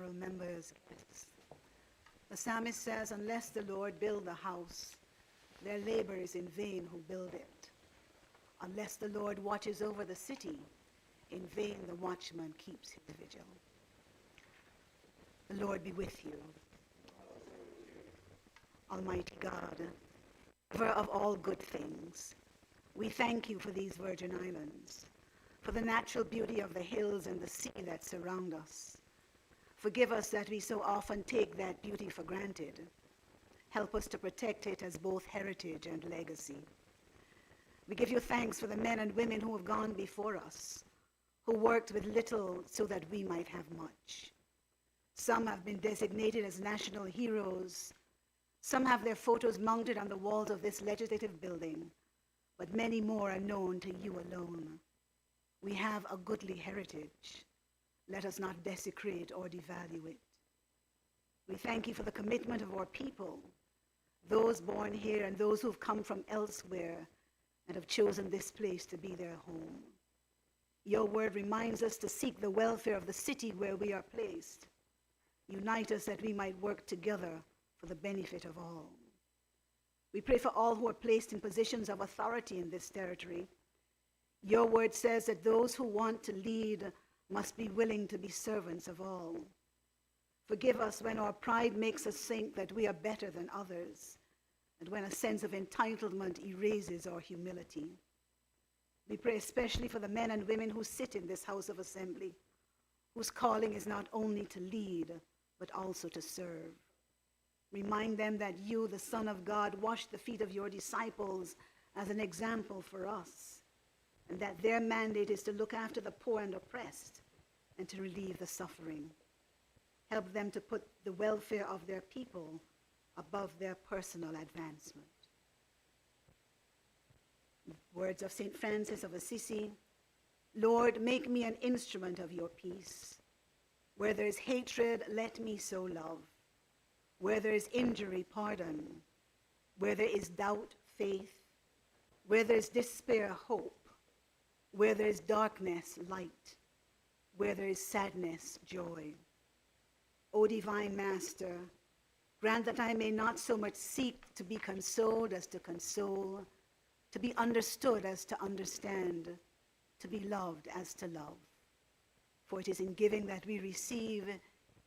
honorable members. The psalmist says, unless the Lord build the house, their labor is in vain who build it. Unless the Lord watches over the city, in vain the watchman keeps his vigil. The Lord be with you. Almighty God, giver of all good things, we thank you for these Virgin Islands, for the natural beauty of the hills and the sea that surround us. Forgive us that we so often take that beauty for granted. Help us to protect it as both heritage and legacy. We give you thanks for the men and women who have gone before us, who worked with little so that we might have much. Some have been designated as national heroes. Some have their photos mounted on the walls of this legislative building, but many more are known to you alone. We have a goodly heritage. Let us not desecrate or devalue it. We thank you for the commitment of our people, those born here and those who have come from elsewhere and have chosen this place to be their home. Your word reminds us to seek the welfare of the city where we are placed. Unite us that we might work together for the benefit of all. We pray for all who are placed in positions of authority in this territory. Your word says that those who want to lead must be willing to be servants of all. Forgive us when our pride makes us think that we are better than others, and when a sense of entitlement erases our humility. We pray especially for the men and women who sit in this house of assembly, whose calling is not only to lead, but also to serve. Remind them that you, the Son of God, washed the feet of your disciples as an example for us, and that their mandate is to look after the poor and oppressed and to relieve the suffering. Help them to put the welfare of their people above their personal advancement. Words of St. Francis of Assisi, Lord, make me an instrument of your peace. Where there is hatred, let me sow love. Where there is injury, pardon. Where there is doubt, faith. Where there is despair, hope. Where there is darkness, light. Where there is sadness, joy. O divine Master, grant that I may not so much seek to be consoled as to console, to be understood as to understand, to be loved as to love. For it is in giving that we receive,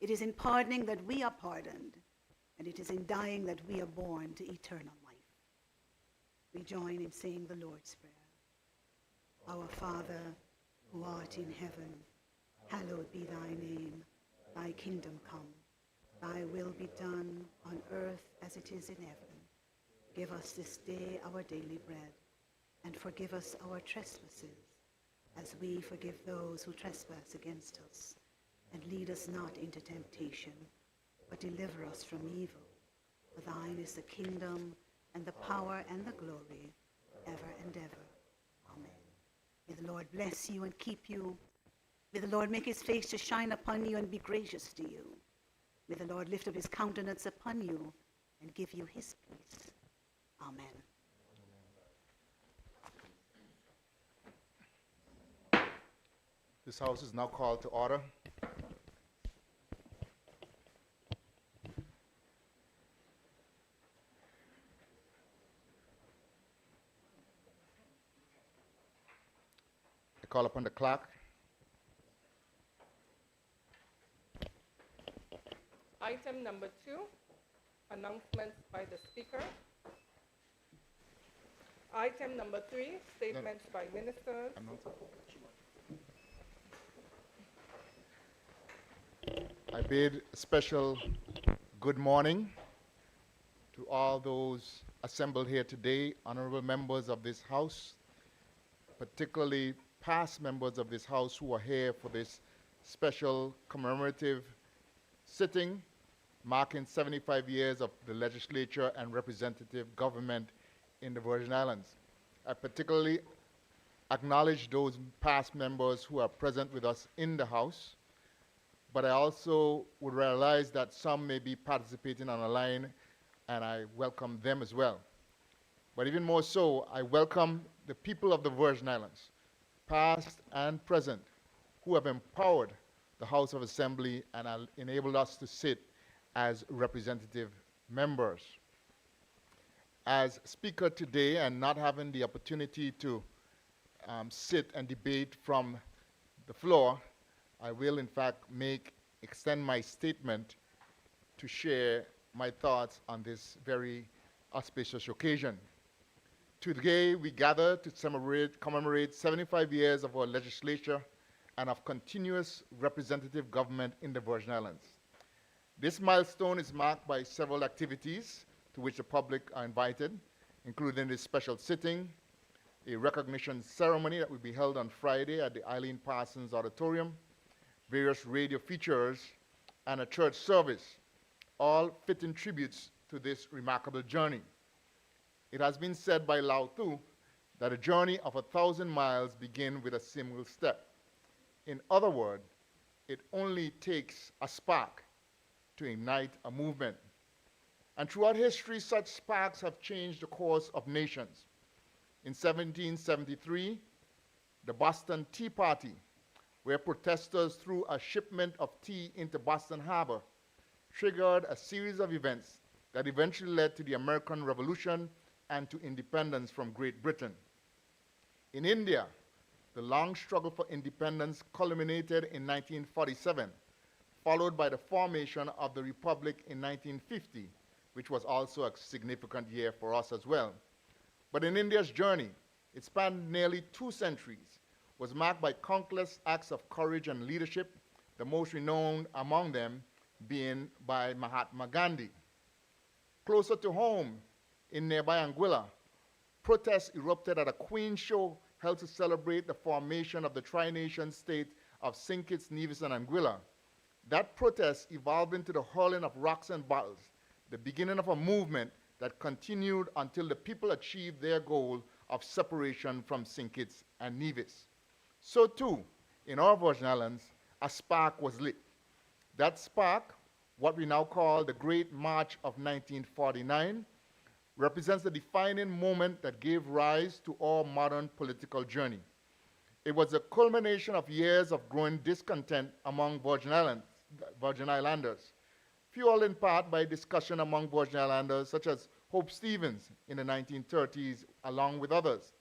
it is in pardoning that we are pardoned, and it is in dying that we are born to eternal life. We join in saying the Lord's Prayer. Our Father, who art in heaven, hallowed be thy name. Thy kingdom come. Thy will be done on earth as it is in heaven. Give us this day our daily bread, and forgive us our trespasses, as we forgive those who trespass against us. And lead us not into temptation, but deliver us from evil. For thine is the kingdom, and the power, and the glory, ever and ever. Amen. May the Lord bless you and keep you. May the Lord make his face to shine upon you and be gracious to you. May the Lord lift up his countenance upon you and give you his peace. Amen. This house is now called to order. I call upon the clerk. Item number 2, announcements by the speaker. Item number 3, statements by ministers. I bid a special good morning to all those assembled here today, honorable members of this house, particularly past members of this house who are here for this special commemorative sitting marking 75 years of the legislature and representative government in the Virgin Islands. I particularly acknowledge those past members who are present with us in the House, but I also would realize that some may be participating on the line, and I welcome them as well. But even more so, I welcome the people of the Virgin Islands, past and present, who have empowered the House of Assembly and enabled us to sit as representative members. As speaker today and not having the opportunity to sit and debate from the floor, I will in fact extend my statement to share my thoughts on this very auspicious occasion. Today we gather to commemorate 75 years of our legislature and of continuous representative government in the Virgin Islands. This milestone is marked by several activities to which the public are invited, including this special sitting, a recognition ceremony that will be held on Friday at the Eileen Parsons Auditorium, various radio features, and a church service, all fitting tributes to this remarkable journey. It has been said by Lao Tzu that a journey of 1,000 miles begins with a single step. In other words, it only takes a spark to ignite a movement. And throughout history, such sparks have changed the course of nations. In 1773, the Boston Tea Party, where protesters threw a shipment of tea into Boston Harbor, triggered a series of events that eventually led to the American Revolution and to independence from Great Britain. In India, the long struggle for independence culminated in 1947, followed by the formation of the Republic in 1950, which was also a significant year for us as well. But in India's journey, it spanned nearly 2 centuries, was marked by countless acts of courage and leadership, the most renowned among them being by Mahatma Gandhi. Closer to home, in nearby Anguilla, protests erupted at a Queen's show held to celebrate the formation of the tri-nation state of St. Kitts, Nevis, and Anguilla. That protest evolved into the hurling of rocks and bottles, the beginning of a movement that continued until the people achieved their goal of separation from St. Kitts and Nevis. So too, in our Virgin Islands, a spark was lit. That spark, what we now call the Great March of 1949, represents the defining moment that gave rise to our modern political journey. It was a culmination of years of growing discontent among Virgin Islanders, fueled in part by discussion among Virgin Islanders such as Hope Stevens in the 1930s, along with others,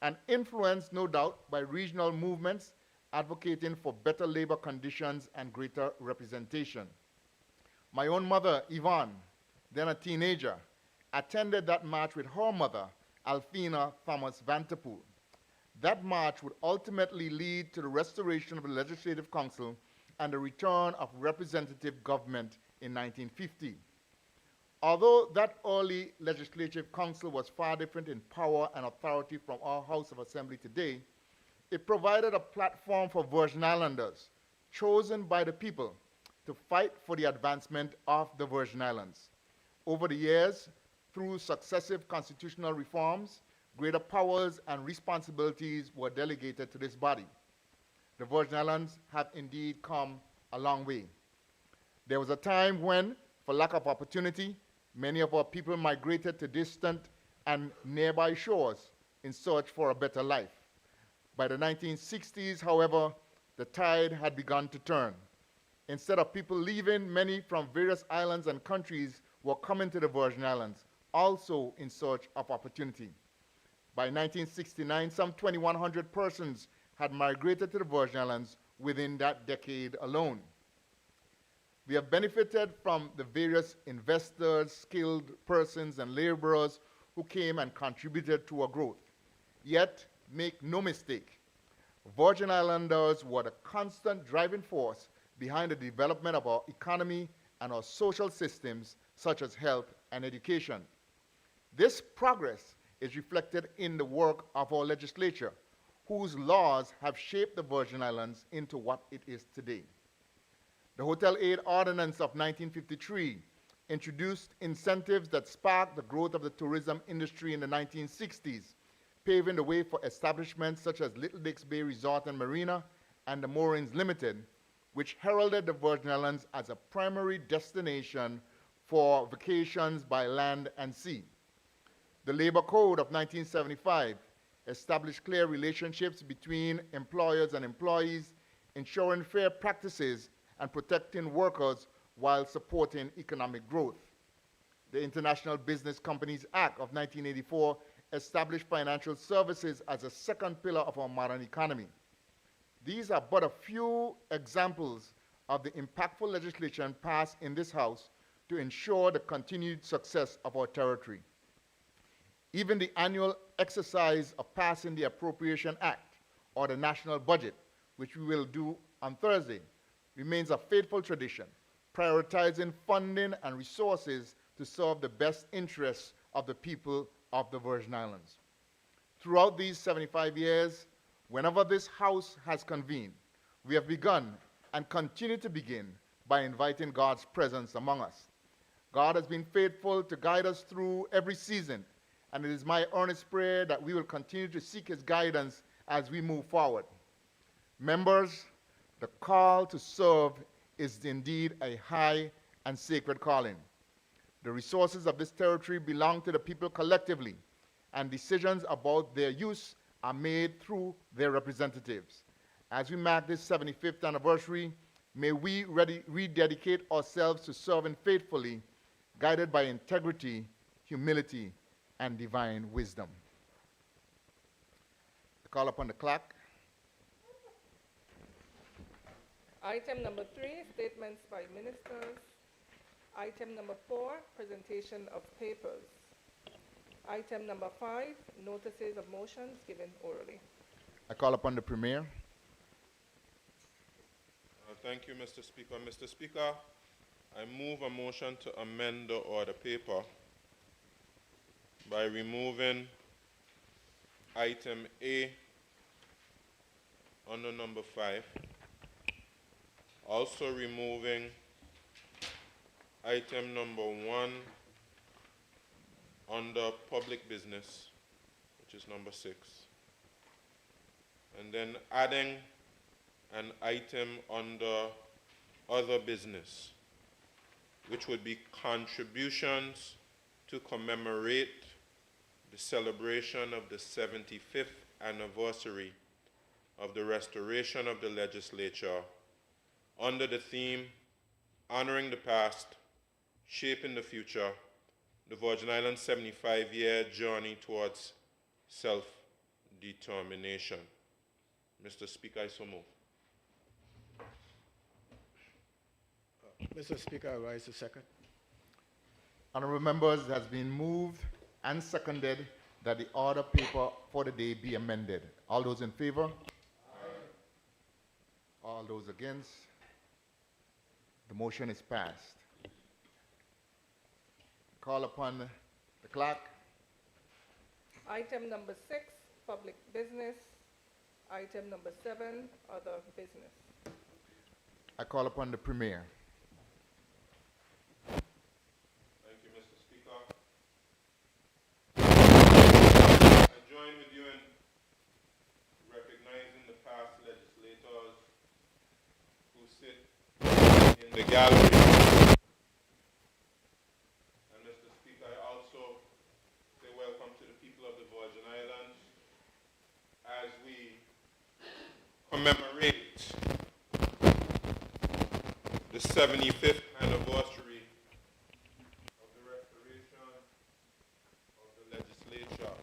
and influenced, no doubt, by regional movements advocating for better labor conditions and greater representation. My own mother, Yvonne, then a teenager, attended that march with her mother, Alfina Thomas Vanterpool. That march would ultimately lead to the restoration of the Legislative Council and the return of representative government in 1950. Although that early Legislative Council was far different in power and authority from our House of Assembly today, it provided a platform for Virgin Islanders, chosen by the people, to fight for the advancement of the Virgin Islands. Over the years, through successive constitutional reforms, greater powers and responsibilities were delegated to this body. The Virgin Islands have indeed come a long way. There was a time when, for lack of opportunity, many of our people migrated to distant and nearby shores in search for a better life. By the 1960s, however, the tide had begun to turn. Instead of people leaving, many from various islands and countries were coming to the Virgin Islands, also in search of opportunity. By 1969, some 2,100 persons had migrated to the Virgin Islands within that decade alone. We have benefited from the various investors, skilled persons, and laborers who came and contributed to our growth. Yet, make no mistake, Virgin Islanders were the constant driving force behind the development of our economy and our social systems, such as health and education. This progress is reflected in the work of our legislature, whose laws have shaped the Virgin Islands into what it is today. The Hotel Aid Ordinance of 1953 introduced incentives that sparked the growth of the tourism industry in the 1960s, paving the way for establishments such as Little Dix Bay Resort and Marina and the Moorings Limited, which heralded the Virgin Islands as a primary destination for vacations by land and sea. The Labor Code of 1975 established clear relationships between employers and employees, ensuring fair practices, and protecting workers while supporting economic growth. The International Business Companies Act of 1984 established financial services as a second pillar of our modern economy. These are but a few examples of the impactful legislation passed in this House to ensure the continued success of our territory. Even the annual exercise of passing the Appropriation Act, or the national budget, which we will do on Thursday, remains a faithful tradition, prioritizing funding and resources to serve the best interests of the people of the Virgin Islands. Throughout these 75 years, whenever this House has convened, we have begun and continue to begin by inviting God's presence among us. God has been faithful to guide us through every season, and it is my earnest prayer that we will continue to seek His guidance as we move forward. Members, the call to serve is indeed a high and sacred calling. The resources of this territory belong to the people collectively, and decisions about their use are made through their representatives. As we mark this 75th anniversary, may we rededicate ourselves to serving faithfully, guided by integrity, humility, and divine wisdom. I call upon the clerk. Item number 3, statements by ministers. Item number 4, presentation of papers. Item number 5, notices of motions given orally. I call upon the Premier. Thank you, Mr. Speaker. Mr. Speaker, I move a motion to amend the order paper by removing item A under number 5, also removing item number 1 under public business, which is number 6, and then adding an item under other business, which would be contributions to commemorate the celebration of the 75th anniversary of the restoration of the legislature under the theme, honoring the past, shaping the future, the Virgin Islands 75-year journey towards self-determination. Mr. Speaker, I so move. Mr. Speaker, I rise to second. Honorable members, it has been moved and seconded that the order paper for the day be amended. All those in favor? Aye. All those against? The motion is passed. Call upon the clerk. Item number 6, public business. Item number 7, other business. I call upon the Premier. Thank you, Mr. Speaker. I join with you in recognizing the past legislators who sit in the gallery. And Mr. Speaker, I also say welcome to the people of the Virgin Islands as we commemorate the 75th anniversary of the restoration of the legislature.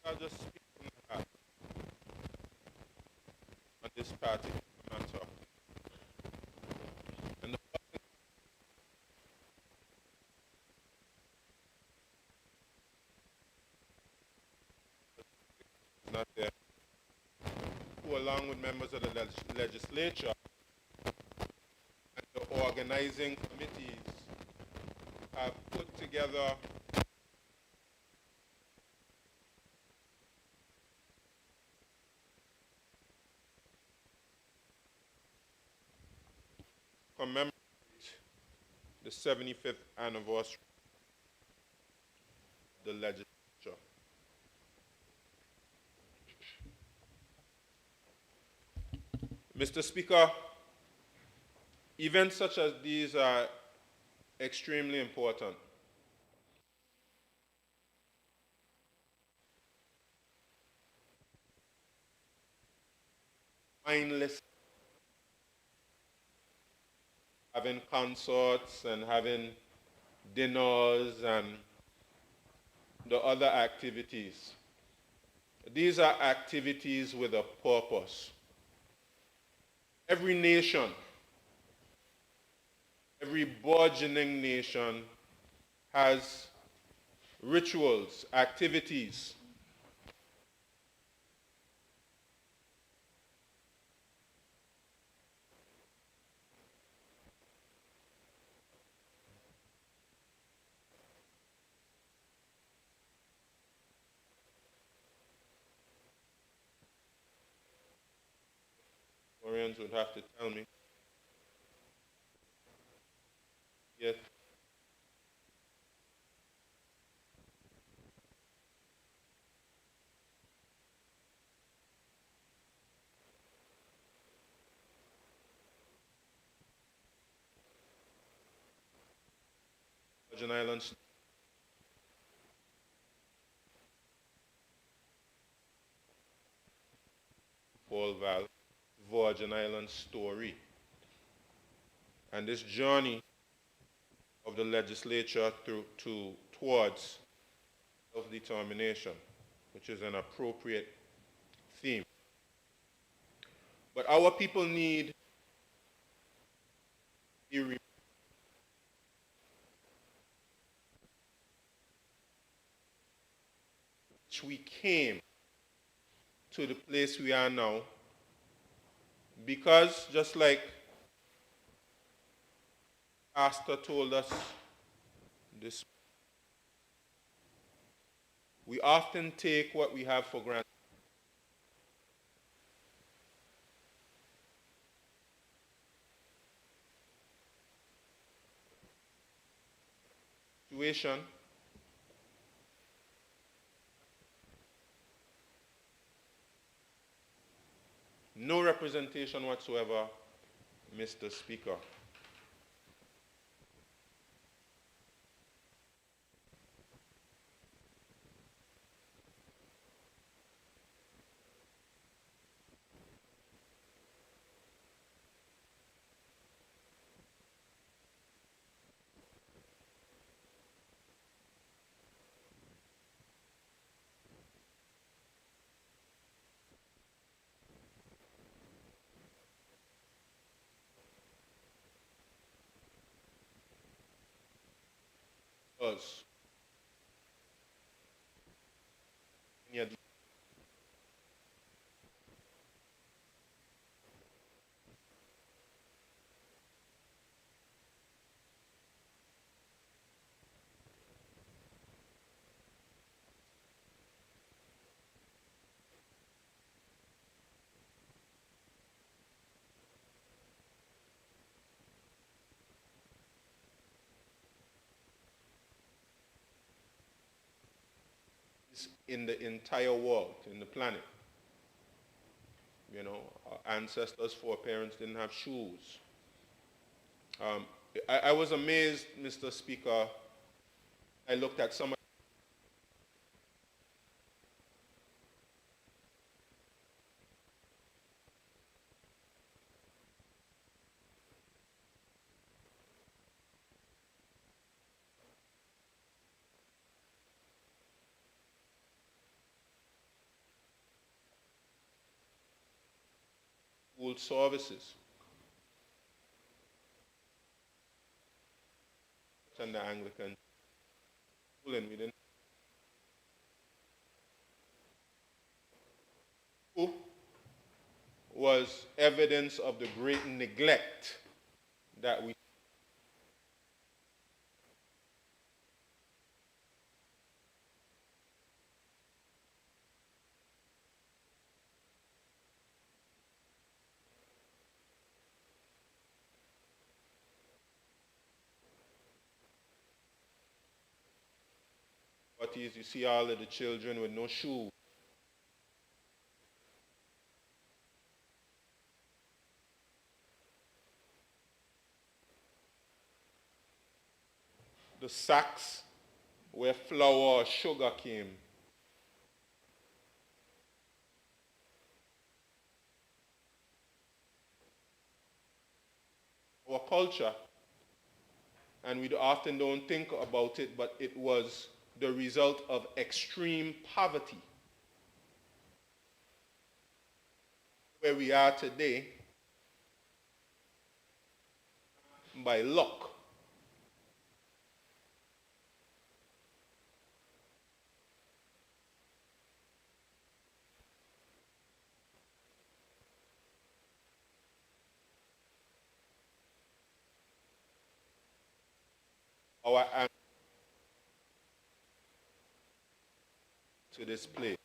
I'll just speak from the heart on this particular matter. And the is not there, who along with members of the legislature and the organizing committees have put together commemorate the 75th anniversary of the legislature. Mr. Speaker, events such as these are extremely important. mindless, having concerts and having dinners and the other activities. These are activities with a purpose. Every nation, every burgeoning nation has rituals, activities. Koreans would have to tell me. Yes. Virgin Islands Paul Val, Virgin Islands story. And this journey of the legislature towards self-determination, which is an appropriate theme. But our people need which we came to the place we are now because, just like Pastor told us this, we often take what we have for granted. Situation. No representation whatsoever, Mr. Speaker. Us. In the entire world, in the planet. You know, our ancestors, foreparents didn't have shoes. I was amazed, Mr. Speaker. I looked at some school services and the Anglican school, and we didn't. Was evidence of the great neglect that we what is you see all of the children with no shoes. The sacks where flour or sugar came. culture, and we often don't think about it, but it was the result of extreme poverty. Where we are today, by luck. Our answer to this place.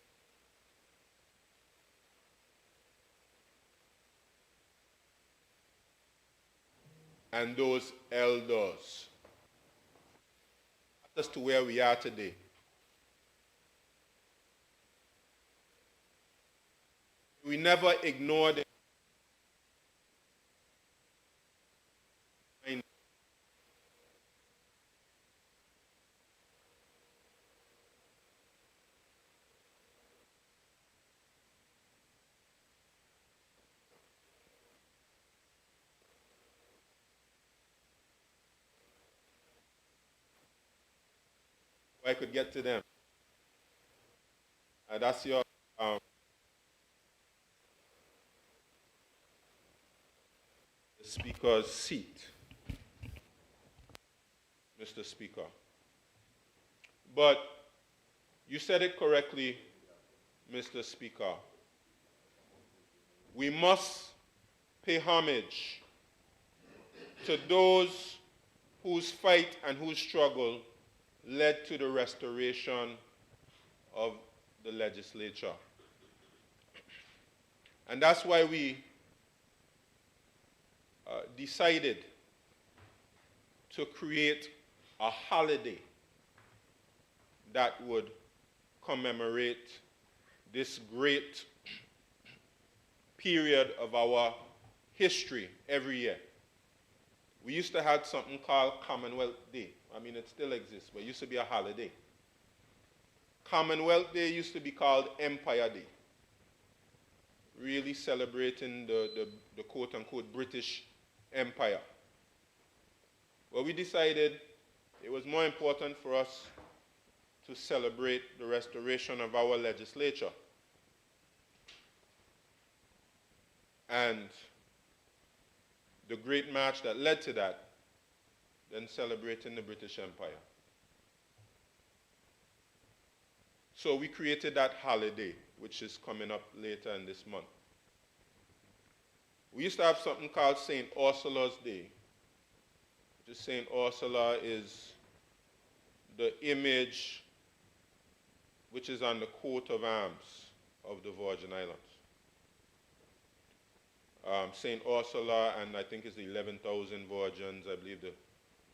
And those elders as to where we are today. We never ignored it. I could get to them. That's your speaker's seat, Mr. Speaker. But you said it correctly, Mr. Speaker. We must pay homage to those whose fight and whose struggle led to the restoration of the legislature. And that's why we decided to create a holiday that would commemorate this great period of our history every year. We used to have something called Commonwealth Day. I mean, it still exists, but it used to be a holiday. Commonwealth Day used to be called Empire Day, really celebrating the quote-unquote British Empire. Well, we decided it was more important for us to celebrate the restoration of our legislature. And the great march that led to that, then celebrating the British Empire. So we created that holiday, which is coming up later in this month. We used to have something called St. Ursula's Day. Which is St. Ursula is the image which is on the coat of arms of the Virgin Islands. St. Ursula, and I think it's 11,000 virgins. I believe the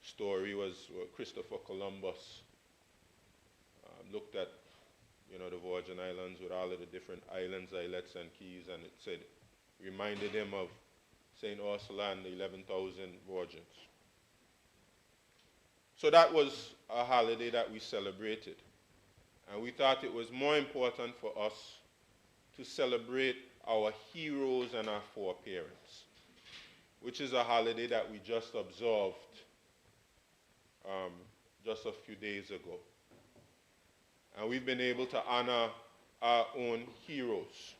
story was Christopher Columbus looked at, the Virgin Islands with all of the different islands, islets, and keys, and it reminded him of St. Ursula and the 11,000 virgins. So that was a holiday that we celebrated. And we thought it was more important for us to celebrate our heroes and our foreparents, which is a holiday that we just observed just a few days ago. And we've been able to honor our own heroes.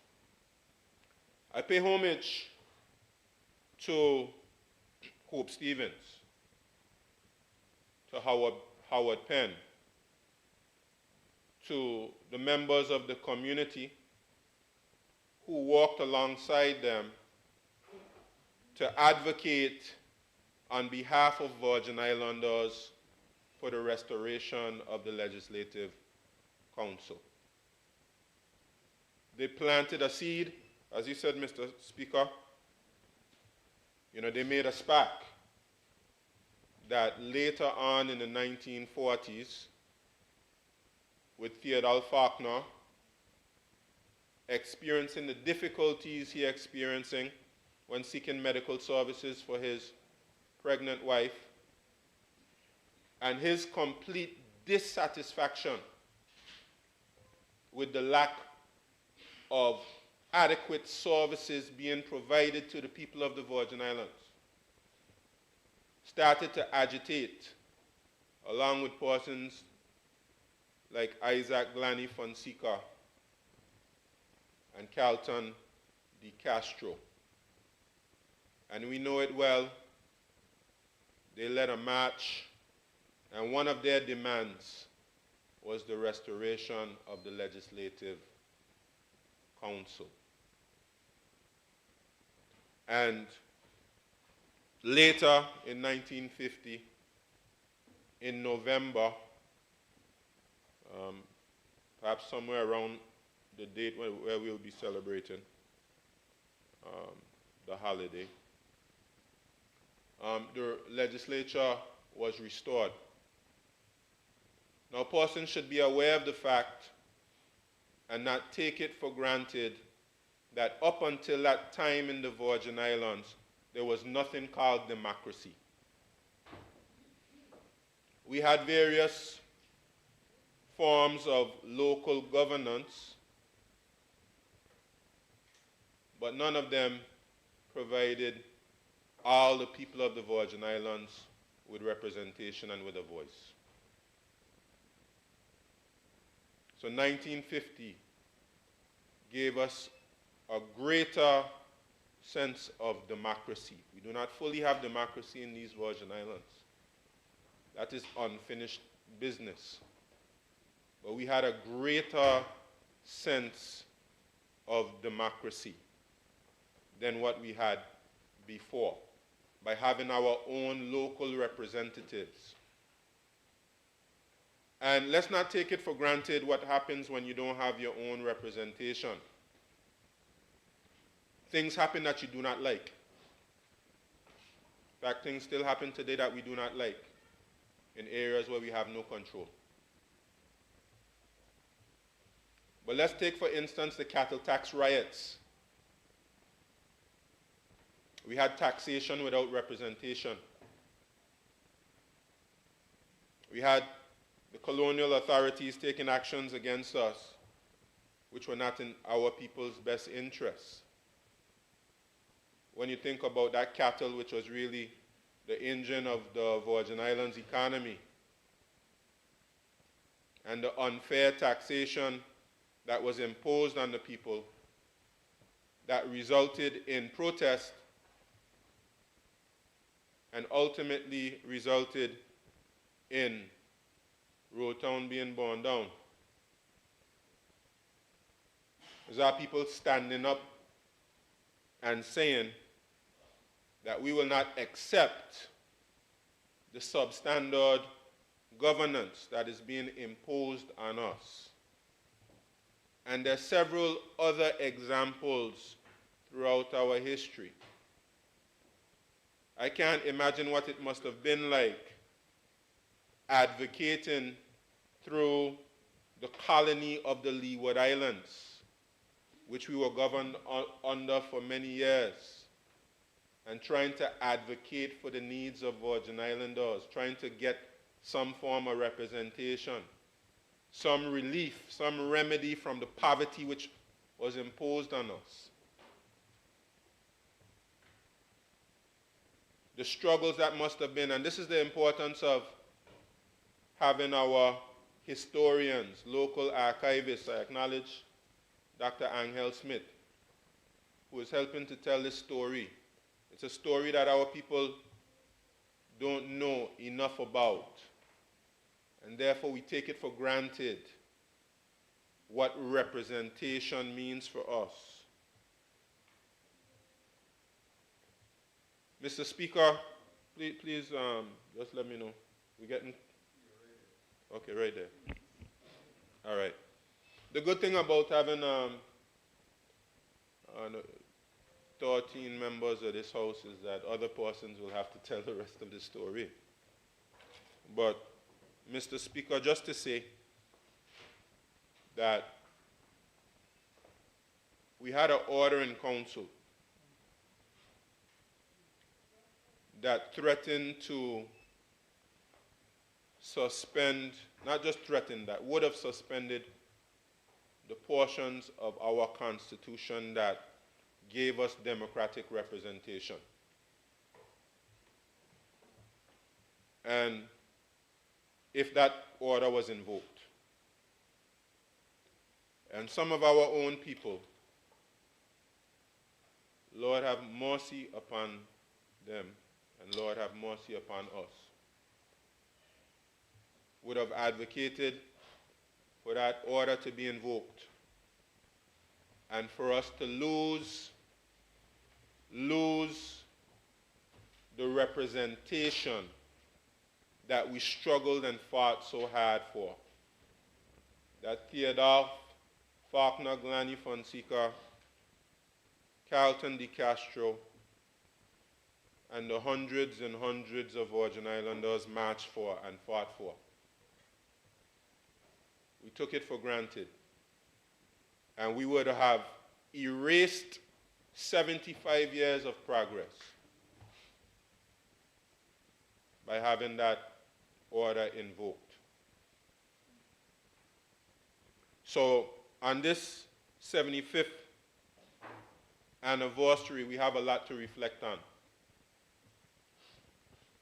I pay homage to Hope Stevens, to Howard Penn, to the members of the community who walked alongside them to advocate on behalf of Virgin Islanders for the restoration of the Legislative Council. They planted a seed, as you said, Mr. Speaker. They made a spark that later on in the 1940s, with Theodore Faulkner experiencing the difficulties he experiencing when seeking medical services for his pregnant wife, and his complete dissatisfaction with the lack of adequate services being provided to the people of the Virgin Islands. started to agitate, along with persons like Isaac Glanny Fonseca and Carlton de Castro. And we know it well. They led a march, and one of their demands was the restoration of the Legislative Council. And later in 1950, in November, perhaps somewhere around the date where we'll be celebrating the holiday, the legislature was restored. Now, a person should be aware of the fact and not take it for granted that up until that time in the Virgin Islands, there was nothing called democracy. We had various forms of local governance, but none of them provided all the people of the Virgin Islands with representation and with a voice. So 1950 gave us a greater sense of democracy. We do not fully have democracy in these Virgin Islands. That is unfinished business. But we had a greater sense of democracy than what we had before, by having our own local representatives. And let's not take it for granted what happens when you don't have your own representation. Things happen that you do not like. In fact, things still happen today that we do not like in areas where we have no control. But let's take, for instance, the cattle tax riots. We had taxation without representation. We had the colonial authorities taking actions against us, which were not in our people's best interests. When you think about that cattle, which was really the engine of the Virgin Islands economy, and the unfair taxation that was imposed on the people, that resulted in protest and ultimately resulted in Rotown being burned down. These are people standing up and saying that we will not accept the substandard governance that is being imposed on us. And there are several other examples throughout our history. I can't imagine what it must have been like advocating through the colony of the Leeward Islands, which we were governed under for many years, and trying to advocate for the needs of Virgin Islanders, trying to get some form of representation, some relief, some remedy from the poverty which was imposed on us. The struggles that must have been, and this is the importance of having our historians, local archivists. I acknowledge Dr. Angel Smith, who is helping to tell this story. It's a story that our people don't know enough about, and therefore we take it for granted what representation means for us. Mr. Speaker, please just let me know. We getting? Okay, right there. All right. The good thing about having 13 members of this house is that other persons will have to tell the rest of the story. But, Mr. Speaker, just to say that we had an order in council that threatened to suspend, not just threatened, that would have suspended the portions of our Constitution that gave us democratic representation. and if that order was invoked. And some of our own people, Lord have mercy upon them, and Lord have mercy upon us, would have advocated for that order to be invoked and for us to lose the representation that we struggled and fought so hard for. That Theodore, Faulkner, Glanny Fonseca, Carlton de Castro, and the hundreds and hundreds of Virgin Islanders marched for and fought for. We took it for granted. And we would have erased 75 years of progress by having that order invoked. So on this 75th anniversary, we have a lot to reflect on.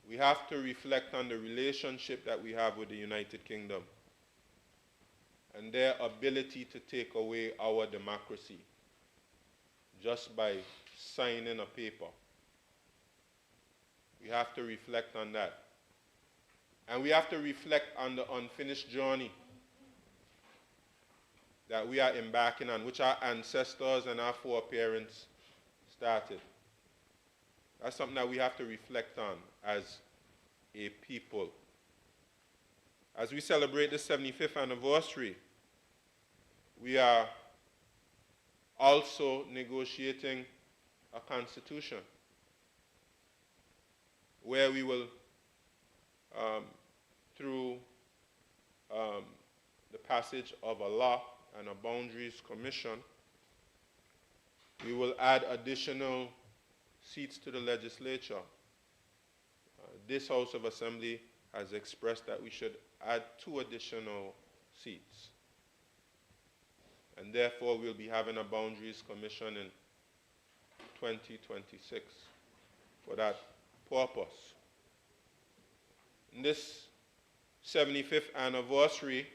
We have to reflect on the relationship that we have with the United Kingdom and their ability to take away our democracy just by signing a paper. We have to reflect on that. And we have to reflect on the unfinished journey that we are embarking on, which our ancestors and our foreparents started. That's something that we have to reflect on as a people. As we celebrate the 75th anniversary, we are also negotiating a constitution where we will, through the passage of a law and a boundaries commission, we will add additional seats to the legislature. This House of Assembly has expressed that we should add 2 additional seats. And therefore, we'll be having a Boundaries Commission in 2026 for that purpose. In this 75th anniversary,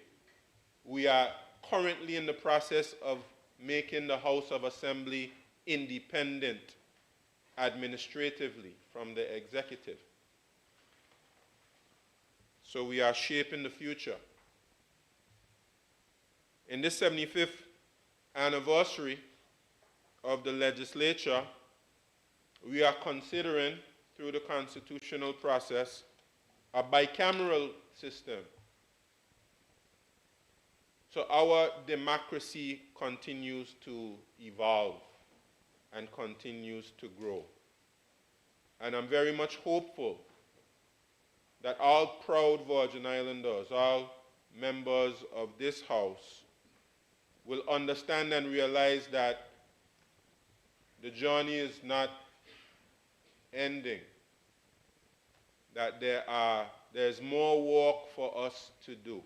we are currently in the process of making the House of Assembly independent administratively from the executive. So we are shaping the future. In this 75th anniversary of the legislature, we are considering, through the constitutional process, a bicameral system. So our democracy continues to evolve and continues to grow. And I'm very much hopeful that all proud Virgin Islanders, all members of this House, will understand and realize that the journey is not ending, that there's more work for us to do.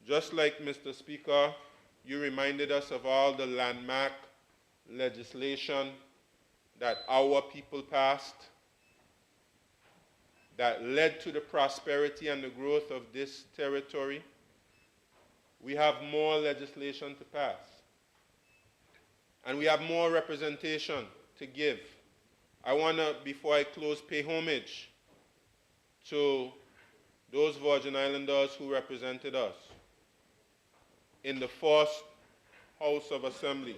Just like, Mr. Speaker, you reminded us of all the landmark legislation that our people passed that led to the prosperity and the growth of this territory. We have more legislation to pass. And we have more representation to give. I want to, before I close, pay homage to those Virgin Islanders who represented us in the first House of Assembly.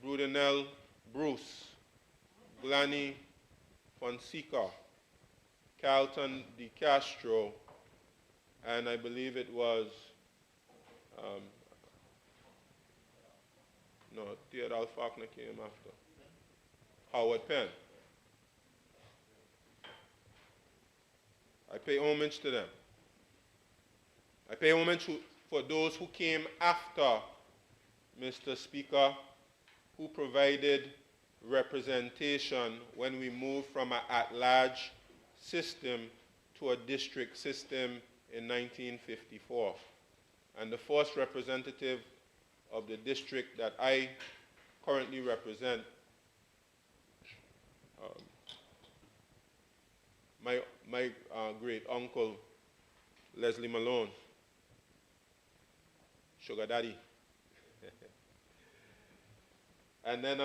Brudenell Bruce, Glanny Fonseca, Carlton de Castro, and I believe it was, Theodore Faulkner came after, Howard Penn. I pay homage to them. I pay homage for those who came after, Mr. Speaker, who provided representation when we moved from an at-large system to a district system in 1954. And the first representative of the district that I currently represent, my great uncle, Leslie Malone, Sugar Daddy. And then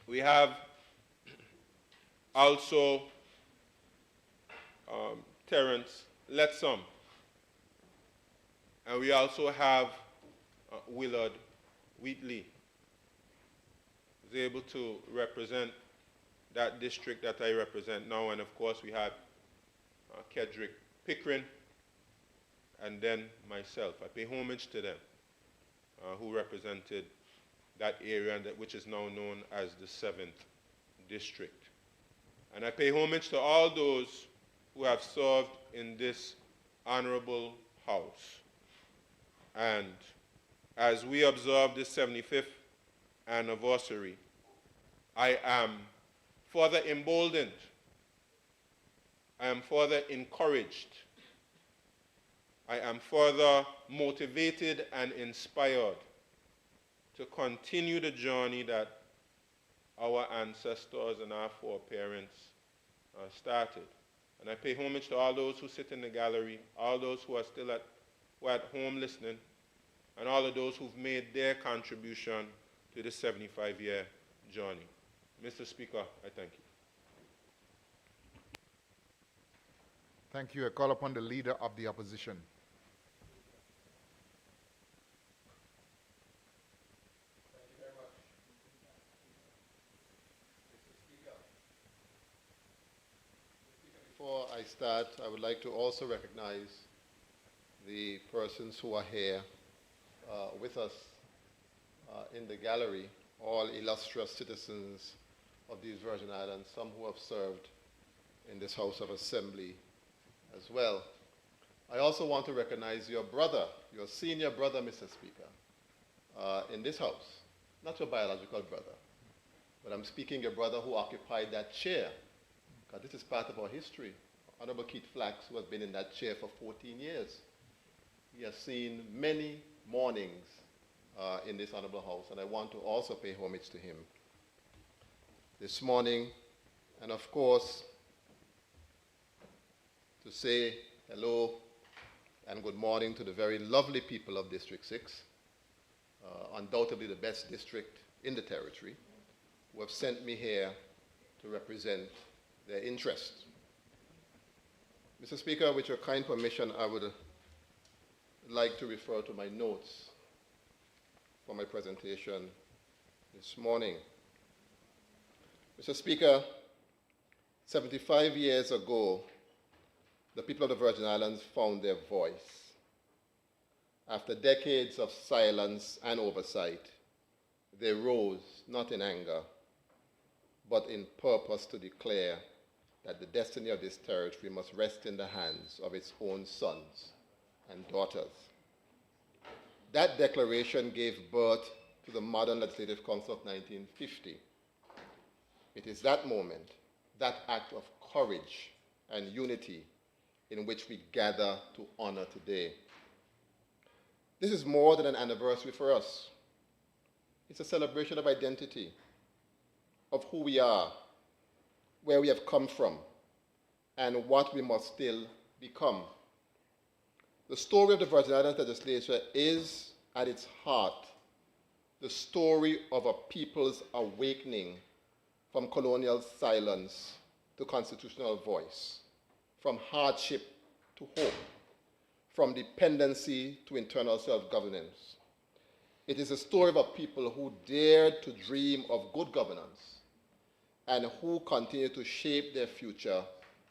we have also Terrence Letsom. And we also have Willard Wheatley, who's able to represent that district that I represent now. And of course, we have Kedrick Pickering, and then myself. I pay homage to them, who represented that area, which is now known as the 7th District. And I pay homage to all those who have served in this honorable house. And as we observe this 75th anniversary, I am further emboldened, I am further encouraged, I am further motivated and inspired to continue the journey that our ancestors and our foreparents started. And I pay homage to all those who sit in the gallery, all those who are still at home listening, and all of those who've made their contribution to this 75-year journey. Mr. Speaker, I thank you. Thank you. I call upon the Leader of the Opposition. Thank you very much. Mr. Speaker. Before I start, I would like to also recognize the persons who are here with us in the gallery, all illustrious citizens of these Virgin Islands, some who have served in this House of Assembly as well. I also want to recognize your brother, your senior brother, Mr. Speaker, in this House. Not your biological brother, but I'm speaking your brother who occupied that chair, because this is part of our history. Honorable Keith Flax, who has been in that chair for 14 years. He has seen many mornings in this honorable house, and I want to also pay homage to him this morning, and of course, to say hello and good morning to the very lovely people of District 6, undoubtedly the best district in the territory, who have sent me here to represent their interests. Mr. Speaker, with your kind permission, I would like to refer to my notes for my presentation this morning. Mr. Speaker, 75 years ago, the people of the Virgin Islands found their voice. After decades of silence and oversight, they rose not in anger, but in purpose to declare that the destiny of this territory must rest in the hands of its own sons and daughters. That declaration gave birth to the modern Legislative Council of 1950. It is that moment, that act of courage and unity in which we gather to honor today. This is more than an anniversary for us. It's a celebration of identity, of who we are, where we have come from, and what we must still become. The story of the Virgin Islands Legislature is, at its heart, the story of a people's awakening from colonial silence to constitutional voice, from hardship to hope, from dependency to internal self-governance. It is a story of a people who dared to dream of good governance and who continue to shape their future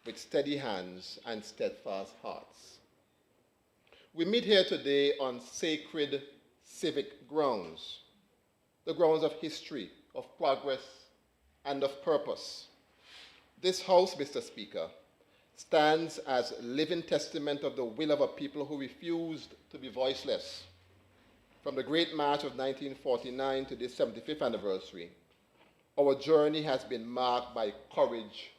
with steady hands and steadfast hearts. We meet here today on sacred civic grounds, the grounds of history, of progress, and of purpose. This House, Mr. Speaker, stands as living testament of the will of a people who refused to be voiceless. From the Great March of 1949 to this 75th anniversary, our journey has been marked by courage,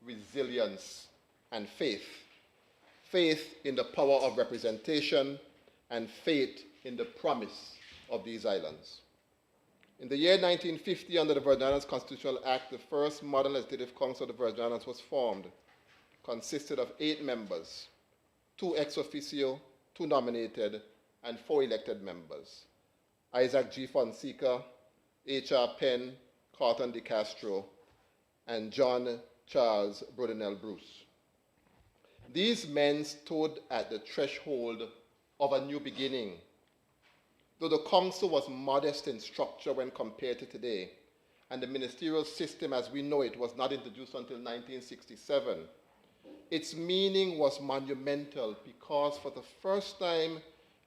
resilience, and faith. Faith in the power of representation and faith in the promise of these islands. In the year 1950, under the Virgin Islands Constitutional Act, the first modern legislative council of the Virgin Islands was formed, consisted of 8 members, 2 ex officio, 2 nominated, and 4 elected members. Isaac G. Fonseca, H.R. Penn, Carlton de Castro, and John Charles Brudenell Bruce. These men stood at the threshold of a new beginning. Though the council was modest in structure when compared to today, and the ministerial system as we know it was not introduced until 1967, its meaning was monumental because for the first time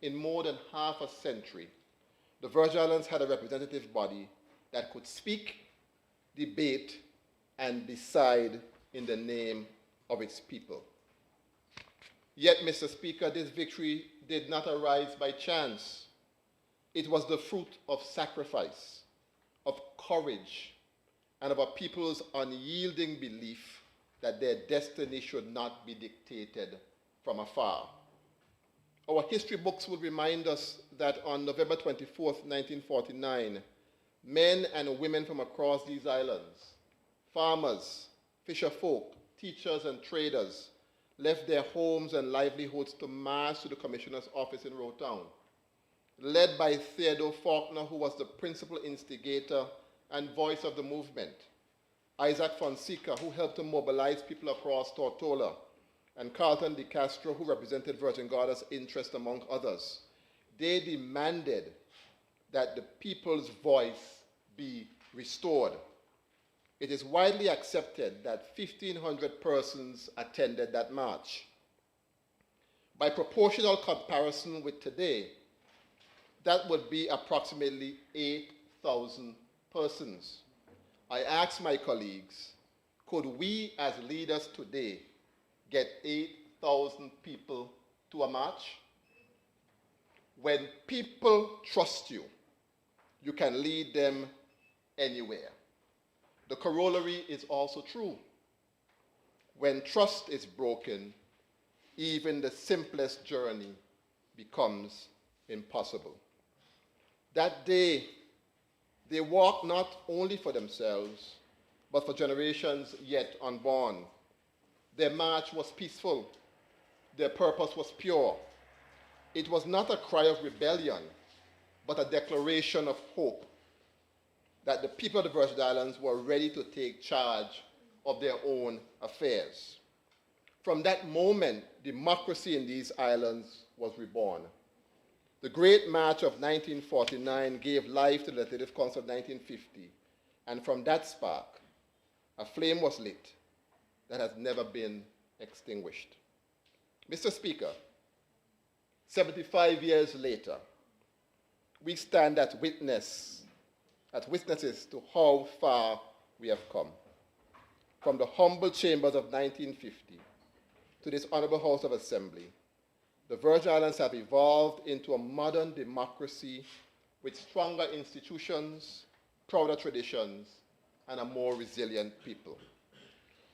in more than half a century, the Virgin Islands had a representative body that could speak, debate, and decide in the name of its people. Yet, Mr. Speaker, this victory did not arise by chance. It was the fruit of sacrifice, of courage, and of a people's unyielding belief that their destiny should not be dictated from afar. Our history books will remind us that on November 24th, 1949, men and women from across these islands, farmers, fisherfolk, teachers, and traders, left their homes and livelihoods to march to the Commissioner's office in Rowtown, led by Theodore Faulkner, who was the principal instigator and voice of the movement, Isaac Fonseca, who helped to mobilize people across TORTOLA, and Carlton de Castro, who represented Virgin Gorda's interest among others. They demanded that the people's voice be restored. It is widely accepted that 1,500 persons attended that march. By proportional comparison with today, that would be approximately 8,000 persons. I asked my colleagues, could we as leaders today get 8,000 people to a march? When people trust you, you can lead them anywhere. The corollary is also true. When trust is broken, even the simplest journey becomes impossible. That day, they walked not only for themselves, but for generations yet unborn. Their march was peaceful. Their purpose was pure. It was not a cry of rebellion, but a declaration of hope that the people of the Virgin Islands were ready to take charge of their own affairs. From that moment, democracy in these islands was reborn. The Great March of 1949 gave life to the Legislative Council of 1950, and from that spark, a flame was lit that has never been extinguished. Mr. Speaker, 75 years later, we stand as witnesses to how far we have come. From the humble chambers of 1950 to this Honorable House of Assembly, the Virgin Islands have evolved into a modern democracy with stronger institutions, prouder traditions, and a more resilient people.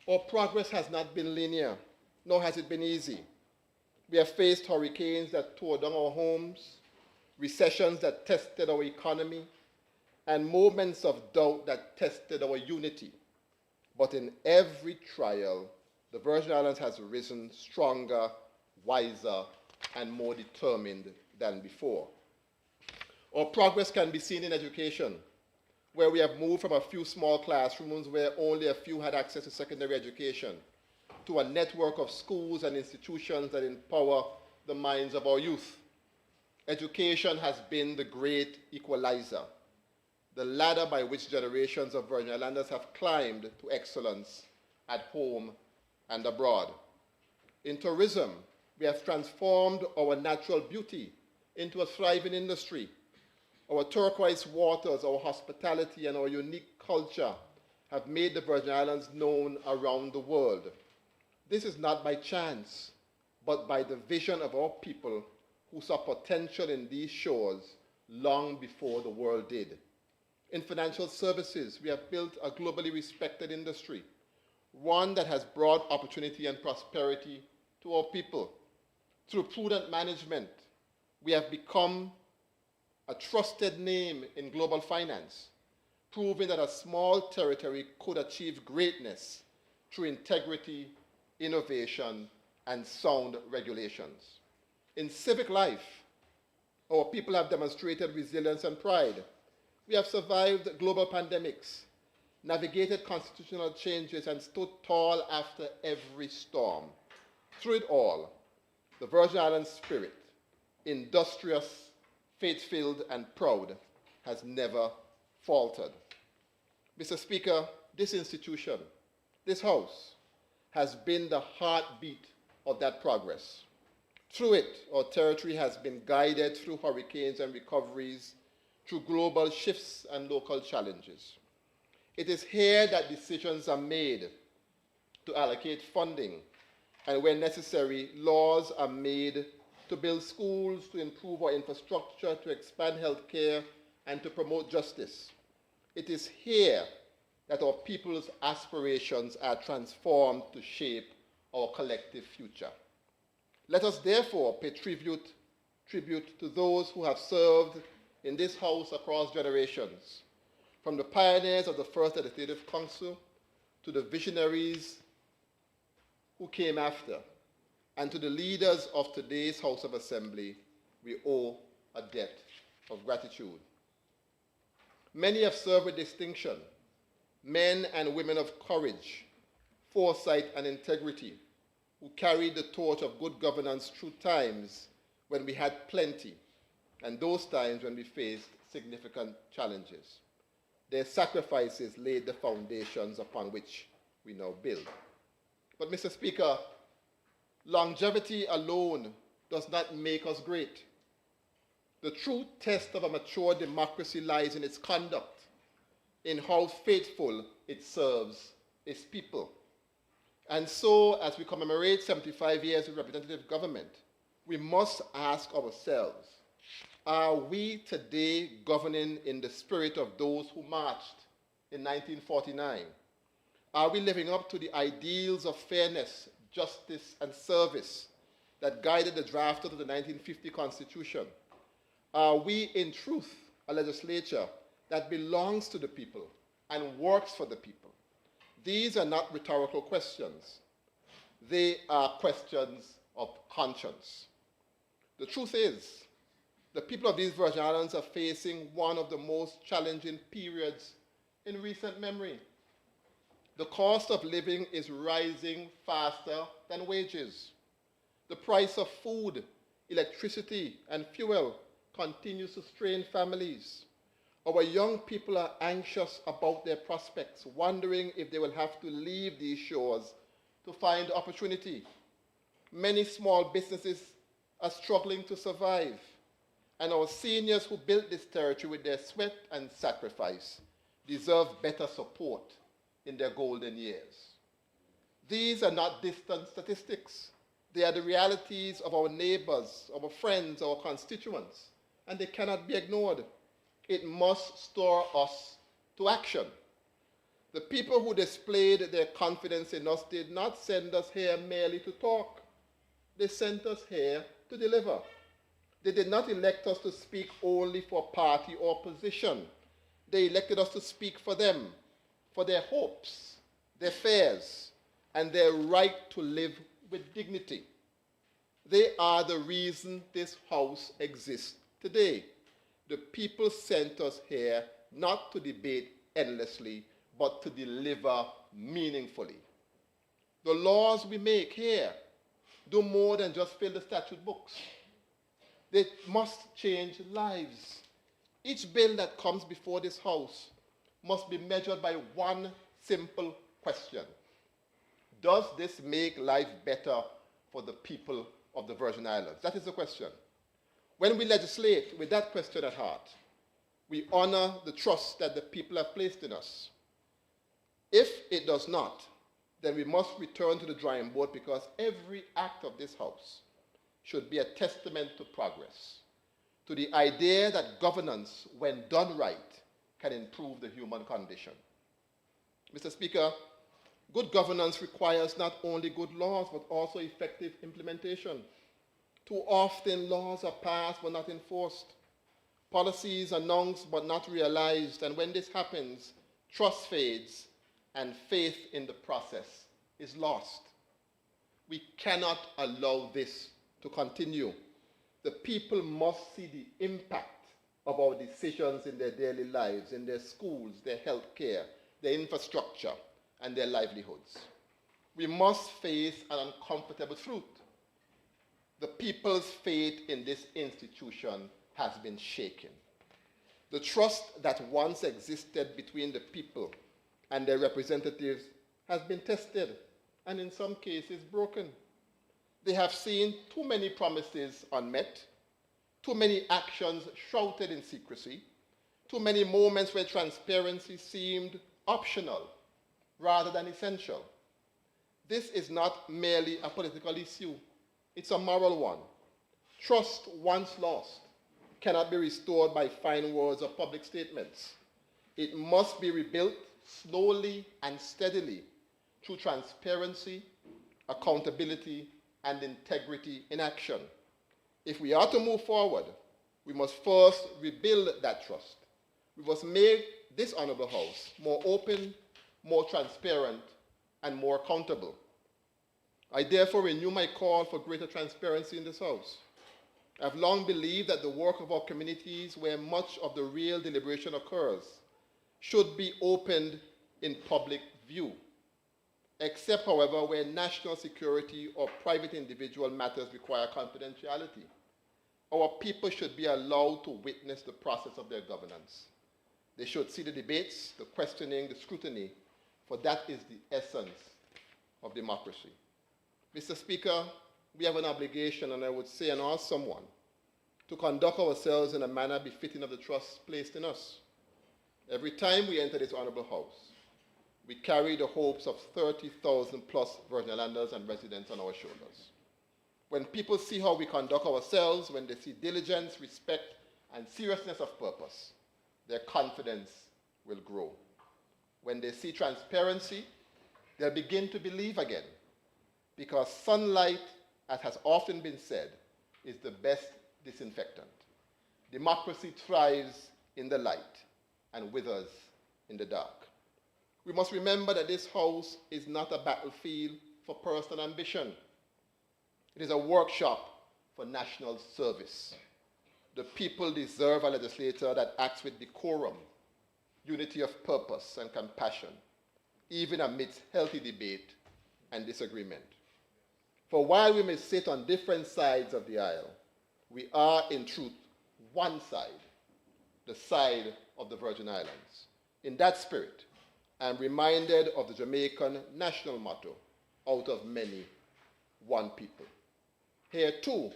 Our progress has not been linear, nor has it been easy. We have faced hurricanes that tore down our homes, recessions that tested our economy, and moments of doubt that tested our unity. But in every trial, the Virgin Islands has risen stronger, wiser, and more determined than before. Our progress can be seen in education, where we have moved from a few small classrooms where only a few had access to secondary education, to a network of schools and institutions that empower the minds of our youth. Education has been the great equalizer, the ladder by which generations of Virgin Islanders have climbed to excellence at home and abroad. In tourism, we have transformed our natural beauty into a thriving industry. Our turquoise waters, our hospitality, and our unique culture have made the Virgin Islands known around the world. This is not by chance, but by the vision of our people who saw potential in these shores long before the world did. In financial services, we have built a globally respected industry, one that has brought opportunity and prosperity to our people. Through prudent management, we have become a trusted name in global finance, proving that a small territory could achieve greatness through integrity, innovation, and sound regulations. In civic life, our people have demonstrated resilience and pride. We have survived global pandemics, navigated constitutional changes, and stood tall after every storm. Through it all, the Virgin Islands spirit, industrious, faith-filled, and proud, has never faltered. Mr. Speaker, this institution, this House, has been the heartbeat of that progress. Through it, our territory has been guided through hurricanes and recoveries, through global shifts and local challenges. It is here that decisions are made to allocate funding, and where necessary, laws are made to build schools, to improve our infrastructure, to expand healthcare, and to promote justice. It is here that our people's aspirations are transformed to shape our collective future. Let us therefore pay tribute to those who have served in this House across generations, from the pioneers of the first Legislative Council to the visionaries who came after, and to the leaders of today's House of Assembly. We owe a debt of gratitude. Many have served with distinction, men and women of courage, foresight, and integrity, who carried the torch of good governance through times when we had plenty, and those times when we faced significant challenges. Their sacrifices laid the foundations upon which we now build. But, Mr. Speaker, longevity alone does not make us great. The true test of a mature democracy lies in its conduct, in how faithful it serves its people. And so, as we commemorate 75 years of representative government, we must ask ourselves, are we today governing in the spirit of those who marched in 1949? Are we living up to the ideals of fairness, justice, and service that guided the draft of the 1950 Constitution? Are we, in truth, a legislature that belongs to the people and works for the people? These are not rhetorical questions. They are questions of conscience. The truth is, the people of these Virgin Islands are facing one of the most challenging periods in recent memory. The cost of living is rising faster than wages. The price of food, electricity, and fuel continues to strain families. Our young people are anxious about their prospects, wondering if they will have to leave these shores to find opportunity. Many small businesses are struggling to survive, and our seniors who built this territory with their sweat and sacrifice deserve better support in their golden years. These are not distant statistics. They are the realities of our neighbors, our friends, our constituents, and they cannot be ignored. It must stir us to action. The people who displayed their confidence in us did not send us here merely to talk. They sent us here to deliver. They did not elect us to speak only for party or position. They elected us to speak for them, for their hopes, their fears, and their right to live with dignity. They are the reason this House exists today. The people sent us here not to debate endlessly, but to deliver meaningfully. The laws we make here do more than just fill the statute books. They must change lives. Each bill that comes before this House must be measured by one simple question. Does this make life better for the people of the Virgin Islands? That is the question. When we legislate with that question at heart, we honor the trust that the people have placed in us. If it does not, then we must return to the drawing board, because every act of this House should be a testament to progress, to the idea that governance, when done right, can improve the human condition. Mr. Speaker, good governance requires not only good laws, but also effective implementation. Too often, laws are passed but not enforced. Policies announced but not realized, and when this happens, trust fades and faith in the process is lost. We cannot allow this to continue. The people must see the impact of our decisions in their daily lives, in their schools, their health care, their infrastructure, and their livelihoods. We must face an uncomfortable truth. The people's faith in this institution has been shaken. The trust that once existed between the people and their representatives has been tested and in some cases broken. They have seen too many promises unmet, too many actions shrouded in secrecy, too many moments where transparency seemed optional rather than essential. This is not merely a political issue, it's a moral one. Trust once lost cannot be restored by fine words or public statements. It must be rebuilt slowly and steadily through transparency, accountability, and integrity in action. If we are to move forward, we must first rebuild that trust. We must make this honorable House more open, more transparent, and more accountable. I therefore renew my call for greater transparency in this House. I've long believed that the work of our communities, where much of the real deliberation occurs, should be opened in public view, except, however, where national security or private individual matters require confidentiality. Our people should be allowed to witness the process of their governance. They should see the debates, the questioning, the scrutiny, for that is the essence of democracy. Mr. Speaker, we have an obligation, and I would say and ask someone, to conduct ourselves in a manner befitting of the trust placed in us. Every time we enter this honorable House, we carry the hopes of 30,000 plus Virgin Islanders and residents on our shoulders. When people see how we conduct ourselves, when they see diligence, respect, and seriousness of purpose, their confidence will grow. When they see transparency, they'll begin to believe again, because sunlight, as has often been said, is the best disinfectant. Democracy thrives in the light and withers in the dark. We must remember that this House is not a battlefield for personal ambition. It is a workshop for national service. The people deserve a legislator that acts with decorum, unity of purpose, and compassion, even amidst healthy debate and disagreement. For while we may sit on different sides of the aisle, we are in truth one side, the side of the Virgin Islands. In that spirit, I am reminded of the Jamaican national motto, out of many, one people. Here too,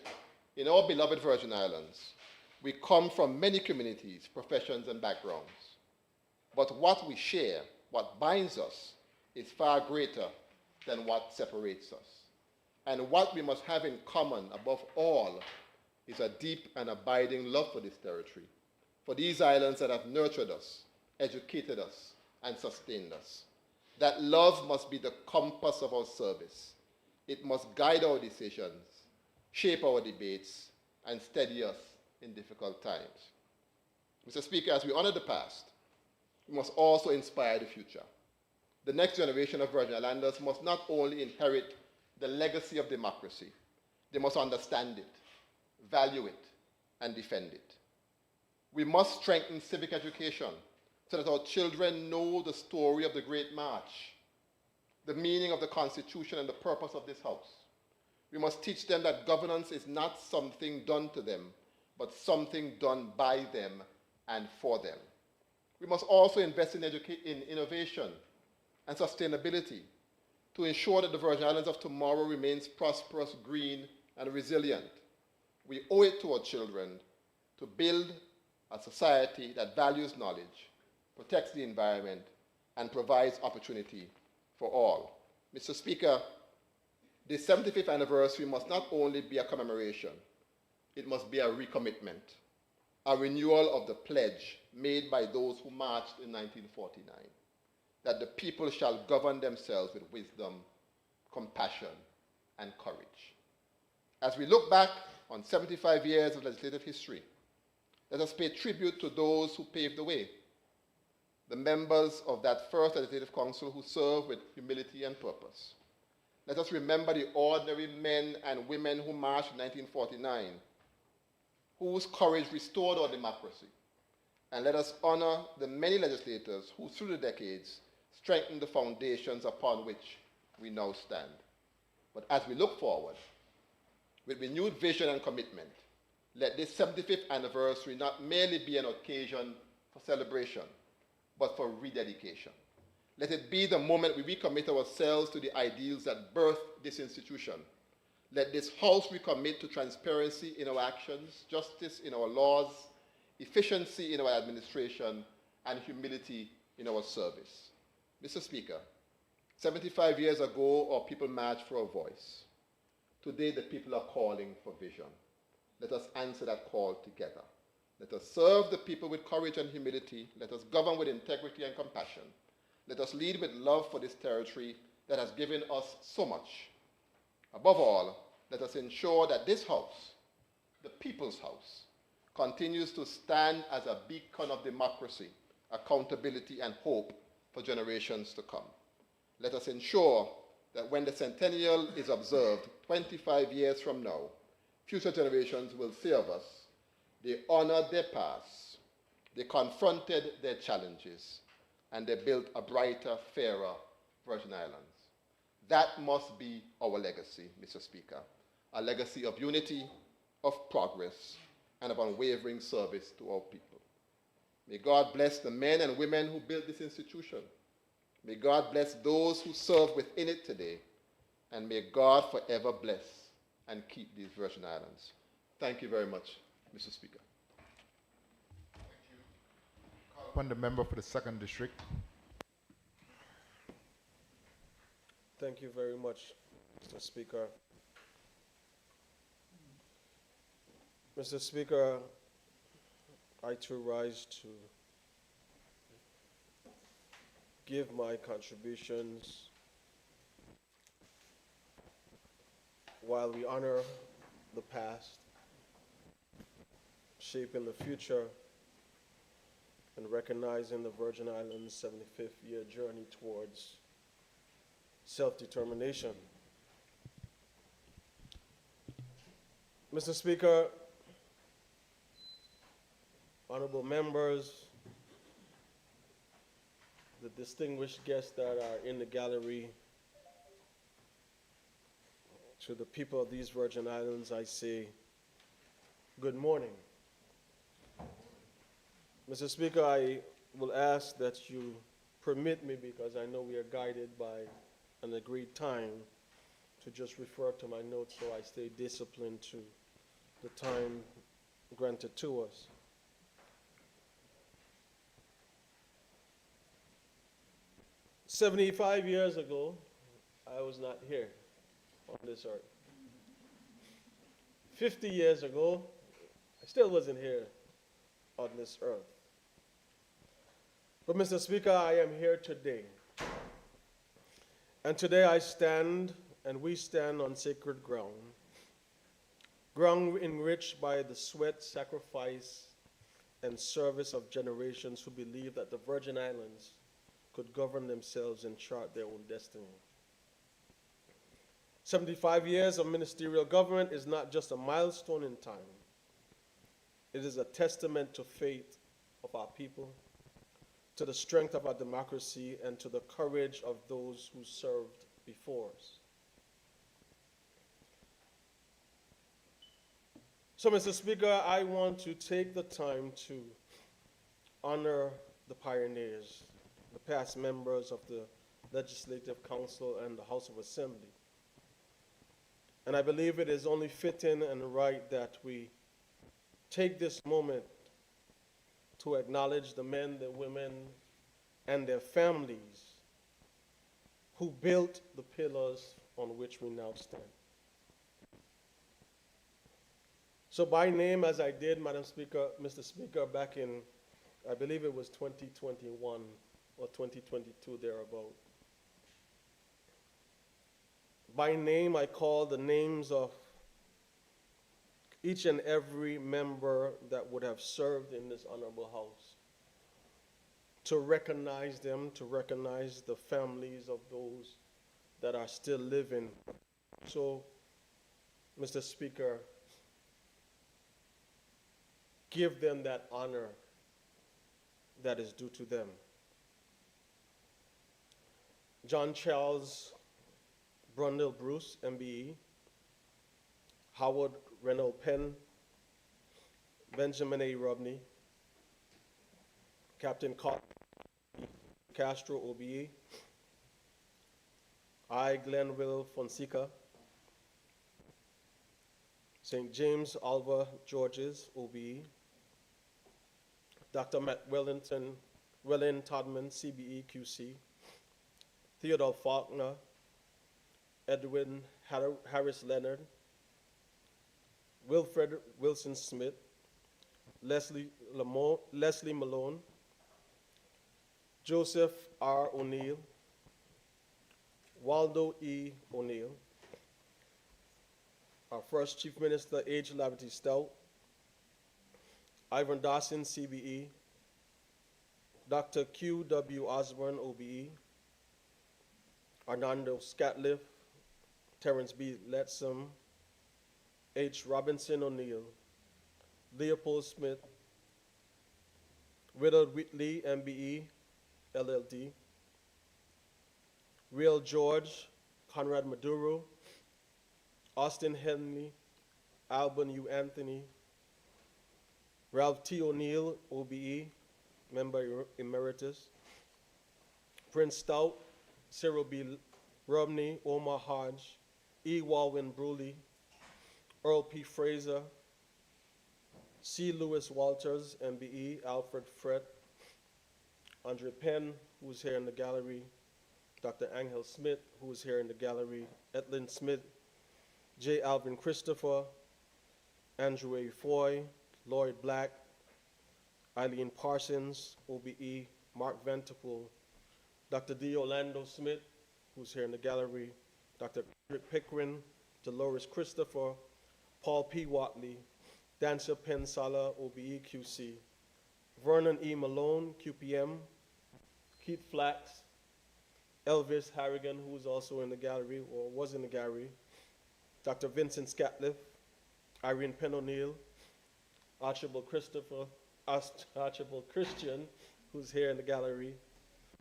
in our beloved Virgin Islands, we come from many communities, professions, and backgrounds. But what we share, what binds us, is far greater than what separates us. And what we must have in common, above all, is a deep and abiding love for this territory, for these islands that have nurtured us, educated us, and sustained us. That love must be the compass of our service. It must guide our decisions, shape our debates, and steady us in difficult times. Mr. Speaker, as we honor the past, we must also inspire the future. The next generation of Virgin Islanders must not only inherit the legacy of democracy, they must understand it, value it, and defend it. We must strengthen civic education so that our children know the story of the Great March, the meaning of the Constitution, and the purpose of this House. We must teach them that governance is not something done to them, but something done by them and for them. We must also invest in innovation and sustainability to ensure that the Virgin Islands of tomorrow remains prosperous, green, and resilient. We owe it to our children to build a society that values knowledge, protects the environment, and provides opportunity for all. Mr. Speaker, this 75th anniversary must not only be a commemoration, it must be a recommitment, a renewal of the pledge made by those who marched in 1949, that the people shall govern themselves with wisdom, compassion, and courage. As we look back on 75 years of legislative history, Let us pay tribute to those who paved the way, the members of that first legislative council who served with humility and purpose. Let us remember the ordinary men and women who marched in 1949, whose courage restored our democracy. And let us honor the many legislators who, through the decades, strengthened the foundations upon which we now stand. But as we look forward, with renewed vision and commitment, let this 75th anniversary not merely be an occasion for celebration, but for rededication. Let it be the moment we recommit ourselves to the ideals that birthed this institution. Let this House recommit to transparency in our actions, justice in our laws, efficiency in our administration, and humility in our service. Mr. Speaker, 75 years ago, our people marched for a voice. Today, the people are calling for vision. Let us answer that call together. Let us serve the people with courage and humility. Let us govern with integrity and compassion. Let us lead with love for this territory that has given us so much. Above all, let us ensure that this House, the People's House, continues to stand as a beacon of democracy, accountability, and hope for generations to come. Let us ensure that when the centennial is observed 25 years from now, future generations will say of us, they honored their past, they confronted their challenges, and they built a brighter, fairer Virgin Islands. That must be our legacy, Mr. Speaker, a legacy of unity, of progress, and of unwavering service to our people. May God bless the men and women who built this institution. May God bless those who serve within it today, and may God forever bless and keep these Virgin Islands. Thank you very much, Mr. Speaker. Call upon the member for the 2nd District. Thank you very much, Mr. Speaker. Mr. Speaker, I too rise to give my contributions while we honor the past, shaping the future, and recognizing the Virgin Islands' 75th year journey towards self-determination. Mr. Speaker, honorable members, the distinguished guests that are in the gallery, to the people of these Virgin Islands, I say, good morning. Mr. Speaker, I will ask that you permit me, because I know we are guided by an agreed time, to just refer to my notes so I stay disciplined to the time granted to us. "75 years ago, I was not here on this earth. 50 years ago, I still wasn't here on this earth. But Mr. Speaker, I am here today. And today I stand, and we stand on sacred ground, ground enriched by the sweat, sacrifice, and service of generations who believed that the Virgin Islands could govern themselves and chart their own destiny. 75 years of ministerial government is not just a milestone in time. It is a testament to faith of our people, to the strength of our democracy, and to the courage of those who served before us. So, Mr. Speaker, I want to take the time to honor the pioneers, the past members of the Legislative Council and the House of Assembly. And I believe it is only fitting and right that we take this moment to acknowledge the men, the women, and their families who built the pillars on which we now stand. So by name, as I did, Madam Speaker, Mr. Speaker, back in, I believe it was 2021 or 2022, thereabout. By name, I call the names of each and every member that would have served in this honorable house, to recognize them, to recognize the families of those that are still living. So, Mr. Speaker, give them that honor that is due to them. John Charles Brundle Bruce, MBE, Howard Reynolds Penn, Benjamin A. Robney, Captain Castro, OBE, I. Glenville Fonseca, St. James Alva Georges, OBE, Dr. Matt Wellington Todman, CBE, QC, Theodore Faulkner, Edwin Harris Leonard, Wilfred Wilson Smith, Leslie Malone, Joseph R. O'Neill, Waldo E. O'Neill, our first Chief Minister, H. Lavity Stout, Ivan Dawson, CBE, Dr. Q. W. Osborne, OBE, Arnando Scatliff, Terrence B. Letsom, H. Robinson O'Neill, Leopold Smith, Willard Whitley, MBE, LLD, Real George, Conrad Maduro, Austin Henley, Alban U. Anthony, Ralph T. O'Neill, OBE, Member Emeritus, Prince Stout, Cyril B. Romney, Omar Hodge, E. Walwyn Bruley, Earl P. Fraser, C. Lewis Walters, MBE, Alfred Fred, Andre Penn, who's here in the gallery, Dr. Angel Smith, who's here in the gallery, Etlin Smith, J. Alvin Christopher, Andrew A. Foy, Lloyd Black, Eileen Parsons, OBE, Mark Ventipel, Dr. D. Orlando Smith, who's here in the gallery, Dr. Rick Pickering, Dolores Christopher, Paul P. Watley, Dancer Penn Sala, OBE, QC, Vernon E. Malone, QPM, Keith Flax, Elvis Harrigan, who's also in the gallery, or was in the gallery, Dr. Vincent Scatliff, Irene Penn O'Neill, Archibald Christian, who's here in the gallery,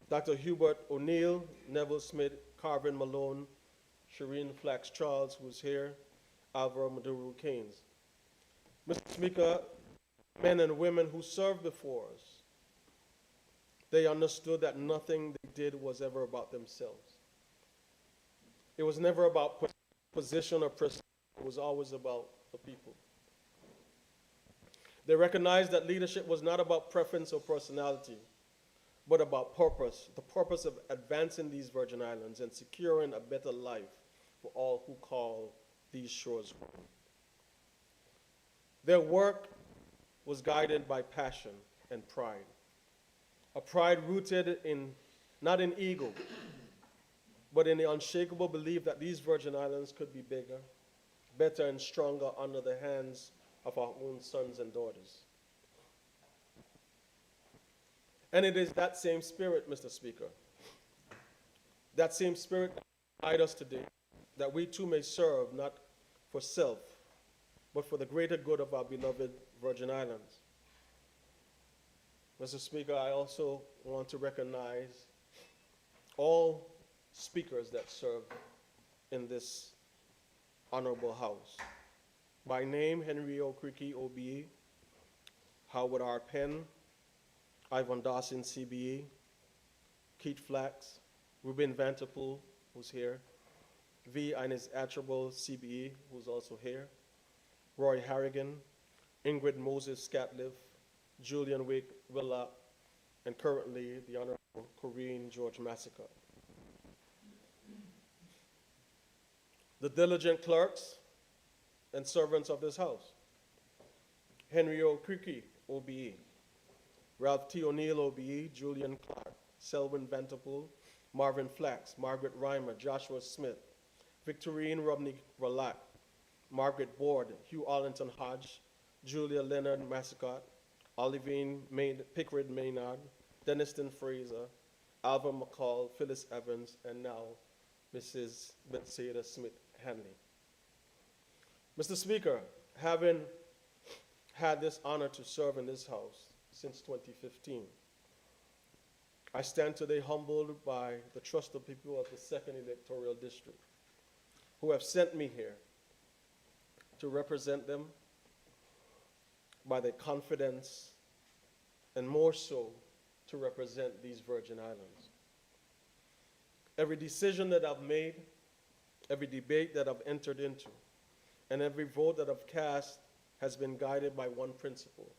Dr. Hubert O'Neill, Neville Smith, Carvin Malone, Shireen Flax Charles, who's here, Alvaro Maduro Keynes. Mr. Speaker, men and women who served before us, they understood that nothing they did was ever about themselves. It was never about position or prestige. It was always about the people. They recognized that leadership was not about preference or personality, but about purpose, the purpose of advancing these Virgin Islands and securing a better life for all who call these shores home. Their work was guided by passion and pride, a pride rooted in, not in ego, but in the unshakable belief that these Virgin Islands could be bigger, better, and stronger under the hands of our own sons and daughters. And it is that same spirit, Mr. Speaker, that same spirit that guides us today, that we too may serve not for self, but for the greater good of our beloved Virgin Islands. Mr. Speaker, I also want to recognize all speakers that serve in this honorable house. By name, Henry O. Creaky, OBE, Howard R. Penn, Ivan Dawson, CBE, Keith Flax, Ruben Vanterpool, who's here, V. Ines Archibald, CBE, who's also here, Roy Harrigan, Ingrid Moses Scatliff, Julian Wake Willop, and currently the Honorable Corinne George Massacre. The diligent clerks and servants of this house, Henry O. Creaky, OBE, Ralph T. O'Neill, OBE, Julian Clark, Selwyn Vanterpool, Marvin Flax, Margaret Reimer, Joshua Smith, Victorine Robney Rolack, Margaret Board, Hugh Arlington Hodge, Julia Leonard Massicott, Olivine Pickard Maynard, Denniston Fraser, Alva McCall, Phyllis Evans, and now Mrs. Bethsaida Smith Hanley. Mr. Speaker, having had this honor to serve in this House since 2015, I stand today humbled by the trust of people of the 2nd Electoral District who have sent me here to represent them by their confidence and more so to represent these Virgin Islands. Every decision that I've made, every debate that I've entered into, and every vote that I've cast has been guided by one principle: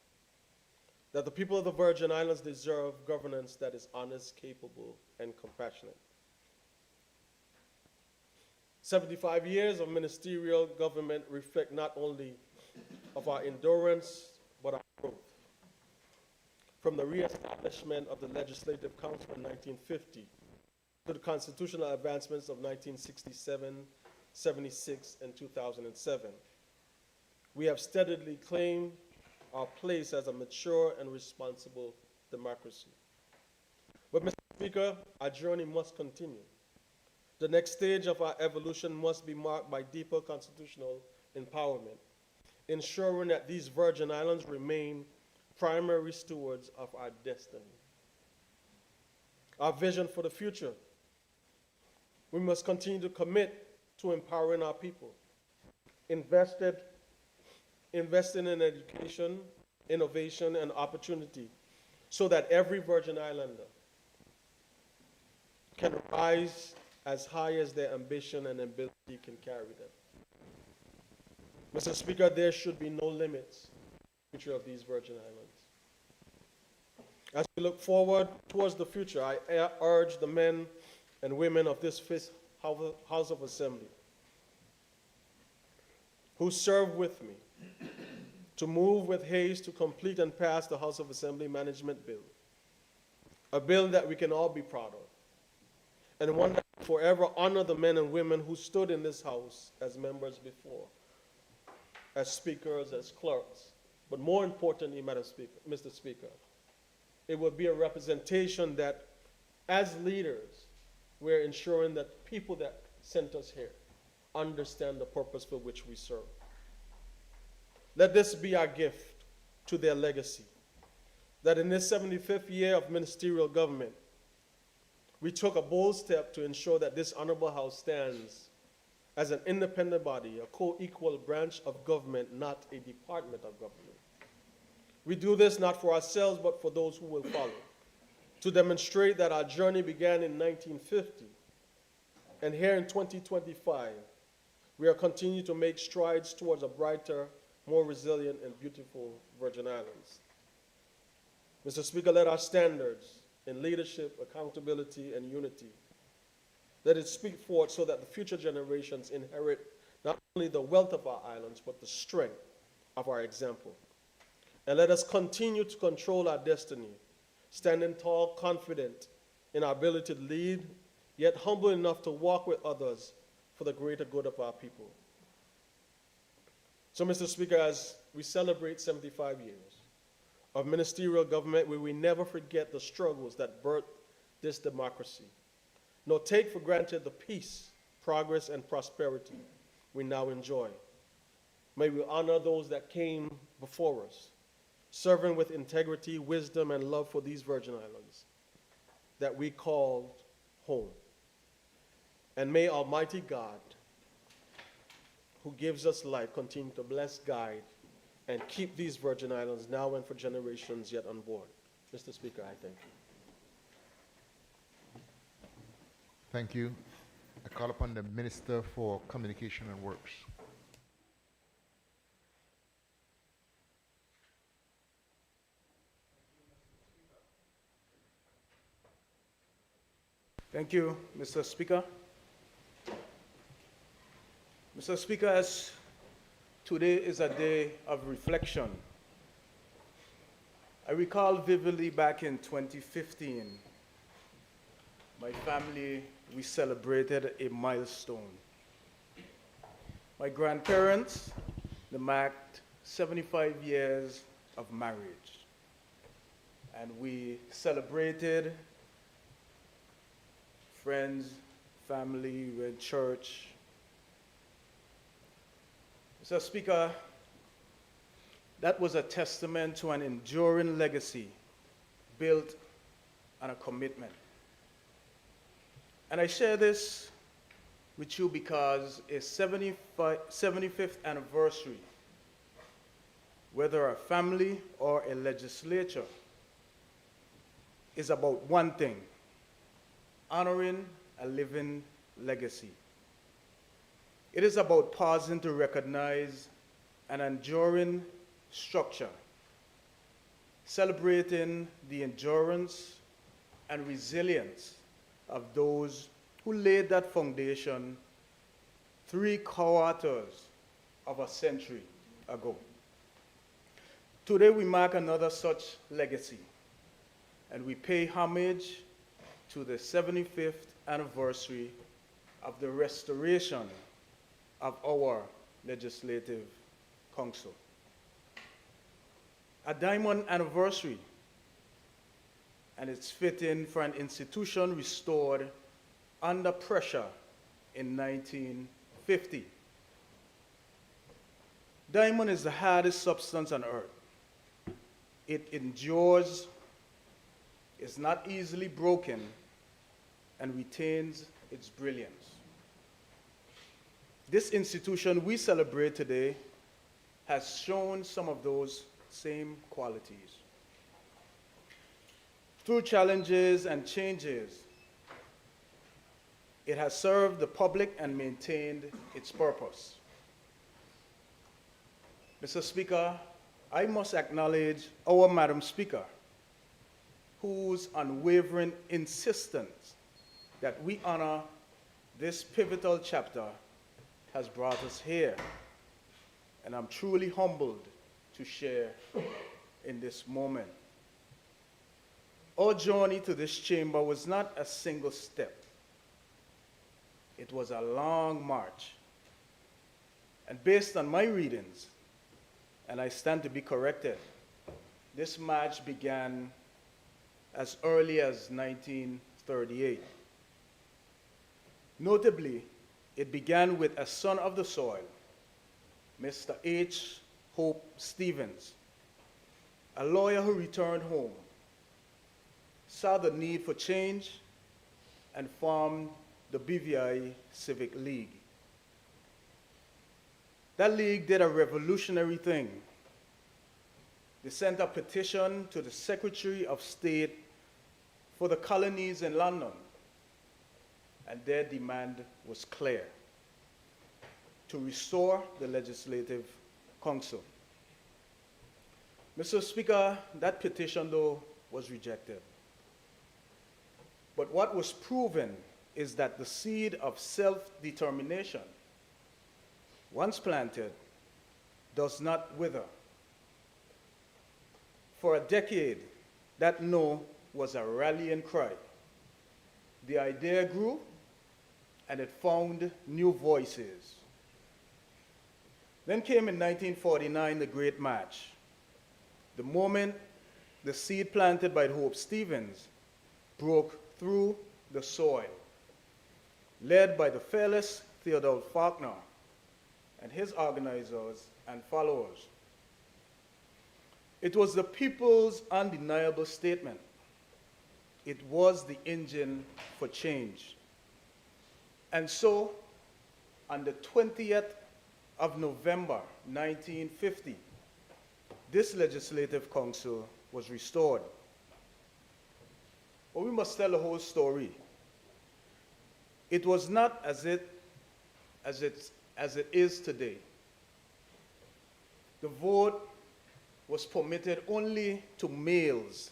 that the people of the Virgin Islands deserve governance that is honest, capable, and compassionate. 75 years of ministerial government reflect not only of our endurance, but our growth. From the reestablishment of the Legislative Council in 1950 to the constitutional advancements of 1967, 76, and 2007, we have steadily claimed our place as a mature and responsible democracy. But, Mr. Speaker, our journey must continue. The next stage of our evolution must be marked by deeper constitutional empowerment, ensuring that these Virgin Islands remain primary stewards of our destiny. Our vision for the future: we must continue to commit to empowering our people, investing in education, innovation, and opportunity so that every Virgin Islander can rise as high as their ambition and ability can carry them. Mr. Speaker, there should be no limits to the future of these Virgin Islands. As we look forward towards the future, I urge the men and women of this Fifth House of Assembly who serve with me to move with haste to complete and pass the House of Assembly Management Bill, a bill that we can all be proud of, and one that will forever honor the men and women who stood in this House as members before, as speakers, as clerks, but more importantly, Mr. Speaker, it will be a representation that, as leaders, we're ensuring that people that sent us here understand the purpose for which we serve. Let this be our gift to their legacy, that in this 75th year of ministerial government, we took a bold step to ensure that this honorable House stands as an independent body, a co-equal branch of government, not a department of government. We do this not for ourselves, but for those who will follow, to demonstrate that our journey began in 1950, and here in 2025, we are continuing to make strides towards a brighter, more resilient, and beautiful Virgin Islands. Mr. Speaker, let our standards in leadership, accountability, and unity, let it speak forth so that the future generations inherit not only the wealth of our islands, but the strength of our example. And let us continue to control our destiny, standing tall, confident in our ability to lead, yet humble enough to walk with others for the greater good of our people. So, Mr. Speaker, as we celebrate 75 years of ministerial government, where we never forget the struggles that birthed this democracy, nor take for granted the peace, progress, and prosperity we now enjoy. May we honor those that came before us, serving with integrity, wisdom, and love for these Virgin Islands that we called home. And may Almighty God, who gives us life, continue to bless, guide, and keep these Virgin Islands now and for generations yet on board. Mr. Speaker, I thank you. Thank you. I call upon the Minister for Communication and Works. Thank you, Mr. Speaker. Mr. Speaker, as today is a day of reflection, I recall vividly back in 2015, my family, we celebrated a milestone. My grandparents, they marked 75 years of marriage. And we celebrated, friends, family, we had church. Mr. Speaker, that was a testament to an enduring legacy built on a commitment. And I share this with you because a 75th anniversary, whether a family or a legislature, is about one thing: honoring a living legacy. It is about pausing to recognize an enduring structure, celebrating the endurance and resilience of those who laid that foundation 3/4 of a century ago. Today we mark another such legacy, and we pay homage to the 75th anniversary of the restoration of our Legislative Council. A diamond anniversary, and it's fitting for an institution restored under pressure in 1950. Diamond is the hardest substance on earth. It endures, is not easily broken, and retains its brilliance. This institution we celebrate today has shown some of those same qualities. Through challenges and changes, it has served the public and maintained its purpose. Mr. Speaker, I must acknowledge our Madam Speaker, whose unwavering insistence that we honor this pivotal chapter has brought us here, and I'm truly humbled to share in this moment. Our journey to this chamber was not a single step. It was a long march. And based on my readings, and I stand to be corrected, this march began as early as 1938. Notably, it began with a son of the soil, Mr. H. Hope Stevens, a lawyer who returned home, saw the need for change, and formed the BVI Civic League. That league did a revolutionary thing. They sent a petition to the Secretary of State for the colonies in London, and their demand was clear: to restore the Legislative Council. Mr. Speaker, that petition, though, was rejected. But what was proven is that the seed of self-determination, once planted, does not wither. For a decade, that no was a rallying cry. The idea grew, and it found new voices. Then came in 1949 the Great March. The moment the seed planted by Hope Stevens broke through the soil, led by the fearless Theodore Faulkner and his organizers and followers. It was the people's undeniable statement. It was the engine for change. And so, on the 20th of November 1950, this Legislative Council was restored. But we must tell the whole story. It was not as it is today. The vote was permitted only to males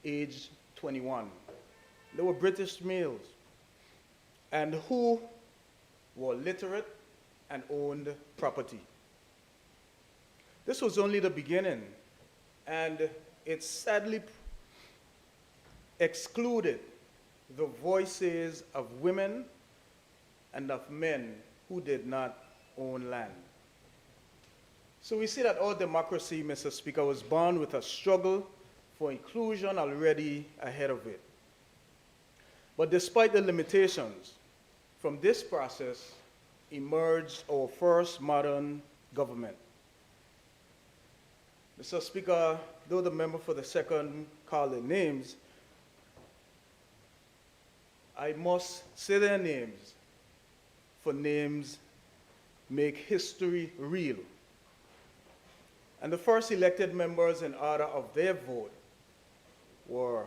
aged 21. They were British males, and who were literate and owned property. This was only the beginning, and it sadly excluded the voices of women and of men who did not own land. So we see that our democracy, Mr. Speaker, was born with a struggle for inclusion already ahead of it. But despite the limitations, from this process emerged our first modern government. Mr. Speaker, though the member for the second called their names, I must say their names, for names make history real. And the first elected members in order of their vote were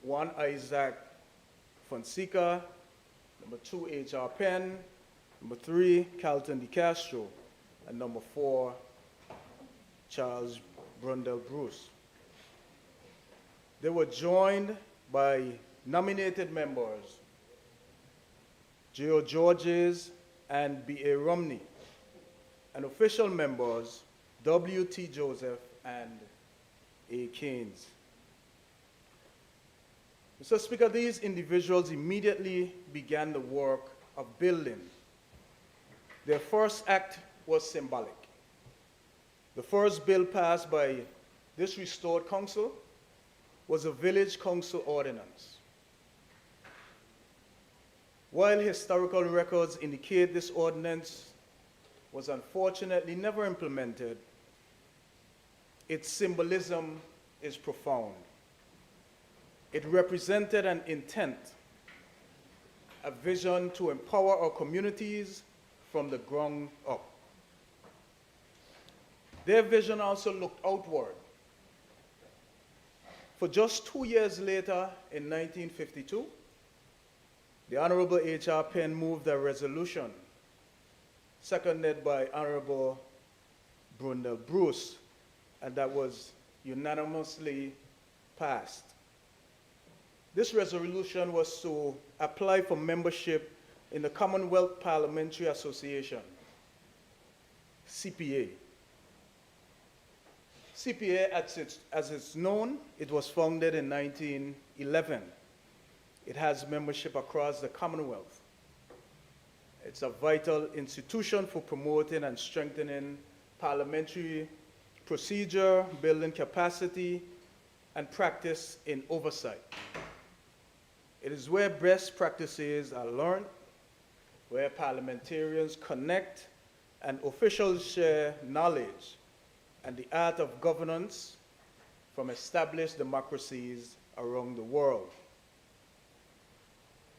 1, Isaac Fonseca, number 2, H.R. Penn, number 3, Carlton De Castro, and number 4, Charles Brundle Bruce. They were joined by nominated members, Geo Georges and B.A. Romney, and official members, W.T. Joseph and A. Keynes. Mr. Speaker, these individuals immediately began the work of building. Their first act was symbolic. The first bill passed by this restored council was a village council ordinance. While historical records indicate this ordinance was unfortunately never implemented, its symbolism is profound. It represented an intent, a vision to empower our communities from the ground up. Their vision also looked outward. For just 2 years later, in 1952, the Honorable H.R. Penn moved a resolution, seconded by Honorable Brundle Bruce, and that was unanimously passed. This resolution was to apply for membership in the Commonwealth Parliamentary Association, CPA. CPA, as it's known, it was founded in 1911. It has membership across the Commonwealth. It's a vital institution for promoting and strengthening parliamentary procedure, building capacity, and practice in oversight. It is where best practices are learned, where parliamentarians connect and officials share knowledge and the art of governance from established democracies around the world.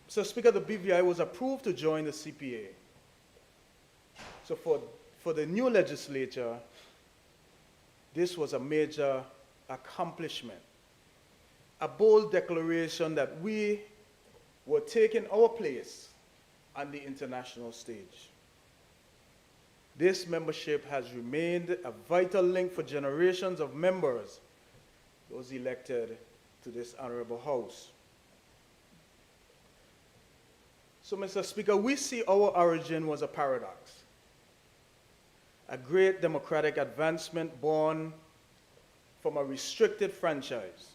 So, Speaker, the BVI was approved to join the CPA. So for the new legislature, this was a major accomplishment, a bold declaration that we were taking our place on the international stage. This membership has remained a vital link for generations of members, those elected to this honorable house. So, Mr. Speaker, we see our origin was a paradox, a great democratic advancement born from a restricted franchise.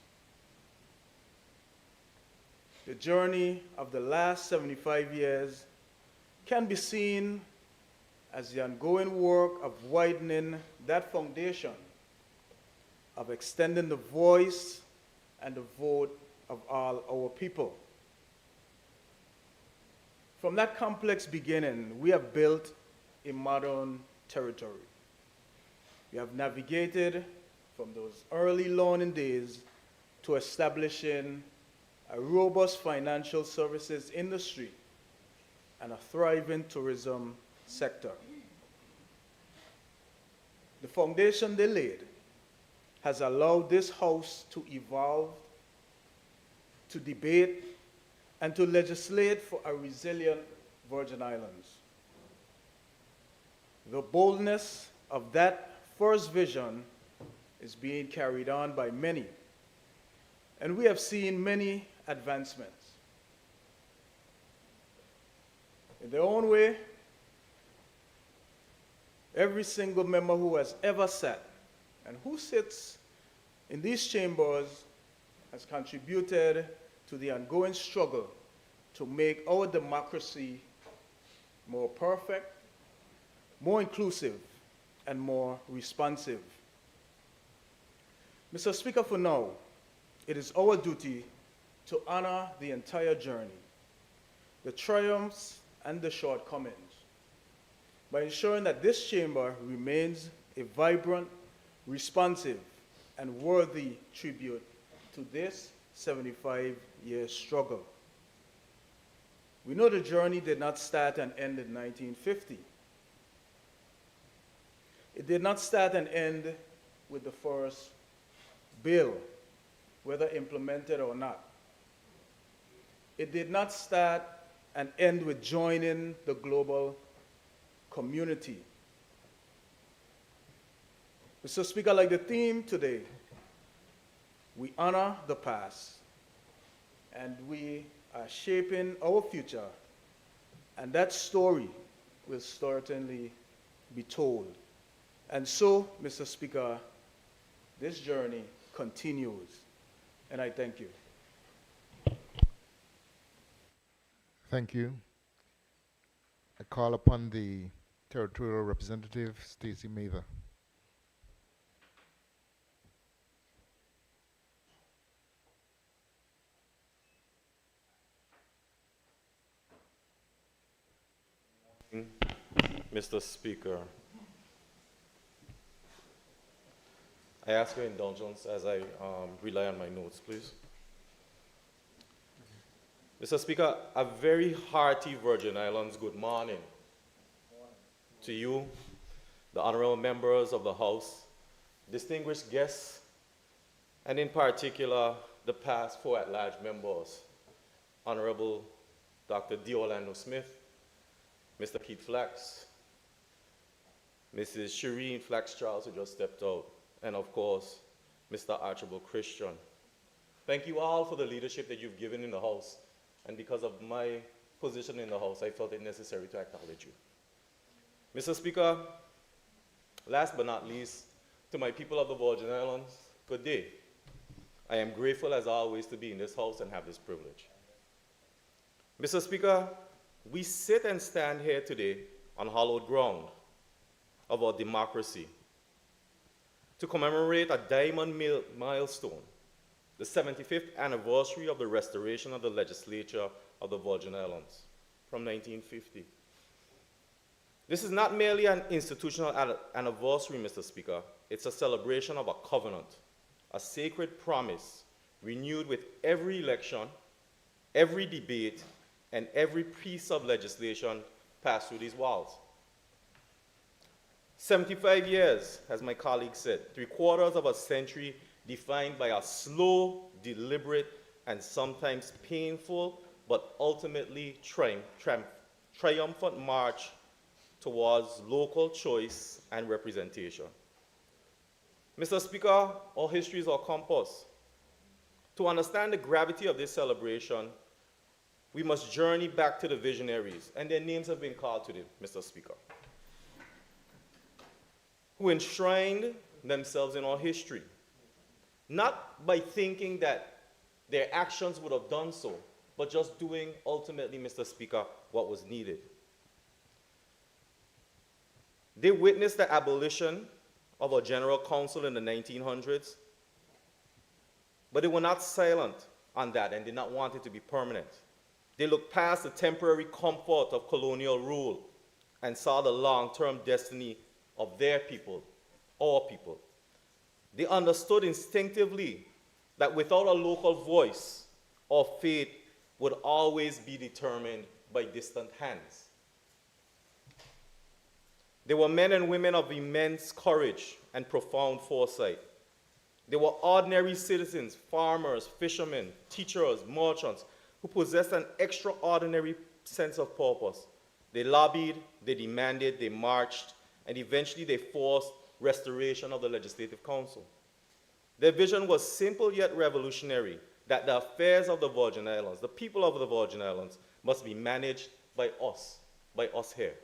The journey of the last 75 years can be seen as the ongoing work of widening that foundation, of extending the voice and the vote of all our people. From that complex beginning, we have built a modern territory. We have navigated from those early learning days to establishing a robust financial services industry and a thriving tourism sector. The foundation they laid has allowed this house to evolve, to debate, and to legislate for a resilient Virgin Islands. The boldness of that first vision is being carried on by many, and we have seen many advancements. In their own way, every single member who has ever sat and who sits in these chambers has contributed to the ongoing struggle to make our democracy more perfect more inclusive, and more responsive. Mr. Speaker, for now, it is our duty to honor the entire journey, the triumphs and the shortcomings, by ensuring that this chamber remains a vibrant, responsive, and worthy tribute to this 75-year struggle. We know the journey did not start and end in 1950. It did not start and end with the first bill, whether implemented or not. It did not start and end with joining the global community. Mr. Speaker, like the theme today, we honor the past and we are shaping our future, and that story will certainly be told. And so, Mr. Speaker, this journey continues, and I thank you. Thank you. I call upon the territorial representative, Stacey Mather. Mr. Speaker, I ask your indulgence as I rely on my notes, please. Mr. Speaker, a very hearty Virgin Islands good morning to you, the honorable members of the House, distinguished guests, and in particular, the past 4 at-large members, Honorable Dr. D. Orlando Smith, Mr. Keith Flax, Mrs. Shireen Flax-Charles, who just stepped out, and of course, Mr. Archibald Christian. Thank you all for the leadership that you've given in the House, and because of my position in the House, I felt it necessary to acknowledge you. Mr. Speaker, last but not least, to my people of the Virgin Islands, good day. I am grateful as always to be in this House and have this privilege. Mr. Speaker, we sit and stand here today on hallowed ground of our democracy to commemorate a diamond milestone, the 75th anniversary of the restoration of the legislature of the Virgin Islands from 1950. This is not merely an institutional anniversary, Mr. Speaker. It's a celebration of a covenant, a sacred promise renewed with every election, every debate, and every piece of legislation passed through these walls. 75 years, as my colleague said, 3/4 of a century defined by a slow, deliberate, and sometimes painful, but ultimately triumphant march towards local choice and representation. Mr. Speaker, our history is our compass. To understand the gravity of this celebration, we must journey back to the visionaries, and their names have been called today, Mr. Speaker, who enshrined themselves in our history, not by thinking that their actions would have done so, but just doing, ultimately, Mr. Speaker, what was needed. They witnessed the abolition of a general council in the 1900s, but they were not silent on that and did not want it to be permanent. They looked past the temporary comfort of colonial rule and saw the long-term destiny of their people, our people. They understood instinctively that without a local voice, our fate would always be determined by distant hands. They were men and women of immense courage and profound foresight. They were ordinary citizens, farmers, fishermen, teachers, merchants, who possessed an extraordinary sense of purpose. They lobbied, they demanded, they marched, and eventually they forced restoration of the Legislative Council. Their vision was simple yet revolutionary, that the affairs of the Virgin Islands, the people of the Virgin Islands, must be managed by us here.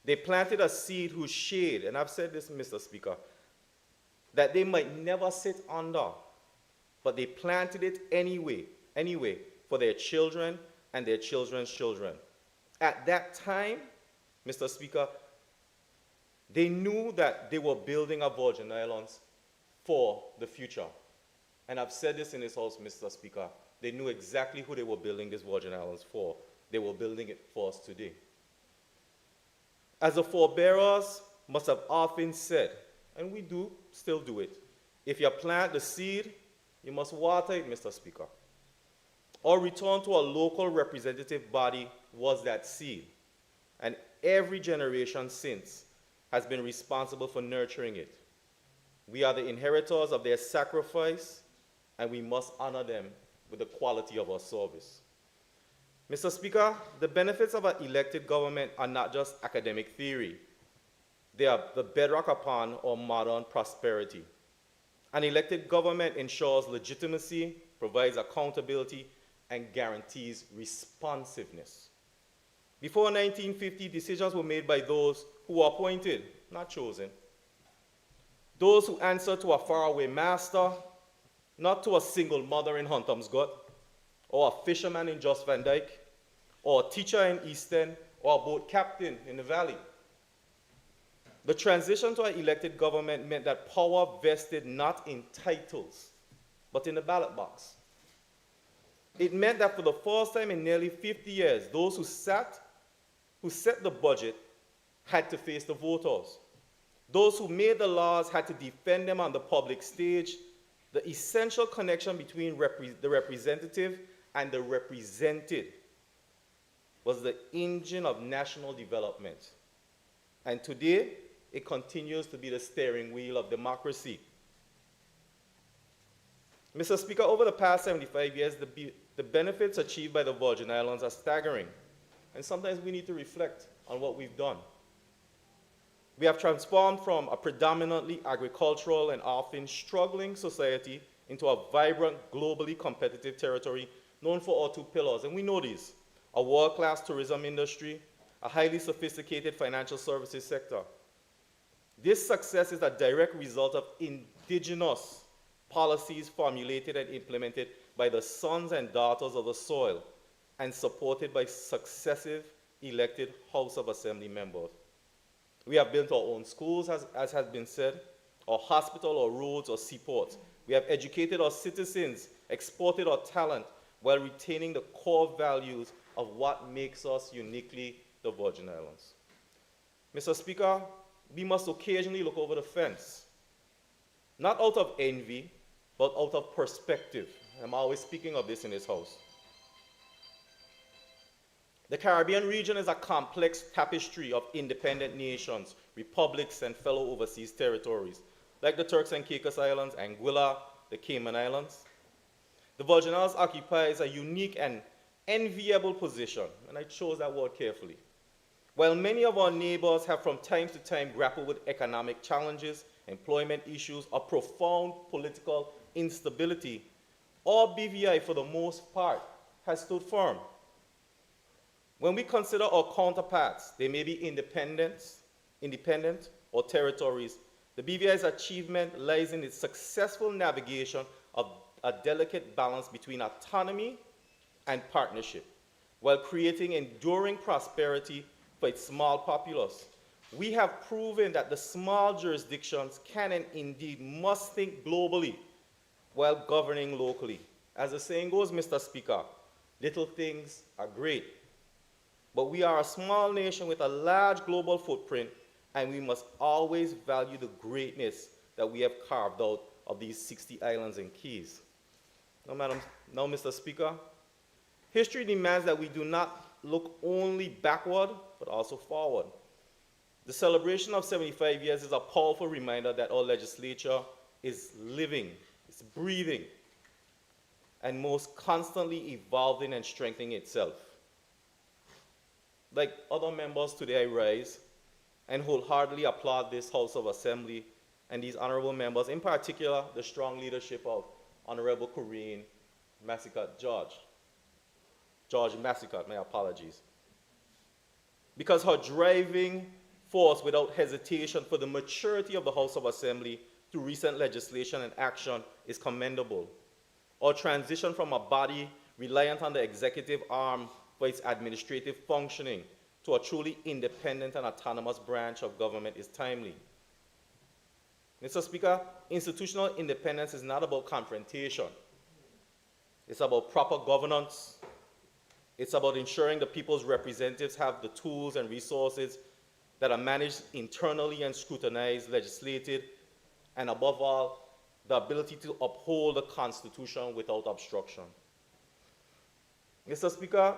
They planted a seed whose shade, and I've said this, Mr. Speaker, that they might never sit under, but they planted it anyway, for their children and their children's children. At that time, Mr. Speaker, They knew that they were building a Virgin Islands for the future. And I've said this in this house, Mr. Speaker. They knew exactly who they were building this Virgin Islands for. They were building it for us today. As the forebearers must have often said, and we do still do it, if you plant the seed, you must water it, Mr. Speaker. Or return to a local representative body was that seed. And every generation since has been responsible for nurturing it. We are the inheritors of their sacrifice, and we must honor them with the quality of our service. Mr. Speaker, the benefits of an elected government are not just academic theory. They are the bedrock upon our modern prosperity. An elected government ensures legitimacy, provides accountability, and guarantees responsiveness. Before 1950, decisions were made by those who were appointed, not chosen. Those who answered to a faraway master, not to a single mother in Huntamsgut, or a fisherman in Jos Van Dyke, or a teacher in Easton, or a boat captain in the valley. The transition to an elected government meant that power vested not in titles, but in the ballot box. It meant that for the first time in nearly 50 years, those who set the budget had to face the voters. Those who made the laws had to defend them on the public stage. The essential connection between the representative and the represented was the engine of national development. And today, it continues to be the steering wheel of democracy. Mr. Speaker, over the past 75 years, the benefits achieved by the Virgin Islands are staggering. And sometimes we need to reflect on what we've done. We have transformed from a predominantly agricultural and often struggling society into a vibrant, globally competitive territory known for our two pillars, and we know these: a world-class tourism industry, a highly sophisticated financial services sector. This success is a direct result of indigenous policies formulated and implemented by the sons and daughters of the soil and supported by successive elected House of Assembly members. We have built our own schools, as has been said, or hospital, or roads, or seaports. We have educated our citizens, exported our talent, while retaining the core values of what makes us uniquely the Virgin Islands. Mr. Speaker, we must occasionally look over the fence, not out of envy, but out of perspective. I'm always speaking of this in this house. The Caribbean region is a complex tapestry of independent nations, republics, and fellow overseas territories, like the Turks and Caicos Islands, Anguilla, the Cayman Islands. The Virgin Islands occupies a unique and enviable position, and I chose that word carefully. While many of our neighbors have from time to time grappled with economic challenges, employment issues, or profound political instability, our BVI, for the most part, has stood firm. When we consider our counterparts, they may be independent or territories, the BVI's achievement lies in its successful navigation of a delicate balance between autonomy and partnership, while creating enduring prosperity for its small populace. We have proven that the small jurisdictions can and indeed must think globally while governing locally. As the saying goes, Mr. Speaker, little things are great. But we are a small nation with a large global footprint, and we must always value the greatness that we have carved out of these 60 islands and keys. Now, Mr. Speaker, history demands that we do not look only backward, but also forward. The celebration of 75 years is a powerful reminder that our legislature is living, it's breathing, and most constantly evolving and strengthening itself. Like other members today, I rise and wholeheartedly applaud this House of Assembly and these honorable members, in particular, the strong leadership of Honorable Corinne George Massicot, my apologies. Because her driving force without hesitation for the maturity of the House of Assembly through recent legislation and action is commendable. Our transition from a body reliant on the executive arm for its administrative functioning to a truly independent and autonomous branch of government is timely. Mr. Speaker, institutional independence is not about confrontation. It's about proper governance. It's about ensuring the people's representatives have the tools and resources that are managed internally and scrutinized, legislated, and above all, the ability to uphold the Constitution without obstruction. Mr. Speaker,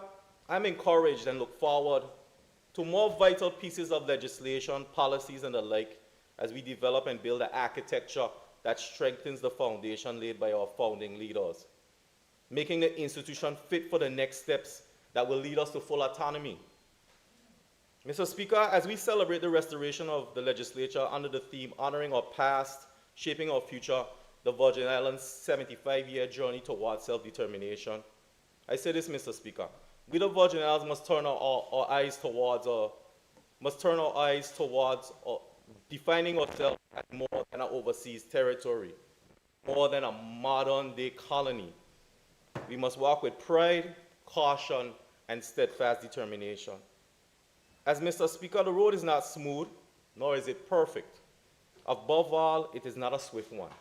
I'm encouraged and look forward to more vital pieces of legislation, policies, and the like as we develop and build an architecture that strengthens the foundation laid by our founding leaders, making the institution fit for the next steps that will lead us to full autonomy. Mr. Speaker, as we celebrate the restoration of the legislature under the theme Honoring Our Past, Shaping Our Future, the Virgin Islands' 75-year journey towards self-determination, I say this, Mr. Speaker, we the Virgin Islands must turn our eyes towards defining ourselves as more than an overseas territory, more than a modern-day colony. We must walk with pride, caution, and steadfast determination. As Mr. Speaker, the road is not smooth, nor is it perfect. Above all, it is not a swift one.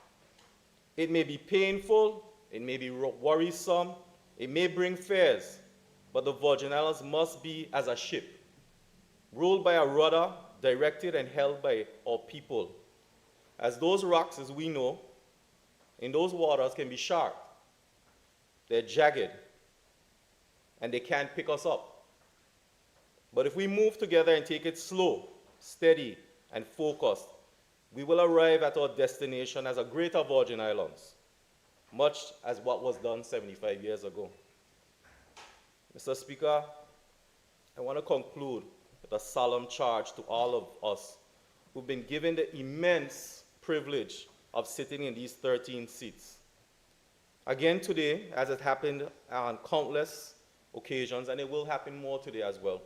It may be painful, it may be worrisome, it may bring fears, but the Virgin Islands must be as a ship, ruled by a rudder, directed and held by our people. As those rocks, as we know, in those waters can be sharp, they're jagged, and they can't pick us up. But if we move together and take it slow, steady, and focused, we will arrive at our destination as a greater Virgin Islands, much as what was done 75 years ago. Mr. Speaker, I want to conclude with a solemn charge to all of us who've been given the immense privilege of sitting in these 13 seats. Again today, as it happened on countless occasions, and it will happen more today as well,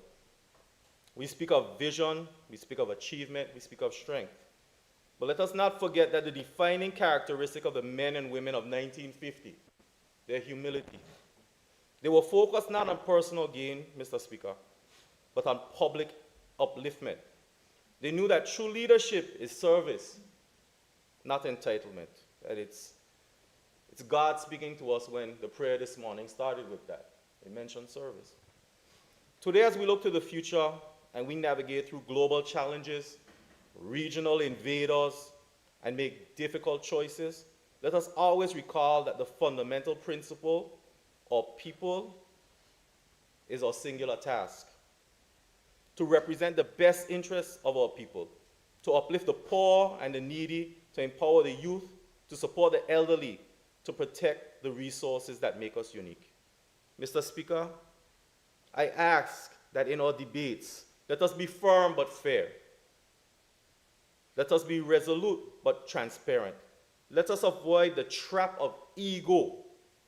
we speak of vision, we speak of achievement, we speak of strength. But let us not forget that the defining characteristic of the men and women of 1950, their humility. They were focused not on personal gain, Mr. Speaker, but on public upliftment. They knew that true leadership is service, not entitlement. And it's God speaking to us when the prayer this morning started with that. It mentioned service. Today, as we look to the future and we navigate through global challenges, regional invaders, and make difficult choices, let us always recall that the fundamental principle of people is our singular task: to represent the best interests of our people, to uplift the poor and the needy, to empower the youth, to support the elderly, to protect the resources that make us unique. Mr. Speaker, I ask that in our debates, let us be firm but fair. Let us be resolute but transparent. Let us avoid the trap of ego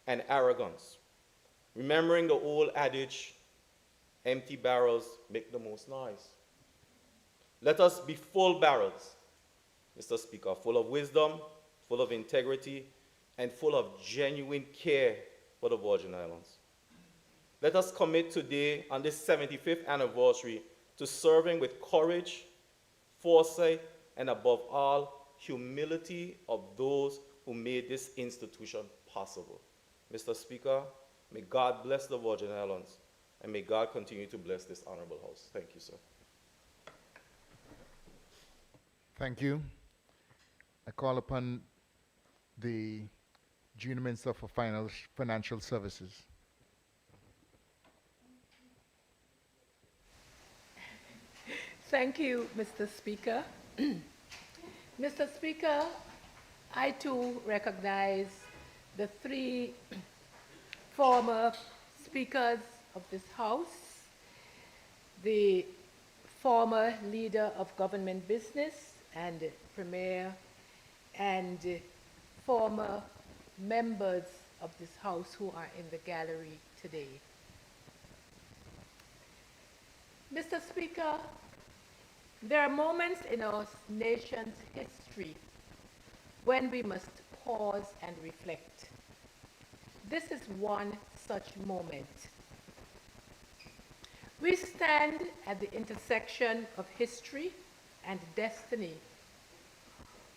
and arrogance, remembering the old adage, empty barrels make the most noise. Let us be full barrels, Mr. Speaker, full of wisdom, full of integrity, and full of genuine care for the Virgin Islands. Let us commit today, on this 75th anniversary, to serving with courage, foresight, and above all, humility of those who made this institution possible. Mr. Speaker, may God bless the Virgin Islands, and may God continue to bless this honorable house. Thank you, sir. Thank you. I call upon the Junior Minister for Financial Services. Thank you, Mr. Speaker. Mr. Speaker, I too recognize the three former speakers of this House, the former leader of government business and premier, and former members of this House who are in the gallery today. Mr. Speaker, there are moments in our nation's history when we must pause and reflect. This is one such moment. We stand at the intersection of history and destiny,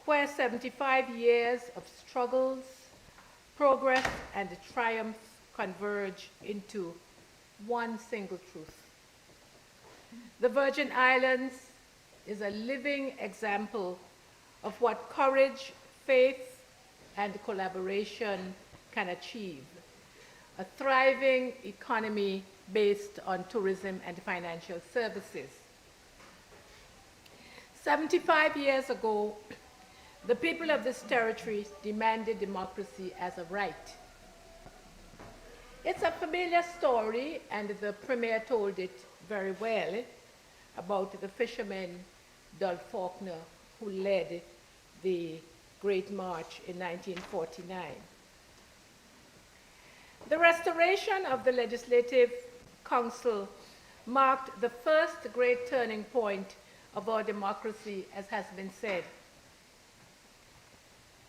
where 75 years of struggles, progress, and triumph converge into one single truth. The Virgin Islands is a living example of what courage, faith, and collaboration can achieve. A thriving economy based on tourism and financial services. 75 years ago, the people of this territory demanded democracy as a right. It's a familiar story, and the Premier told it very well about the fisherman Dul Faulkner, who led the Great March in 1949. The restoration of the Legislative Council marked the first great turning point of our democracy, as has been said.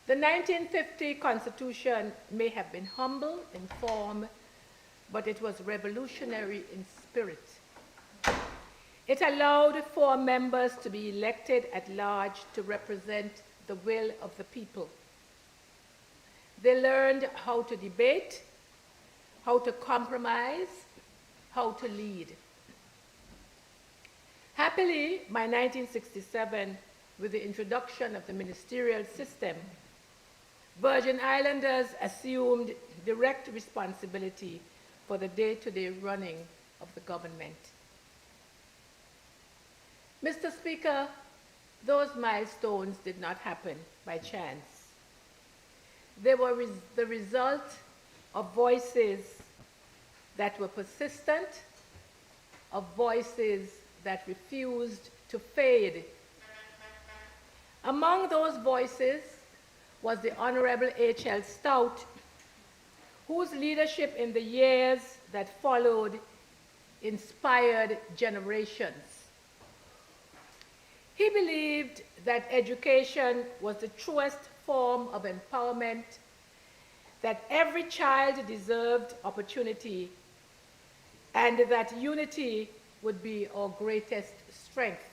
The 1950 Constitution may have been humble in form, but it was revolutionary in spirit. It allowed 4 members to be elected at large to represent the will of the people. They learned how to debate, how to compromise, how to lead. Happily, by 1967, with the introduction of the ministerial system, Virgin Islanders assumed direct responsibility for the day-to-day running of the government. Mr. Speaker, those milestones did not happen by chance. They were the result of voices that were persistent, of voices that refused to fade. Among those voices was the Honorable H.L. Stout, whose leadership in the years that followed inspired generations. He believed that education was the truest form of empowerment, that every child deserved opportunity, and that unity would be our greatest strength.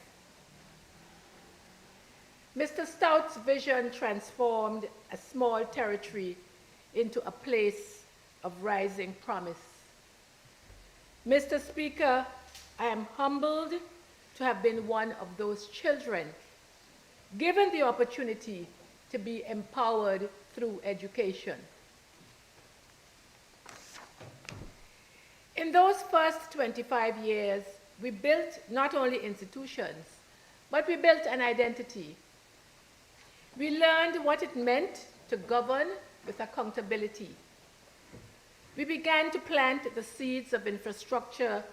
Mr. Stout's vision transformed a small territory into a place of rising promise. Mr. Speaker, I am humbled to have been one of those children, given the opportunity to be empowered through education. In those first 25 years, we built not only institutions, but we built an identity. We learned what it meant to govern with accountability. We began to plant the seeds of infrastructure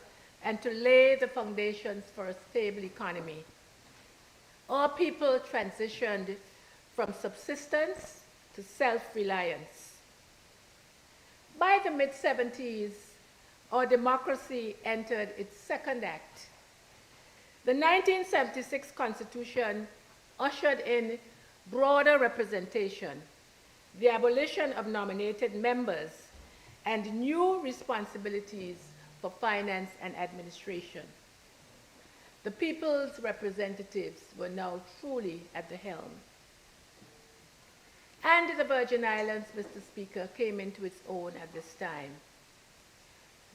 and to lay the foundations for a stable economy. Our people transitioned from subsistence to self-reliance. By the mid-70s, our democracy entered its second act. The 1976 Constitution ushered in broader representation, the abolition of nominated members, and new responsibilities for finance and administration. The people's representatives were now truly at the helm. And the Virgin Islands, Mr. Speaker, came into its own at this time.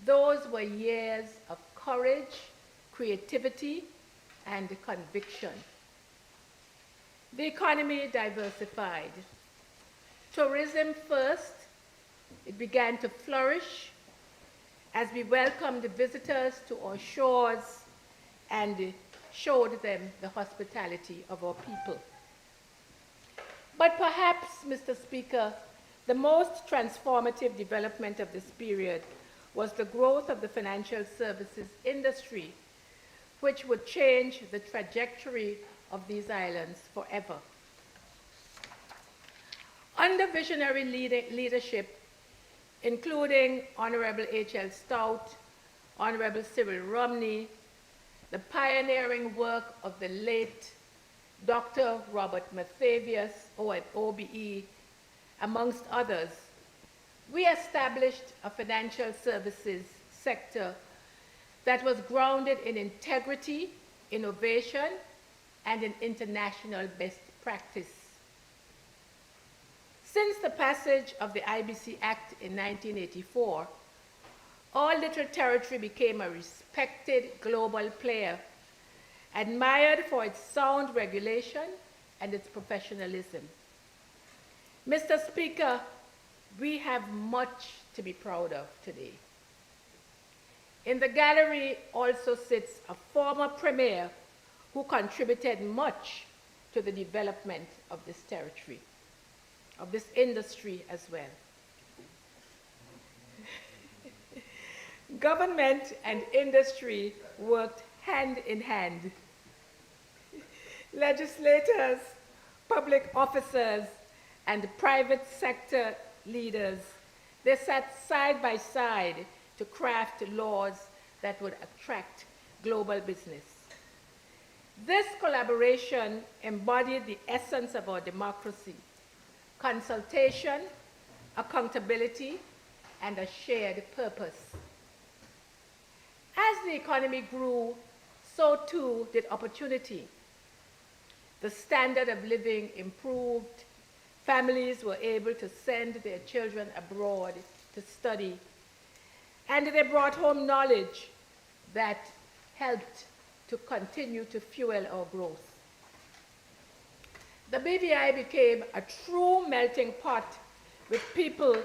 Those were years of courage, creativity, and conviction. The economy diversified. Tourism first, it began to flourish as we welcomed visitors to our shores and showed them the hospitality of our people. But perhaps, Mr. Speaker, the most transformative development of this period was the growth of the financial services industry, which would change the trajectory of these islands forever. Under visionary leadership, including Honorable H.L. Stout, Honorable Cyril Romney, the pioneering work of the late Dr. Robert Mathavius, OBE, amongst others, we established a financial services sector that was grounded in integrity, innovation, and in international best practice. Since the passage of the IBC Act in 1984, All Little Territory became a respected global player, admired for its sound regulation and its professionalism. Mr. Speaker, we have much to be proud of today. In the gallery also sits a former premier who contributed much to the development of this territory, of this industry as well. Government and industry worked hand in hand. Legislators, public officers, and private sector leaders, they sat side by side to craft laws that would attract global business. This collaboration embodied the essence of our democracy: consultation, accountability, and a shared purpose. As the economy grew, so too did opportunity. The standard of living improved. Families were able to send their children abroad to study, and they brought home knowledge that helped to continue to fuel our growth. The BVI became a true melting pot with people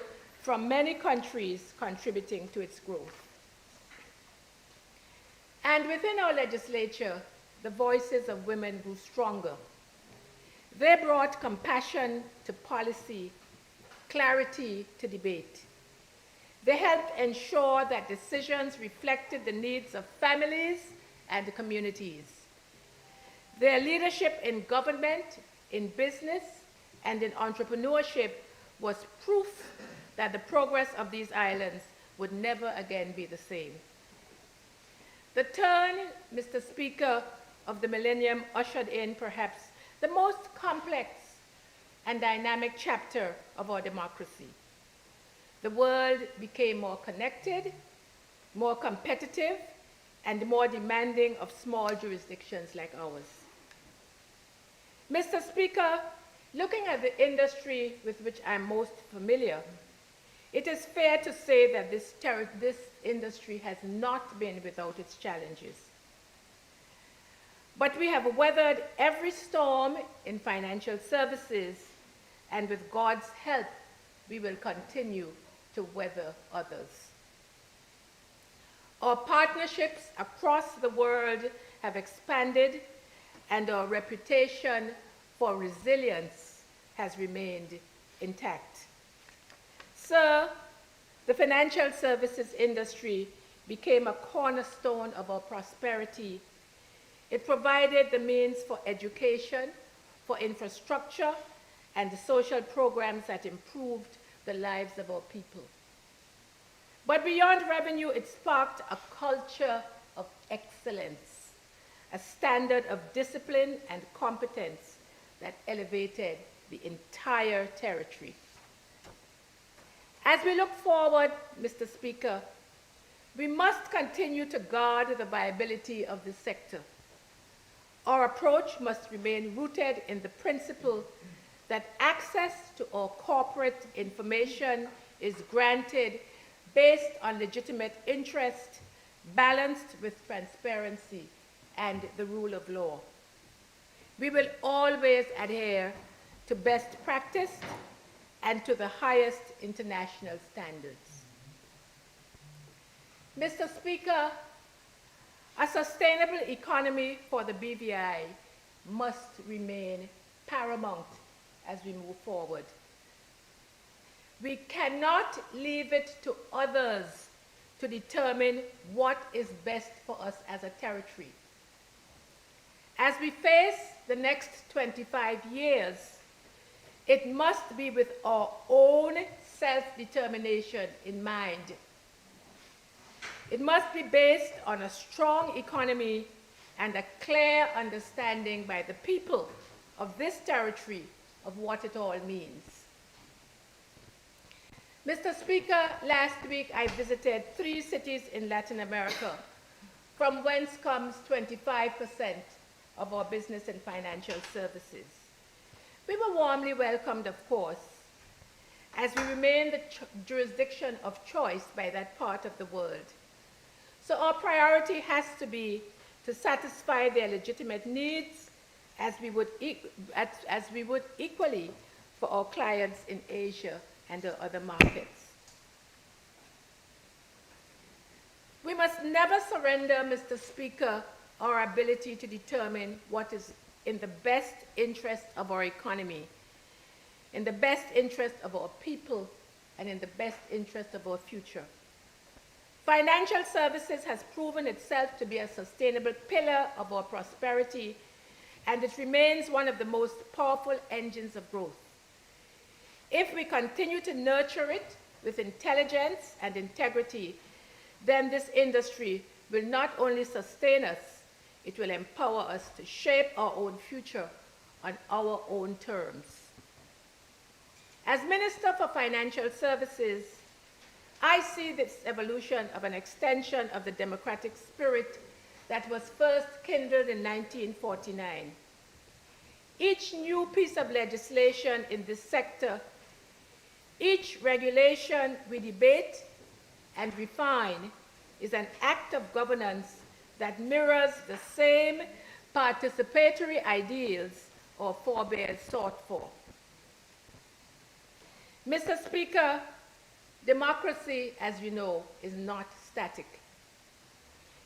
from many countries contributing to its growth. And within our legislature, the voices of women grew stronger. They brought compassion to policy, clarity to debate. They helped ensure that decisions reflected the needs of families and communities. Their leadership in government, in business, and in entrepreneurship was proof that the progress of these islands would never again be the same. The turn, Mr. Speaker, of the millennium ushered in perhaps the most complex and dynamic chapter of our democracy. The world became more connected, more competitive, and more demanding of small jurisdictions like ours. Mr. Speaker, looking at the industry with which I'm most familiar, it is fair to say that this industry has not been without its challenges. But we have weathered every storm in financial services, and with God's help, we will continue to weather others. Our partnerships across the world have expanded, and our reputation for resilience has remained intact. Sir, the financial services industry became a cornerstone of our prosperity. It provided the means for education, for infrastructure, and the social programs that improved the lives of our people. But beyond revenue, it sparked a culture of excellence, a standard of discipline and competence that elevated the entire territory. As we look forward, Mr. Speaker, we must continue to guard the viability of this sector. Our approach must remain rooted in the principle that access to our corporate information is granted based on legitimate interest, balanced with transparency and the rule of law. We will always adhere to best practice and to the highest international standards. Mr. Speaker, a sustainable economy for the BVI must remain paramount as we move forward. We cannot leave it to others to determine what is best for us as a territory. As we face the next 25 years, it must be with our own self-determination in mind. It must be based on a strong economy and a clear understanding by the people of this territory of what it all means. Mr. Speaker, last week I visited 3 cities in Latin America from whence comes 25% of our business and financial services. We were warmly welcomed, of course, as we remain the jurisdiction of choice by that part of the world. So our priority has to be to satisfy their legitimate needs as we would equally for our clients in Asia and other markets. We must never surrender, Mr. Speaker, our ability to determine what is in the best interest of our economy, in the best interest of our people, and in the best interest of our future. Financial services has proven itself to be a sustainable pillar of our prosperity, and it remains one of the most powerful engines of growth. If we continue to nurture it with intelligence and integrity, then this industry will not only sustain us, it will empower us to shape our own future on our own terms. As Minister for Financial Services, I see this evolution of an extension of the democratic spirit that was first kindled in 1949. Each new piece of legislation in this sector, each regulation we debate and refine is an act of governance that mirrors the same participatory ideals our forebears sought for. Mr. Speaker, democracy, as you know, is not static.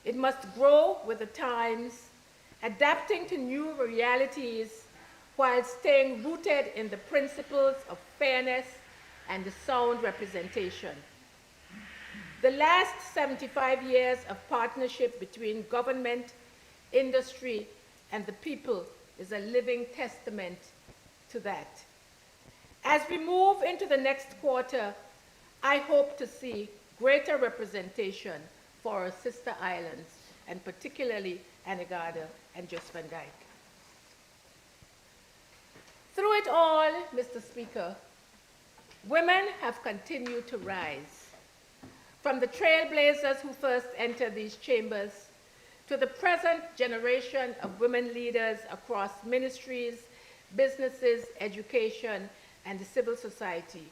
It must grow with the times, adapting to new realities while staying rooted in the principles of fairness and sound representation. The last 75 years of partnership between government, industry, and the people is a living testament to that. As we move into the next quarter, I hope to see greater representation for our sister islands, and particularly Anegada and Just Van Dyke. Through it all, Mr. Speaker, women have continued to rise. From the trailblazers who first entered these chambers to the present generation of women leaders across ministries, businesses, education, and civil society,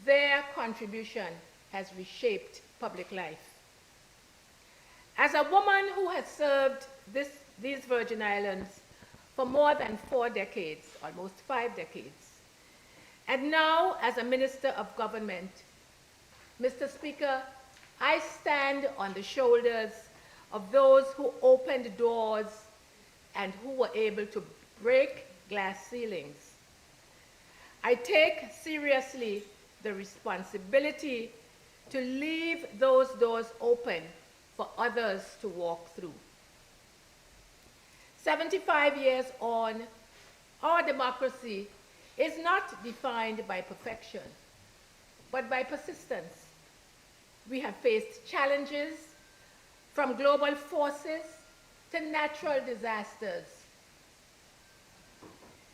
their contribution has reshaped public life. As a woman who has served these Virgin Islands for more than 4 decades, almost 5 decades, and now as a minister of government, Mr. Speaker, I stand on the shoulders of those who opened doors and who were able to break glass ceilings. I take seriously the responsibility to leave those doors open for others to walk through. 75 years on, our democracy is not defined by perfection, but by persistence. We have faced challenges from global forces to natural disasters.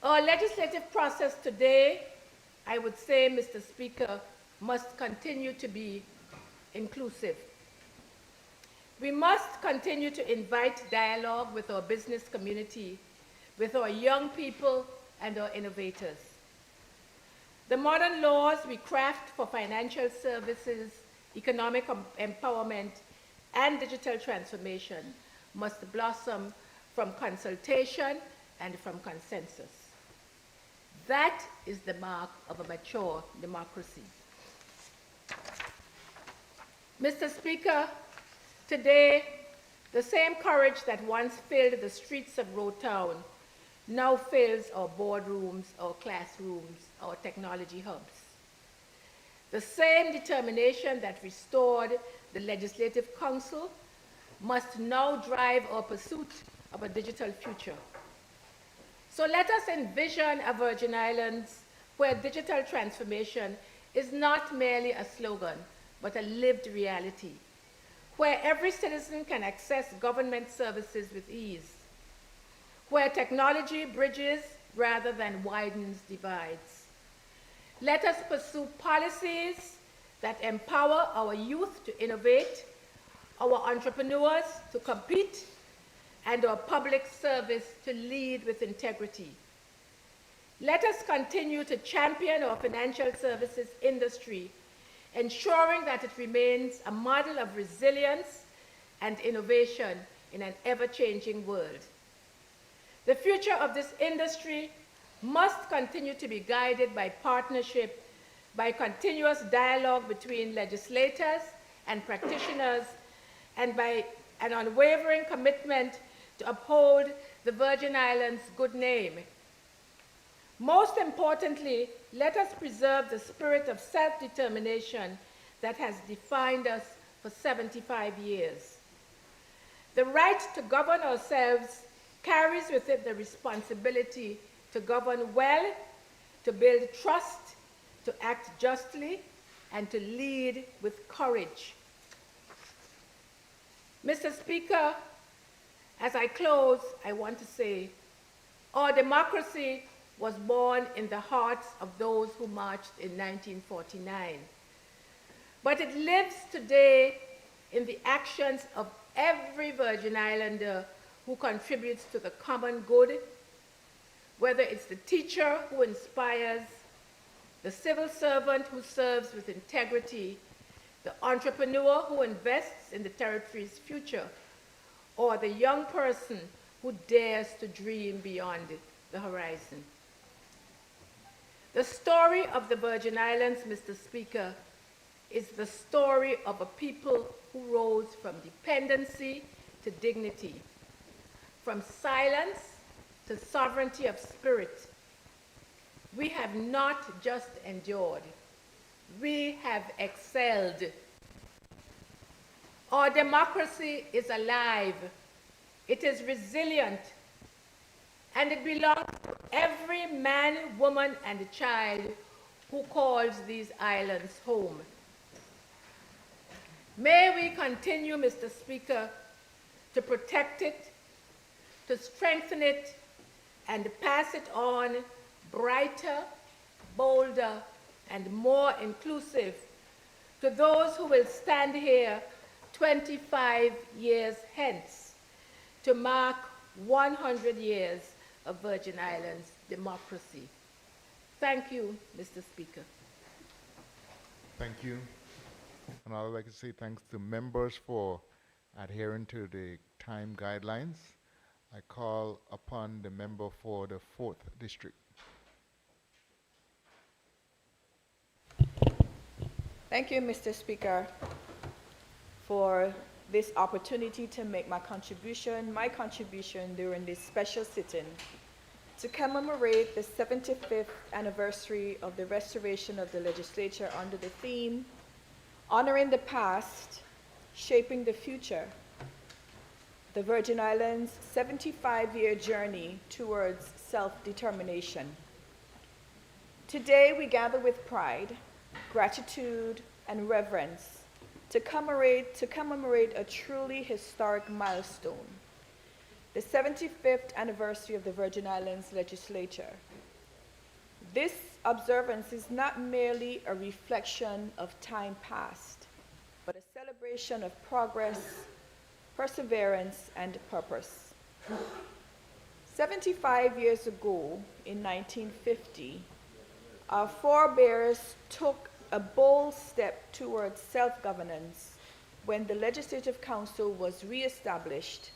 Our legislative process today, I would say, Mr. Speaker, must continue to be inclusive. We must continue to invite dialogue with our business community, with our young people and our innovators. The modern laws we craft for financial services, economic empowerment, and digital transformation must blossom from consultation and from consensus. That is the mark of a mature democracy. Mr. Speaker, today, the same courage that once filled the streets of Road Town now fills our boardrooms, our classrooms, our technology hubs. The same determination that restored the Legislative Council must now drive our pursuit of a digital future. So let us envision a Virgin Islands where digital transformation is not merely a slogan, but a lived reality, where every citizen can access government services with ease, where technology bridges rather than widens divides. Let us pursue policies that empower our youth to innovate, our entrepreneurs to compete, and our public service to lead with integrity. Let us continue to champion our financial services industry, ensuring that it remains a model of resilience and innovation in an ever-changing world. The future of this industry must continue to be guided by partnership, by continuous dialogue between legislators and practitioners, and by an unwavering commitment to uphold the Virgin Islands' good name. Most importantly, let us preserve the spirit of self-determination that has defined us for 75 years. The right to govern ourselves carries with it the responsibility to govern well, to build trust, to act justly, and to lead with courage. Mr. Speaker, as I close, I want to say, our democracy was born in the hearts of those who marched in 1949. But it lives today in the actions of every Virgin Islander who contributes to the common good, whether it's the teacher who inspires, the civil servant who serves with integrity, the entrepreneur who invests in the territory's future, or the young person who dares to dream beyond the horizon. The story of the Virgin Islands, Mr. Speaker, is the story of a people who rose from dependency to dignity, from silence to sovereignty of spirit. We have not just endured, we have excelled. Our democracy is alive, it is resilient, and it belongs to every man, woman, and child who calls these islands home. May we continue, Mr. Speaker, to protect it, to strengthen it, and pass it on brighter, bolder, and more inclusive to those who will stand here 25 years hence to mark 100 years of Virgin Islands democracy. Thank you, Mr. Speaker. Thank you. And I would like to say thanks to members for adhering to the time guidelines. I call upon the member for the 4th District. Thank you, Mr. Speaker, for this opportunity to make my contribution during this special sitting to commemorate the 75th anniversary of the restoration of the legislature under the theme, Honoring the Past, Shaping the Future, the Virgin Islands' 75-year journey towards self-determination. Today we gather with pride, gratitude, and reverence to commemorate a truly historic milestone, the 75th anniversary of the Virgin Islands Legislature. This observance is not merely a reflection of time past, but a celebration of progress, perseverance, and purpose. 75 years ago, in 1950, our forebears took a bold step towards self-governance when the Legislative Council was re-established,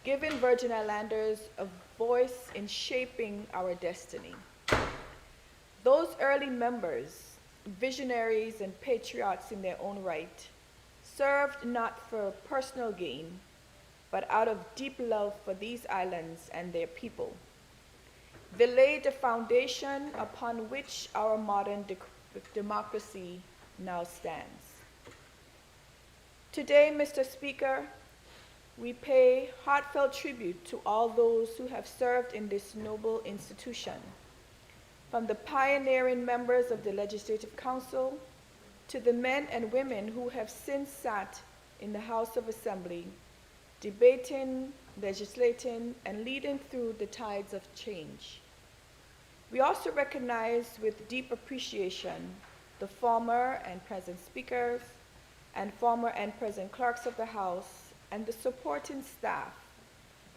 giving Virgin Islanders a voice in shaping our destiny. Those early members, visionaries and patriots in their own right, served not for personal gain, but out of deep love for these islands and their people. They laid the foundation upon which our modern democracy now stands. Today, Mr. Speaker, we pay heartfelt tribute to all those who have served in this noble institution, from the pioneering members of the Legislative Council to the men and women who have since sat in the House of Assembly, debating, legislating, and leading through the tides of change. We also recognize with deep appreciation the former and present speakers and former and present clerks of the House, and the supporting staff,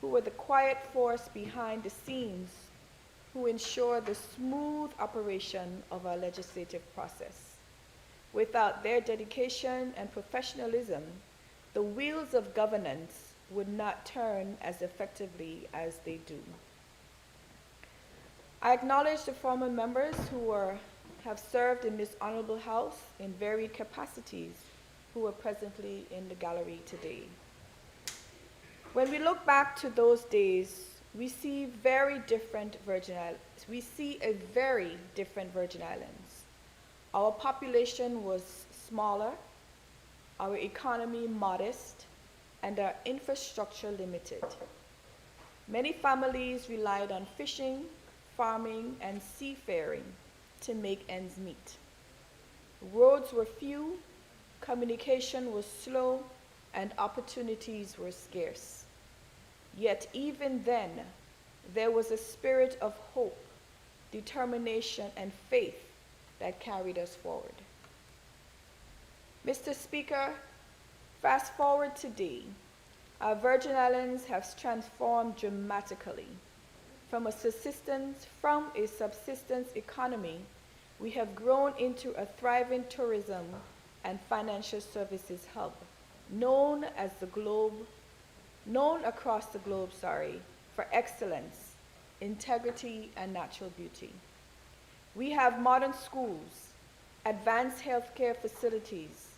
who were the quiet force behind the scenes, who ensure the smooth operation of our legislative process. Without their dedication and professionalism, the wheels of governance would not turn as effectively as they do. I acknowledge the former members who have served in this honorable House in varied capacities who are presently in the gallery today. When we look back to those days, we see a very different Virgin Islands. Our population was smaller, our economy modest, and our infrastructure limited. Many families relied on fishing, farming, and seafaring to make ends meet. Roads were few, communication was slow, and opportunities were scarce. Yet even then, there was a spirit of hope, determination, and faith that carried us forward. Mr. Speaker, fast forward today, our Virgin Islands have transformed dramatically. From a subsistence economy, we have grown into a thriving tourism and financial services hub, known across the globe, for excellence, integrity, and natural beauty. We have modern schools, advanced healthcare facilities,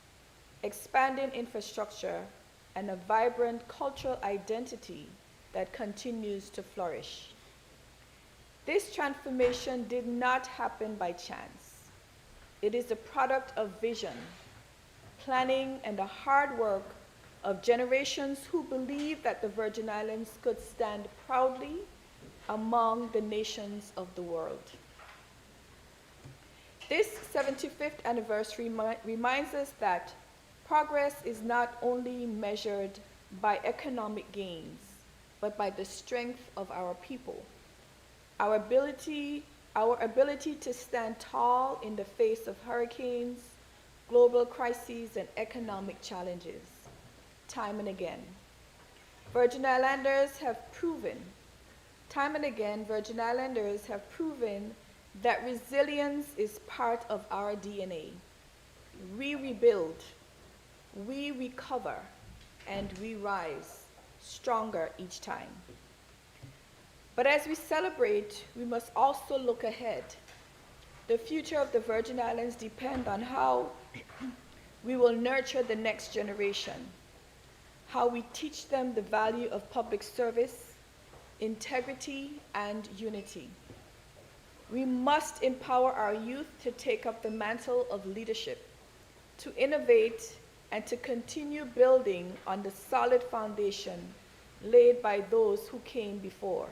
expanding infrastructure, and a vibrant cultural identity that continues to flourish. This transformation did not happen by chance. It is a product of vision, planning, and the hard work of generations who believed that the Virgin Islands could stand proudly among the nations of the world. This 75th anniversary reminds us that progress is not only measured by economic gains, but by the strength of our people. Our ability to stand tall in the face of hurricanes, global crises, and economic challenges, time and again. Virgin Islanders have proven that resilience is part of our DNA. We rebuild, we recover, and we rise stronger each time. But as we celebrate, we must also look ahead. The future of the Virgin Islands depends on how we will nurture the next generation, how we teach them the value of public service, integrity, and unity. We must empower our youth to take up the mantle of leadership, to innovate, and to continue building on the solid foundation laid by those who came before.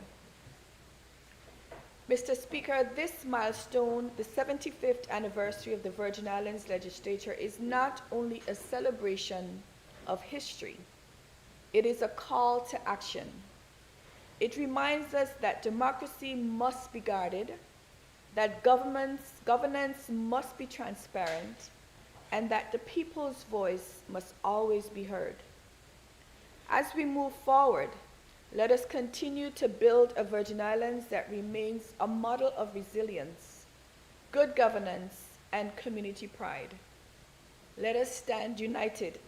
Mr. Speaker, this milestone, the 75th anniversary of the Virgin Islands Legislature, is not only a celebration of history, it is a call to action. It reminds us that democracy must be guarded, that governance must be transparent, and that the people's voice must always be heard. As we move forward, let us continue to build a Virgin Islands that remains a model of resilience, good governance, and community pride. Let us stand united,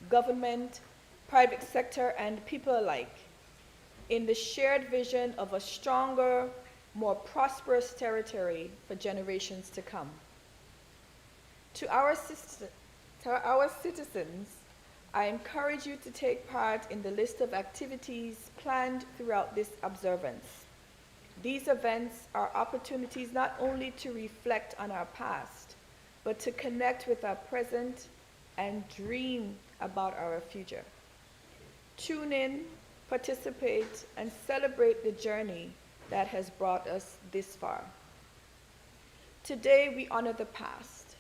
government, private sector, and people alike, in the shared vision of a stronger, more prosperous territory for generations to come. To our citizens, I encourage you to take part in the list of activities planned throughout this observance. These events are opportunities not only to reflect on our past, but to connect with our present and dream about our future. Tune in, participate, and celebrate the journey that has brought us this far. Today, we honor the past,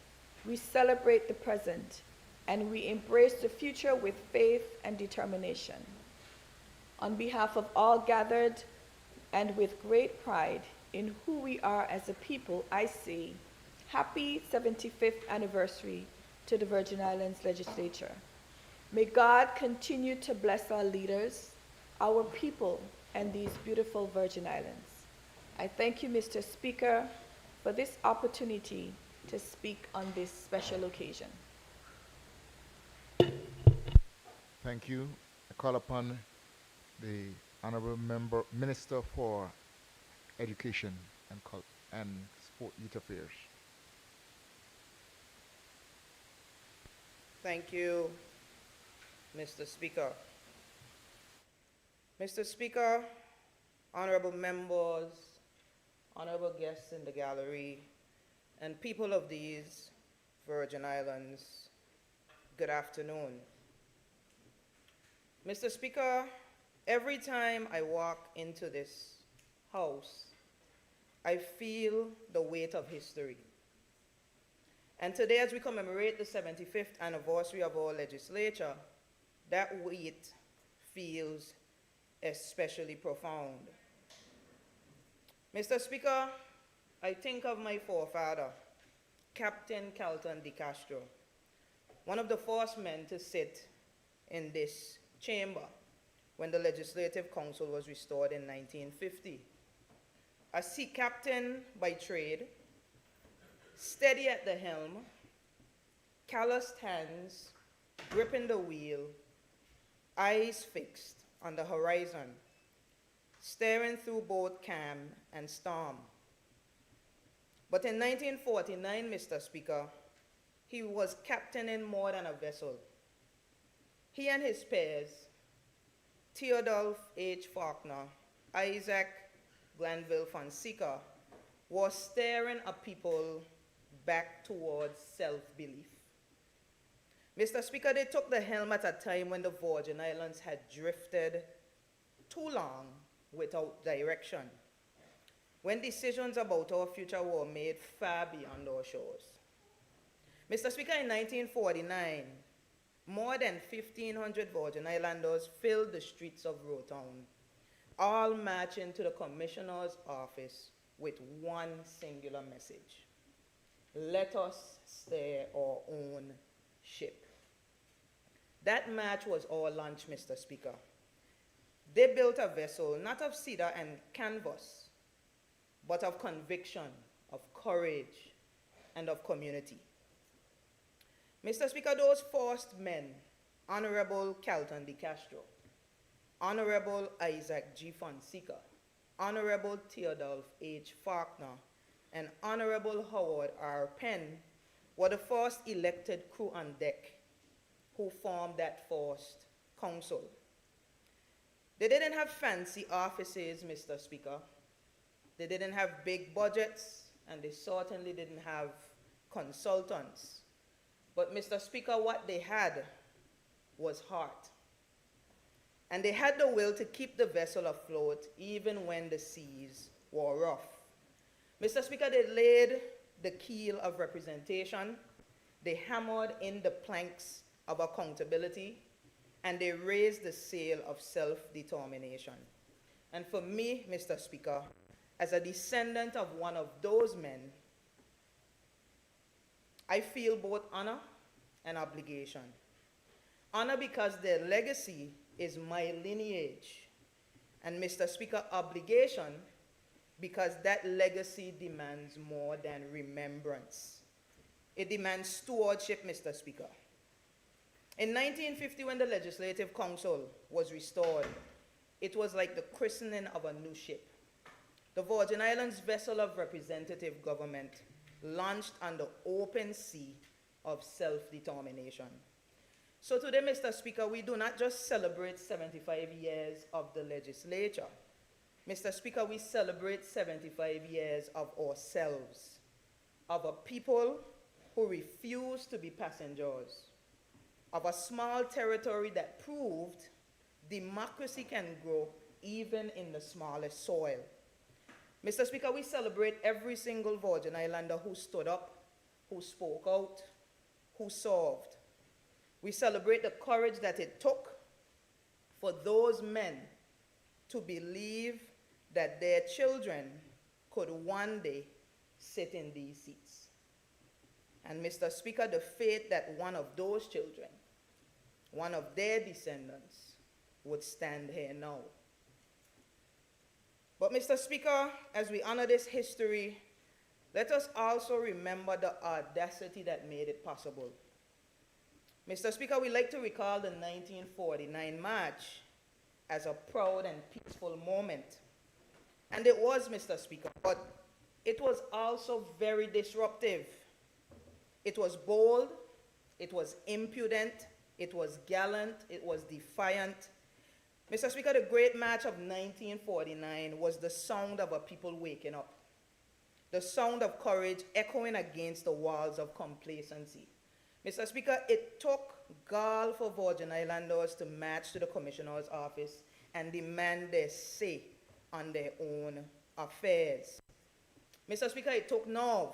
we celebrate the present, and we embrace the future with faith and determination. On behalf of all gathered, and with great pride in who we are as a people, I say, happy 75th anniversary to the Virgin Islands Legislature. May God continue to bless our leaders, our people, and these beautiful Virgin Islands. I thank you, Mr. Speaker, for this opportunity to speak on this special occasion. Thank you. I call upon the Honorable Minister for Education and Sport Youth Affairs. Thank you, Mr. Speaker. Mr. Speaker, honorable members, honorable guests in the gallery, and people of these Virgin Islands, good afternoon. Mr. Speaker, every time I walk into this house, I feel the weight of history. And today, as we commemorate the 75th anniversary of our legislature, that weight feels especially profound. Mr. Speaker, I think of my forefather, Captain Carlton de Castro, one of the first men to sit in this chamber when the Legislative Council was restored in 1950. A sea captain by trade, steady at the helm, calloused hands, gripping the wheel, eyes fixed on the horizon, staring through both calm and storm. But in 1949, Mr. Speaker, he was captaining more than a vessel. He and his peers, Theodolph H. Faulkner, Isaac Glanville Fonseca, were steering a people back towards self-belief. Mr. Speaker, they took the helm at a time when the Virgin Islands had drifted too long without direction, when decisions about our future were made far beyond our shores. Mr. Speaker, in 1949, more than 1,500 Virgin Islanders filled the streets of Roetown, all marching to the Commissioner's office with one singular message: let us steer our own ship. That march was our launch, Mr. Speaker. They built a vessel not of cedar and canvas, but of conviction, of courage, and of community. Mr. Speaker, those first men, Honorable Carlton de Castro, Honorable Isaac G. Fonseca, Honorable Theodolph H. Faulkner, and Honorable Howard R. Penn, were the first elected crew on deck who formed that first council. They didn't have fancy offices, Mr. Speaker. They didn't have big budgets, and they certainly didn't have consultants. But, Mr. Speaker, what they had was heart. And they had the will to keep the vessel afloat even when the seas were rough. Mr. Speaker, they laid the keel of representation, they hammered in the planks of accountability, and they raised the sail of self-determination. And for me, Mr. Speaker, as a descendant of one of those men, I feel both honor and obligation. Honor because their legacy is my lineage, and Mr. Speaker, obligation because that legacy demands more than remembrance. It demands stewardship, Mr. Speaker. In 1950, when the Legislative Council was restored, it was like the christening of a new ship. The Virgin Islands vessel of representative government launched on the open sea of self-determination. So today, Mr. Speaker, we do not just celebrate 75 years of the legislature. Mr. Speaker, we celebrate 75 years of ourselves, of a people who refuse to be passengers, of a small territory that proved democracy can grow even in the smallest soil. Mr. Speaker, we celebrate every single Virgin Islander who stood up, who spoke out, who served. We celebrate the courage that it took for those men to believe that their children could one day sit in these seats. And Mr. Speaker, the fate that one of those children, one of their descendants, would stand here now. But Mr. Speaker, as we honor this history, let us also remember the audacity that made it possible. Mr. Speaker, we like to recall the 1949 march as a proud and peaceful moment. And it was, Mr. Speaker, but it was also very disruptive. It was bold, it was impudent, it was gallant, it was defiant. Mr. Speaker, the Great March of 1949 was the sound of a people waking up, the sound of courage echoing against the walls of complacency. Mr. Speaker, it took gall for Virgin Islanders to march to the Commissioner's office and demand their say on their own affairs. Mr. Speaker, it took nerve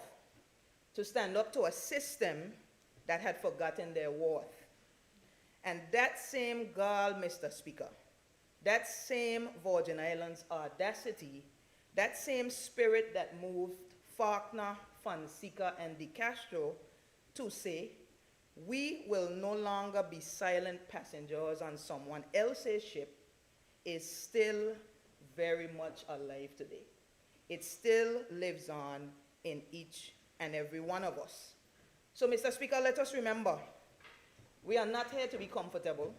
to stand up to a system that had forgotten their worth. And that same gall, Mr. Speaker, that same Virgin Islands audacity, that same spirit that moved Faulkner, Fonseca, and De Castro to say, we will no longer be silent passengers on someone else's ship, is still very much alive today. It still lives on in each and every one of us. So, Mr. Speaker, let us remember, we are not here to be comfortable.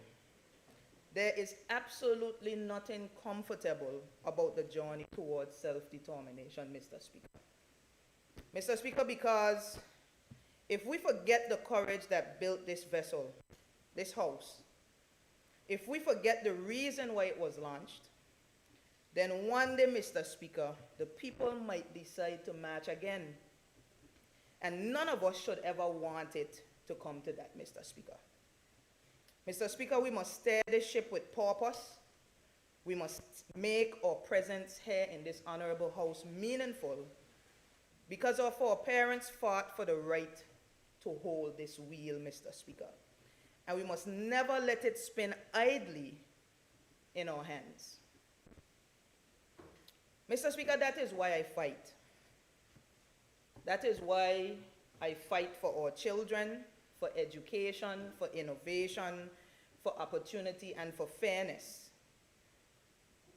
There is absolutely nothing comfortable about the journey towards self-determination, Mr. Speaker. Mr. Speaker, because if we forget the courage that built this vessel, this house, if we forget the reason why it was launched, then one day, Mr. Speaker, the people might decide to march again. And none of us should ever want it to come to that, Mr. Speaker. Mr. Speaker, we must steer this ship with purpose. We must make our presence here in this honorable house meaningful because our foreparents fought for the right to hold this wheel, Mr. Speaker. And we must never let it spin idly in our hands. Mr. Speaker, that is why I fight. That is why I fight for our children, for education, for innovation, for opportunity, and for fairness.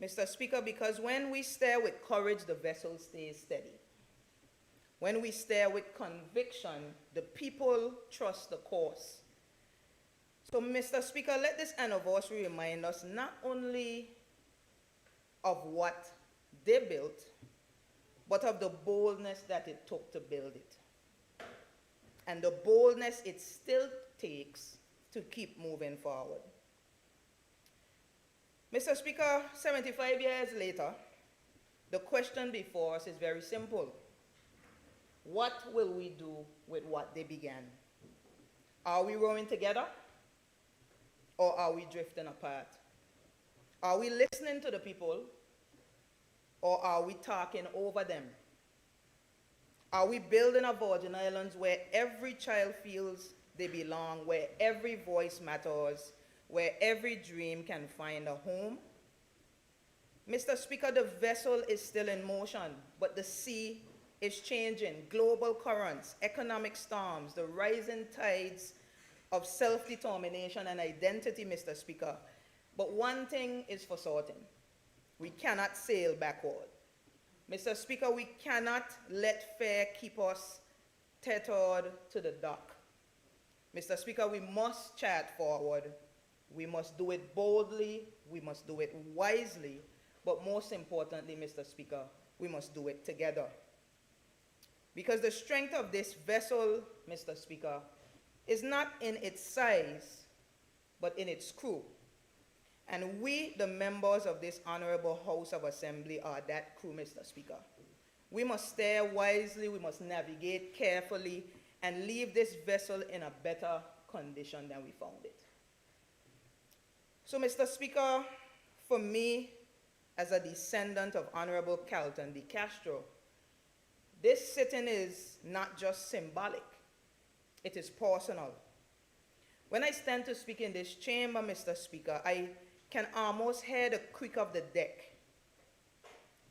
Mr. Speaker, because when we steer with courage, the vessel stays steady. When we steer with conviction, the people trust the course. So, Mr. Speaker, let this anniversary remind us not only of what they built, but of the boldness that it took to build it. And the boldness it still takes to keep moving forward. Mr. Speaker, 75 years later, the question before us is very simple. What will we do with what they began? Are we rowing together? Or are we drifting apart? Are we listening to the people? Or are we talking over them? Are we building a Virgin Islands where every child feels they belong, where every voice matters, where every dream can find a home? Mr. Speaker, the vessel is still in motion, but the sea is changing. Global currents, economic storms, the rising tides of self-determination and identity, Mr. Speaker. But one thing is for certain. We cannot sail backward. Mr. Speaker, we cannot let fear keep us tethered to the dock. Mr. Speaker, we must chart forward. We must do it boldly. We must do it wisely. But most importantly, Mr. Speaker, we must do it together. Because the strength of this vessel, Mr. Speaker, is not in its size, but in its crew. And we, the members of this honorable House of Assembly, are that crew, Mr. Speaker. We must steer wisely, we must navigate carefully, and leave this vessel in a better condition than we found it. So, Mr. Speaker, for me, as a descendant of Honorable Carlton De Castro, this sitting is not just symbolic, it is personal. When I stand to speak in this chamber, Mr. Speaker, I can almost hear the creak of the deck,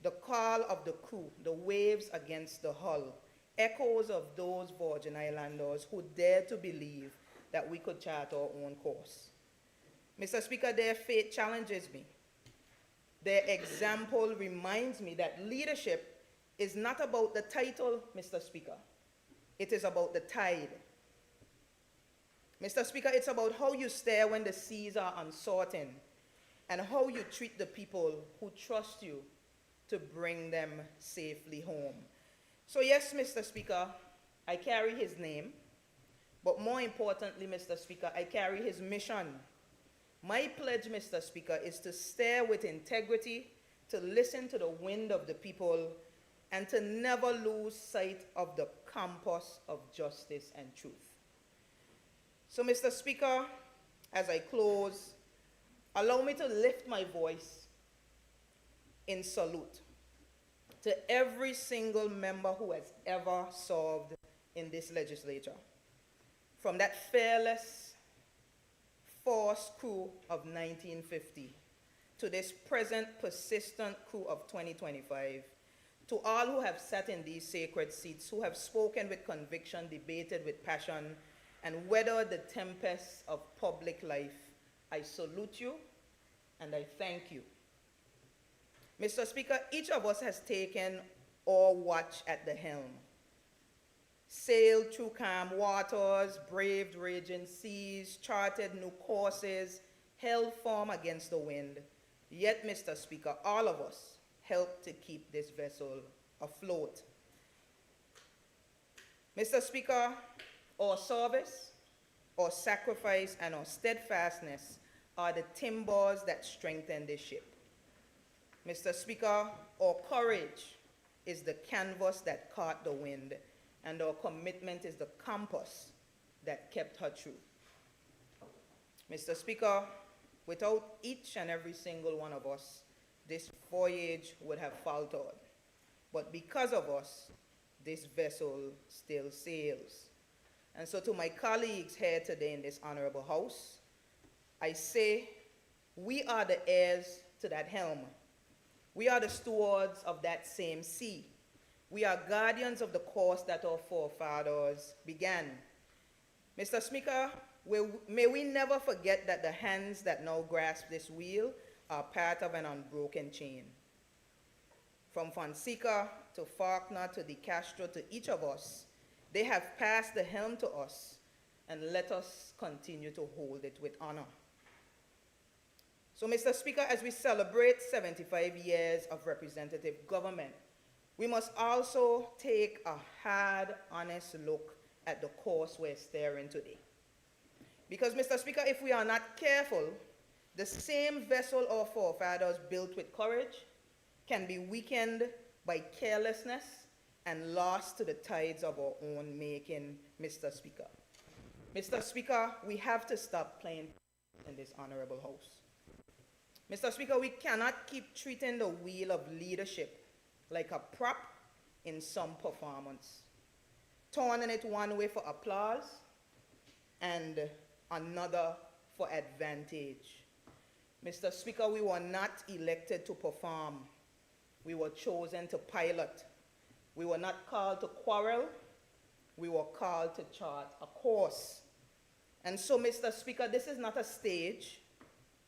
the call of the crew, the waves against the hull, echoes of those Virgin Islanders who dared to believe that we could chart our own course. Mr. Speaker, their fate challenges me. Their example reminds me that leadership is not about the title, Mr. Speaker. It is about the tide. Mr. Speaker, it's about how you stare when the seas are uncertain and how you treat the people who trust you to bring them safely home. So yes, Mr. Speaker, I carry his name, but more importantly, Mr. Speaker, I carry his mission. My pledge, Mr. Speaker, is to steer with integrity, to listen to the wind of the people, and to never lose sight of the compass of justice and truth. So, Mr. Speaker, as I close, allow me to lift my voice in salute to every single member who has ever served in this legislature. From that fearless, forced crew of 1950 to this present persistent crew of 2025, to all who have sat in these sacred seats, who have spoken with conviction, debated with passion, and weathered the tempests of public life, I salute you and I thank you. Mr. Speaker, each of us has taken our watch at the helm, sailed through calm waters, braved raging seas, charted new courses, held firm against the wind. Yet, Mr. Speaker, all of us helped to keep this vessel afloat. Mr. Speaker, our service, our sacrifice, and our steadfastness are the timbers that strengthen this ship. Mr. Speaker, our courage is the canvas that caught the wind, and our commitment is the compass that kept her true. Mr. Speaker, without each and every single one of us, this voyage would have faltered. But because of us, this vessel still sails. And so to my colleagues here today in this honorable house, I say, we are the heirs to that helm. We are the stewards of that same sea. We are guardians of the course that our forefathers began. Mr. Speaker, may we never forget that the hands that now grasp this wheel are part of an unbroken chain. From Fonseca to Faulkner to De Castro to each of us, they have passed the helm to us, and let us continue to hold it with honor. So, Mr. Speaker, as we celebrate 75 years of representative government, we must also take a hard, honest look at the course we're steering today. Because, Mr. Speaker, if we are not careful, the same vessel our forefathers built with courage can be weakened by carelessness and lost to the tides of our own making, Mr. Speaker. Mr. Speaker, we have to stop playing in this honorable house. Mr. Speaker, we cannot keep treating the wheel of leadership like a prop in some performance, turning it one way for applause and another for advantage. Mr. Speaker, we were not elected to perform. We were chosen to pilot. We were not called to quarrel. We were called to chart a course. And so, Mr. Speaker, this is not a stage.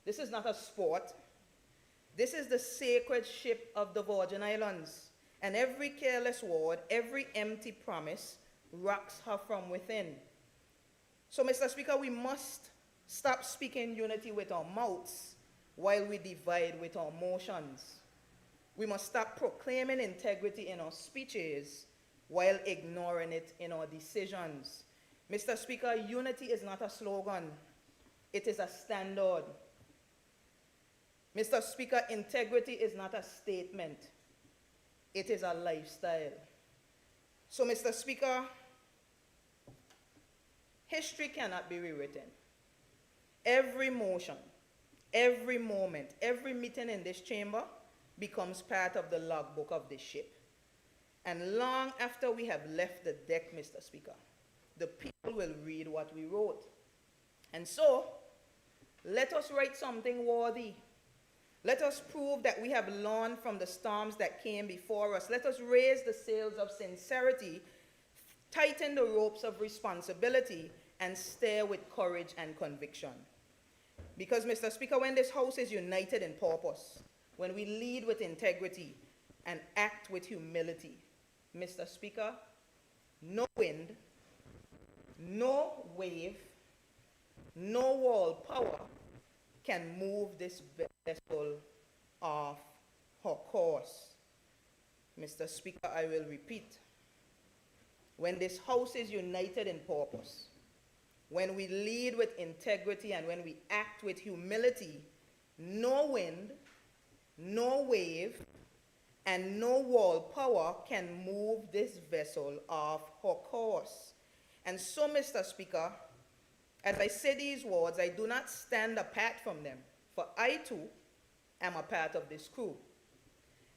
This is not a sport. This is the sacred ship of the Virgin Islands. And every careless word, every empty promise rocks her from within. So, Mr. Speaker, we must stop speaking unity with our mouths while we divide with our motions. We must stop proclaiming integrity in our speeches while ignoring it in our decisions. Mr. Speaker, unity is not a slogan. It is a standard. Mr. Speaker, integrity is not a statement. It is a lifestyle. So, Mr. Speaker, history cannot be rewritten. Every motion, every moment, every meeting in this chamber becomes part of the logbook of this ship. And long after we have left the deck, Mr. Speaker, the people will read what we wrote. And so, let us write something worthy. Let us prove that we have learned from the storms that came before us. Let us raise the sails of sincerity tighten the ropes of responsibility, and steer with courage and conviction. Because, Mr. Speaker, when this House is united in purpose, when we lead with integrity and act with humility, Mr. Speaker, no wind, no wave, no wall power can move this vessel off her course. Mr. Speaker, I will repeat. When this House is united in purpose, when we lead with integrity and when we act with humility, no wind, no wave, and no wall power can move this vessel off her course. And so, Mr. Speaker, as I say these words, I do not stand apart from them, for I too am a part of this crew.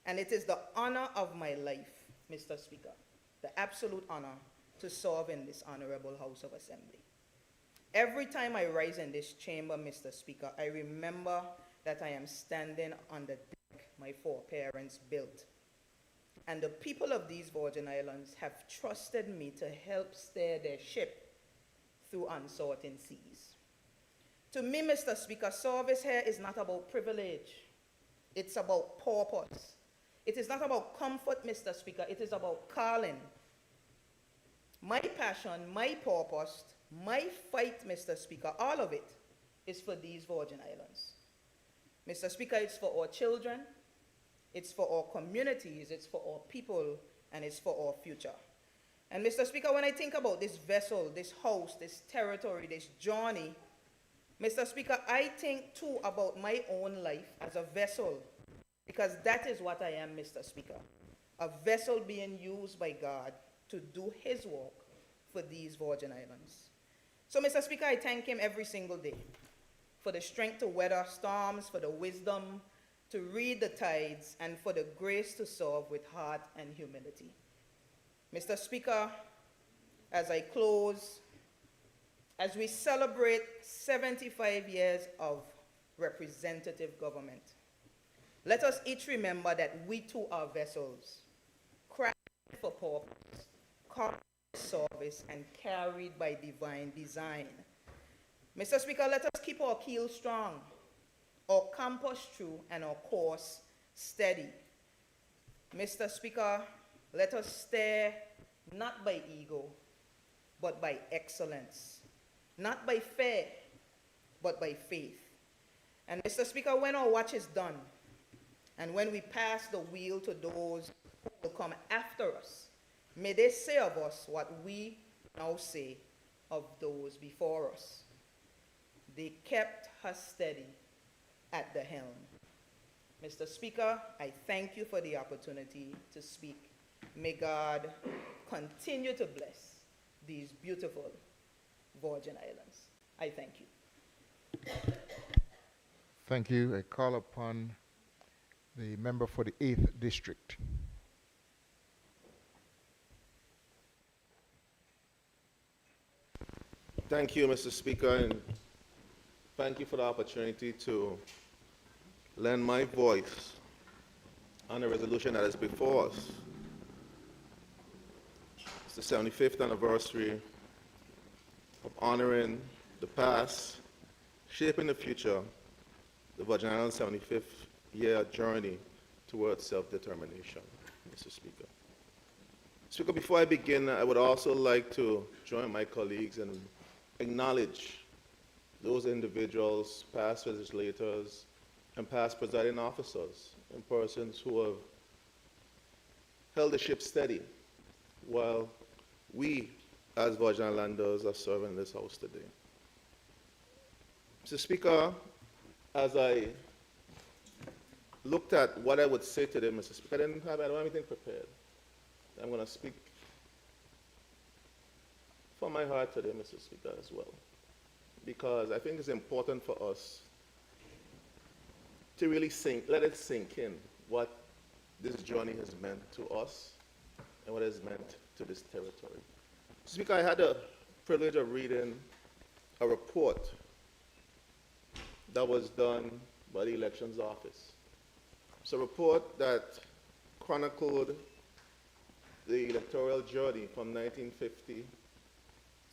And it is the honor of my life, Mr. Speaker, the absolute honor to serve in this honorable House of Assembly. Every time I rise in this chamber, Mr. Speaker, I remember that I am standing on the deck my foreparents built. And the people of these Virgin Islands have trusted me to help steer their ship through uncertain seas. To me, Mr. Speaker, service here is not about privilege. It's about purpose. It is not about comfort, Mr. Speaker. It is about calling. My passion, my purpose, my fight, Mr. Speaker, all of it is for these Virgin Islands. Mr. Speaker, it's for our children, it's for our communities, it's for our people, and it's for our future. And Mr. Speaker, when I think about this vessel, this house, this territory, this journey, Mr. Speaker, I think too about my own life as a vessel, because that is what I am, Mr. Speaker, a vessel being used by God to do his work for these Virgin Islands. So, Mr. Speaker, I thank him every single day for the strength to weather storms, for the wisdom to read the tides, and for the grace to serve with heart and humility. Mr. Speaker, as I close, as we celebrate 75 years of representative government, let us each remember that we too are vessels, crafted for purpose, called for service, and carried by divine design. Mr. Speaker, let us keep our keel strong, our compass true, and our course steady. Mr. Speaker, let us steer not by ego, but by excellence, not by fear, but by faith. And Mr. Speaker, when our watch is done, and when we pass the wheel to those who will come after us, may they say of us what we now say of those before us. They kept us steady at the helm. Mr. Speaker, I thank you for the opportunity to speak. May God continue to bless these beautiful Virgin Islands. I thank you. Thank you. I call upon the member for the 8th District. Thank you, Mr. Speaker, and thank you for the opportunity to lend my voice on a resolution that is before us. It's the 75th anniversary of honoring the past, shaping the future, the Virgin Islands' 75th year journey towards self-determination, Mr. Speaker. Speaker, before I begin, I would also like to join my colleagues and acknowledge those individuals, past legislators, and past presiding officers, and persons who have held the ship steady while we, as Virgin Islanders, are serving this House today. Mr. Speaker, as I looked at what I would say today, Mr. Speaker, I don't have anything prepared. I'm going to speak from my heart today, Mr. Speaker, as well, because I think it's important for us to really let it sink in what this journey has meant to us and what it has meant to this territory. Speaker, I had the privilege of reading a report that was done by the Elections Office. It's a report that chronicled the electoral journey from 1950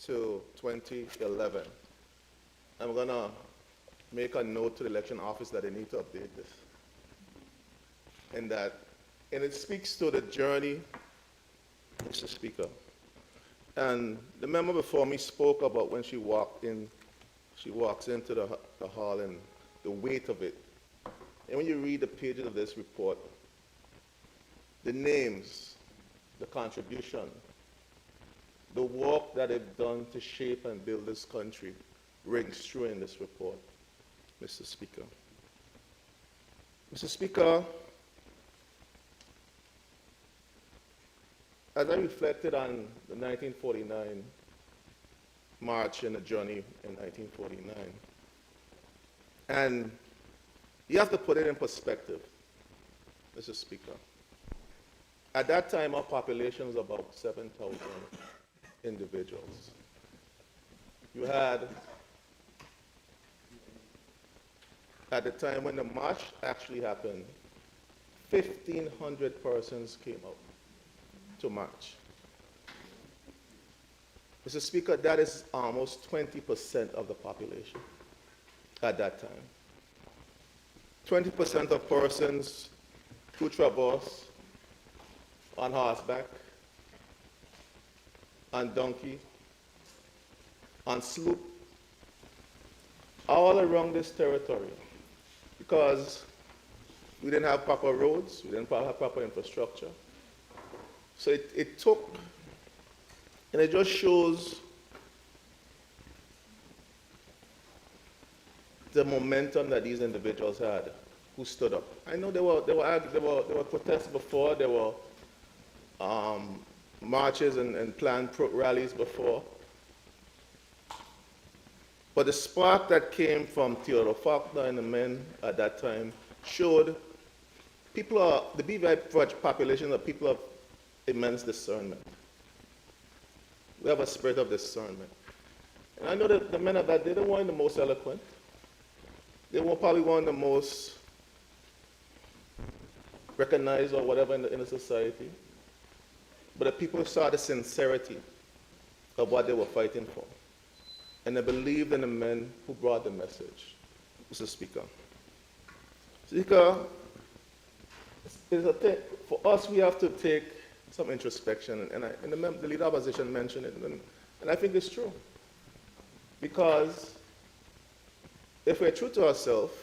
to 2011. I'm going to make a note to the election office that they need to update this. And it speaks to the journey, Mr. Speaker. And the member before me spoke about when she walks into the hall and the weight of it. And when you read the pages of this report, the names, the contribution, the work that they've done to shape and build this country rings true in this report, Mr. Speaker. Mr. Speaker, as I reflected on the 1949 march and the journey in 1949, and you have to put it in perspective, Mr. Speaker. At that time, our population was about 7,000 individuals. You had, at the time when the march actually happened, 1,500 persons came out to march. Mr. Speaker, that is almost 20% of the population at that time. 20% of persons who traverse on horseback, on donkey, on sloop, all around this territory, because we didn't have proper roads, we didn't have proper infrastructure. So it took, and it just shows the momentum that these individuals had who stood up. I know there were protests before, there were marches and planned rallies before. But the spark that came from Theodore Faulkner and the men at that time showed the BVI population are people of immense discernment. We have a spirit of discernment. And I know that the men of that day, they weren't the most eloquent. They were probably one of the most recognized or whatever in the society. But the people saw the sincerity of what they were fighting for. And they believed in the men who brought the message. Mr. Speaker. Speaker, for us, we have to take some introspection, and the leader of opposition mentioned it, and I think it's true. Because if we're true to ourselves,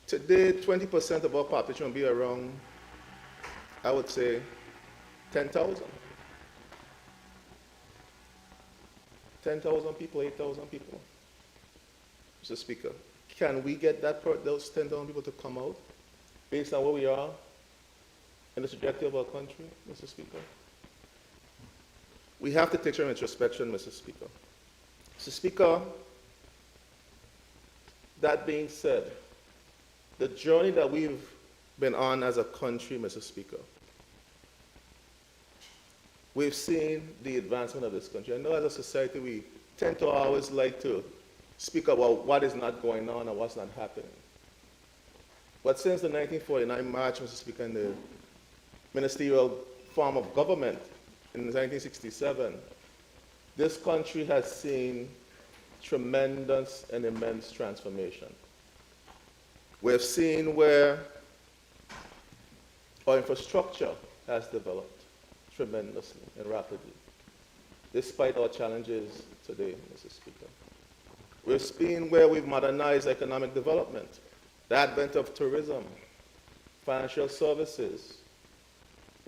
today 20% of our population will be around, I would say, 10,000. 10,000 people, 8,000 people. Mr. Speaker, can we get those 10,000 people to come out based on where we are in the trajectory of our country, Mr. Speaker? We have to take some introspection, Mr. Speaker. Mr. Speaker, that being said, the journey that we've been on as a country, Mr. Speaker, we've seen the advancement of this country. I know as a society we tend to always like to speak about what is not going on and what's not happening. But since the 1949 march, Mr. Speaker, and the ministerial form of government in 1967, this country has seen tremendous and immense transformation. We've seen where our infrastructure has developed tremendously and rapidly, despite our challenges today, Mr. Speaker. We've seen where we've modernized economic development, the advent of tourism, financial services.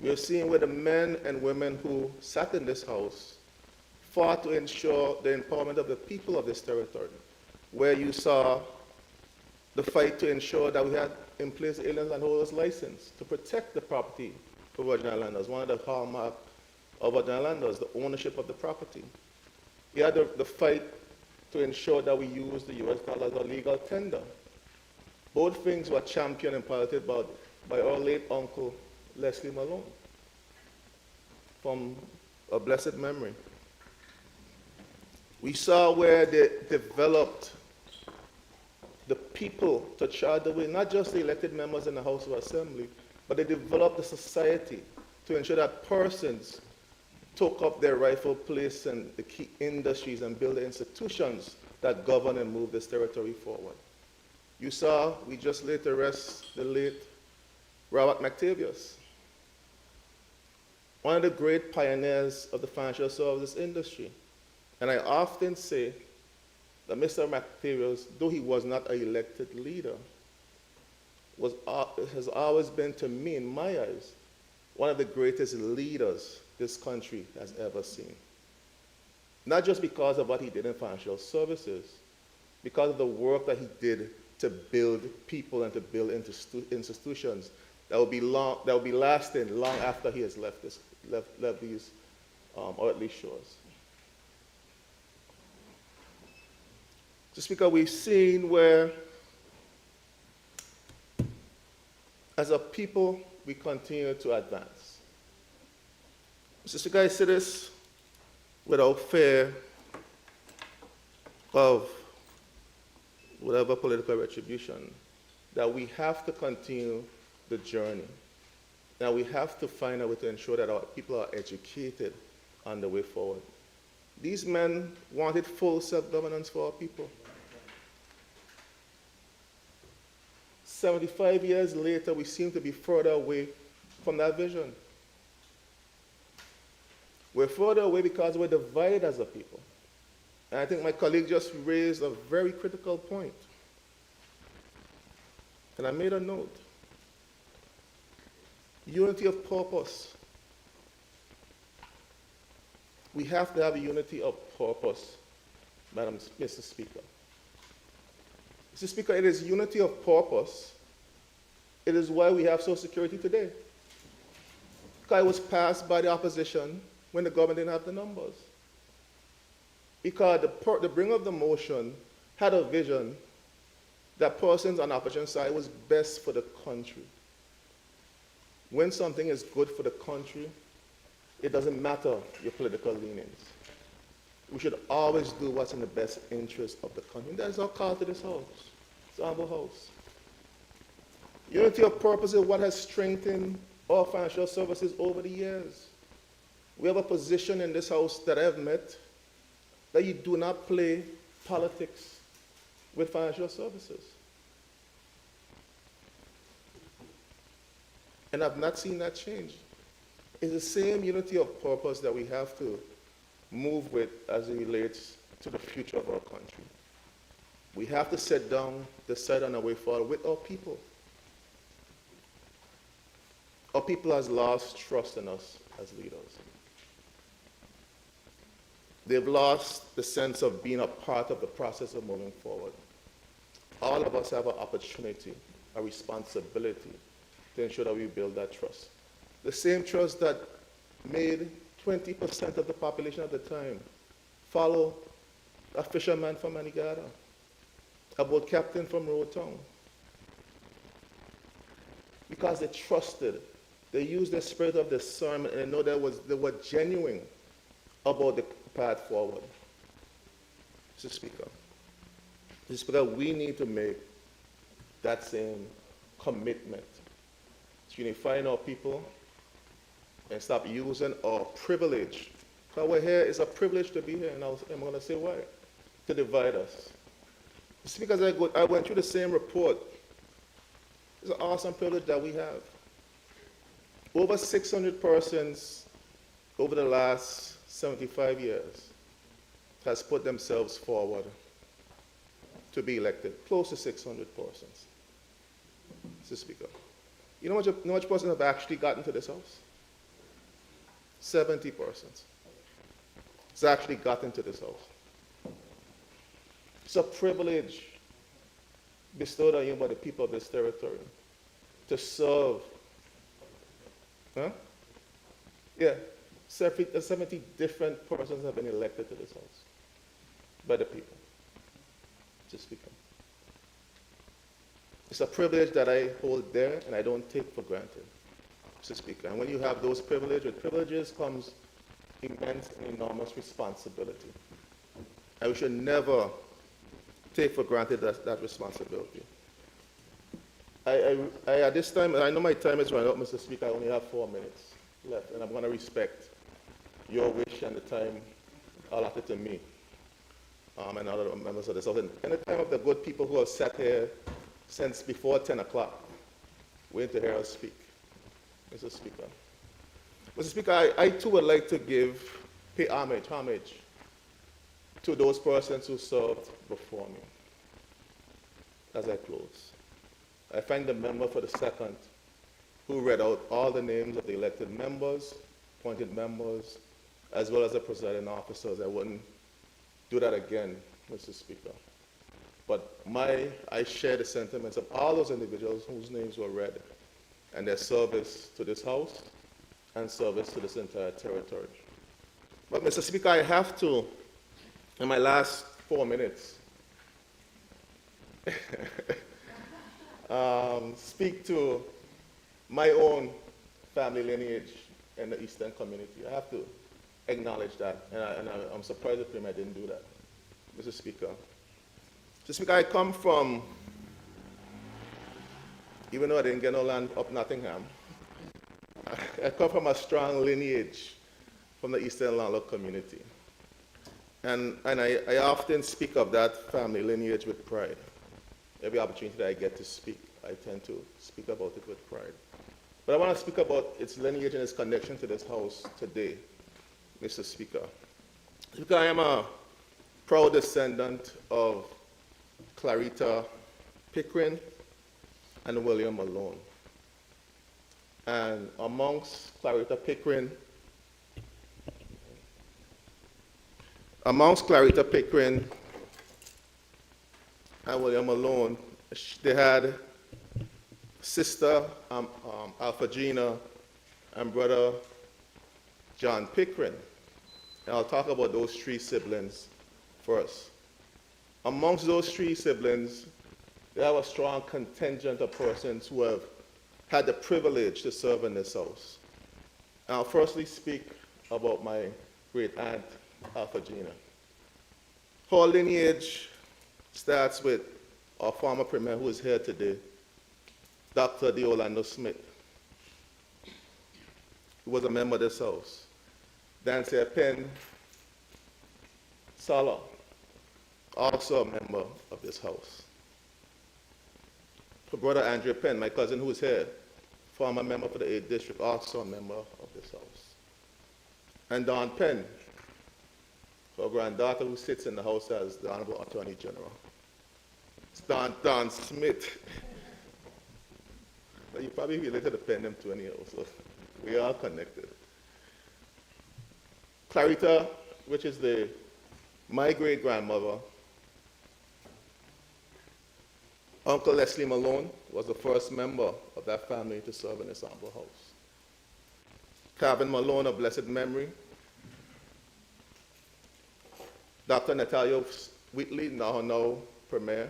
We've seen where the men and women who sat in this house fought to ensure the empowerment of the people of this territory, where you saw the fight to ensure that we had in place the alien landholders license to protect the property for Virgin Islanders, one of the hallmarks of Virgin Islanders, the ownership of the property. We had the fight to ensure that we use the US dollar as a legal tender. Both things were championed and piloted by our late uncle, Leslie Malone, from a blessed memory. We saw where they developed the people to chart the way, not just the elected members in the House of Assembly, but they developed the society to ensure that persons took up their rightful place in the key industries and build the institutions that govern and move this territory forward. You saw, we just laid to rest the late Robert McTavius, one of the great pioneers of the financial services industry. And I often say that Mr. McTavius, though he was not an elected leader, has always been, to me, in my eyes, one of the greatest leaders this country has ever seen. Not just because of what he did in financial services, because of the work that he did to build people and to build institutions that will be lasting long after he has left these earthly shores. Just because we've seen where, as a people, we continue to advance. Mr. Speaker, I say this without fear of whatever political retribution, that we have to continue the journey. Now we have to find a way to ensure that our people are educated on the way forward. These men wanted full self-governance for our people. 75 years later, we seem to be further away from that vision. We're further away because we're divided as a people. And I think my colleague just raised a very critical point. And I made a note. Unity of purpose. We have to have a unity of purpose, Mr. Speaker. Mr. Speaker, it is unity of purpose. It is why we have Social Security today. Because it was passed by the opposition when the government didn't have the numbers. Because the bringer of the motion had a vision that persons on the opposition side was best for the country. When something is good for the country, it doesn't matter your political leanings. We should always do what's in the best interest of the country. And that's our call to this house, this humble house. Unity of purpose is what has strengthened our financial services over the years. We have a position in this house that I have met that you do not play politics with financial services. And I've not seen that change. It's the same unity of purpose that we have to move with as it relates to the future of our country. We have to sit down, decide on a way forward with our people. Our people has lost trust in us as leaders. They've lost the sense of being a part of the process of moving forward. All of us have an opportunity, a responsibility to ensure that we build that trust. The same trust that made 20% of the population at the time follow a fisherman from Anegada, a boat captain from Rotown. Because they trusted, they used the spirit of discernment, and they know they were genuine about the path forward. Mr. Speaker, we need to make that same commitment to unifying our people and stop using our privilege. Because we're here, it's a privilege to be here, and I'm going to say why. To divide us. It's because I went through the same report. It's an awesome privilege that we have. Over 600 persons over the last 75 years has put themselves forward to be elected. Close to 600 persons. Mr. Speaker. You know how much persons have actually gotten to this house? 70 persons. It's actually gotten to this house. It's a privilege bestowed on you by the people of this territory to serve. Huh? Yeah, 70 different persons have been elected to this house by the people. Mr. Speaker. It's a privilege that I hold dear and I don't take for granted, Mr. Speaker. And when you have those privileges, with privileges comes immense and enormous responsibility. And we should never take for granted that responsibility. At this time, and I know my time is running out, Mr. Speaker, I only have 4 minutes left, and I'm going to respect your wish and the time allotted to me and other members of this House. And the time of the good people who have sat here since before 10 o'clock, waiting to hear us speak, Mr. Speaker. Mr. Speaker, I too would like to pay homage to those persons who served before me as I close. I thank the member for the second who read out all the names of the elected members, appointed members, as well as the presiding officers. I wouldn't do that again, Mr. Speaker. But I share the sentiments of all those individuals whose names were read and their service to this House and service to this entire territory. But, Mr. Speaker, I have to, in my last 4 minutes, speak to my own family lineage in the Eastern community. I have to acknowledge that, and I'm surprised at him I didn't do that, Mr. Speaker. Mr. Speaker, I come from, even though I didn't get no land up Nottingham, I come from a strong lineage from the Eastern Landlocked community. And I often speak of that family lineage with pride. Every opportunity that I get to speak, I tend to speak about it with pride. But I want to speak about its lineage and its connection to this House today, Mr. Speaker. Speaker, I am a proud descendant of Clarita Pickering and William Malone. And amongst Clarita Pickering and William Malone, they had sister Alphagina and brother John Pickering. And I'll talk about those 3 siblings first. Amongst those 3 siblings, they have a strong contingent of persons who have had the privilege to serve in this House. And I'll firstly speak about my great aunt, Alphagina. Her lineage starts with our former premier who is here today, Dr. Deolando Smith, who was a member of this House. Dancy Penn Sala, also a member of this House. Her brother Andrew Penn, my cousin who is here, former member for the 8th District, also a member of this House. And Dawn Penn, her granddaughter who sits in the House as the Honorable Attorney General. It's Don Smith. You probably related to Penn them 20 years, so we are connected. Clarita, which is my great-grandmother, Uncle Leslie Malone was the first member of that family to serve in this honorable House. Calvin Malone of blessed memory, Dr. Natalia Whitley, now Premier,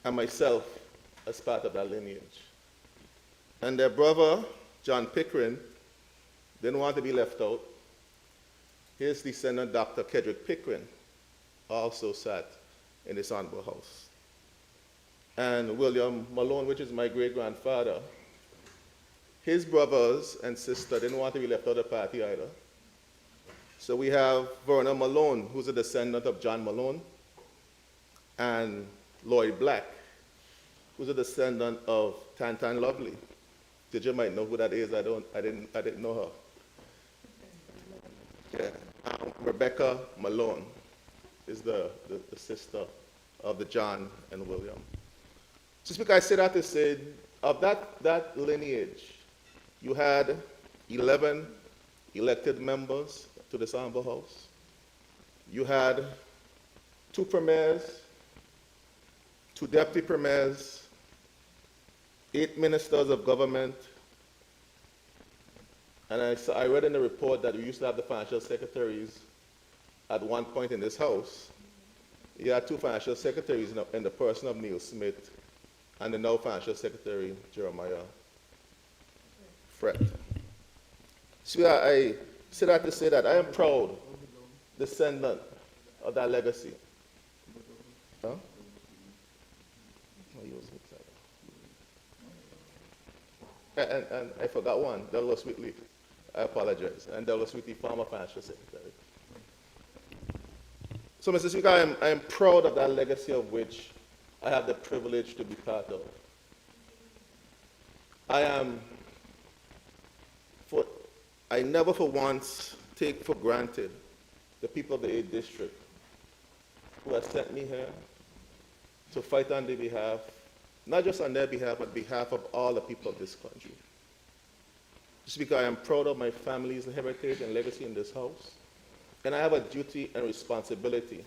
and myself as part of that lineage. And their brother, John Pickering, didn't want to be left out. His descendant, Dr. Kedrick Pickering, also sat in this honorable House. And William Malone, which is my great-grandfather, his brothers and sister didn't want to be left out of the party either. So we have Verna Malone, who's a descendant of John Malone, and Lloyd Black, who's a descendant of Tantan Lovely. You might know who that is. I didn't know her. Yeah. Rebecca Malone is the sister of the John and William. So, Speaker, I say that to say, of that lineage, you had 11 elected members to this honorable House. You had 2 premiers, 2 deputy premiers, 8 ministers of government, and I read in the report that we used to have the financial secretaries at one point in this House. You had 2 financial secretaries in the person of Neil Smith and the now financial secretary, Jeremiah Frett. So I say that to say that I am proud descendant of that legacy. Huh? And I forgot one, Douglas Whitley. I apologize. And Douglas Whitley, former financial secretary. So, Mr. Speaker, I am proud of that legacy of which I have the privilege to be part of. I never for once take for granted the people of the 8th District who have sent me here to fight on their behalf, not just on their behalf, but behalf of all the people of this country. Mr. Speaker, I am proud of my family's heritage and legacy in this House, and I have a duty and responsibility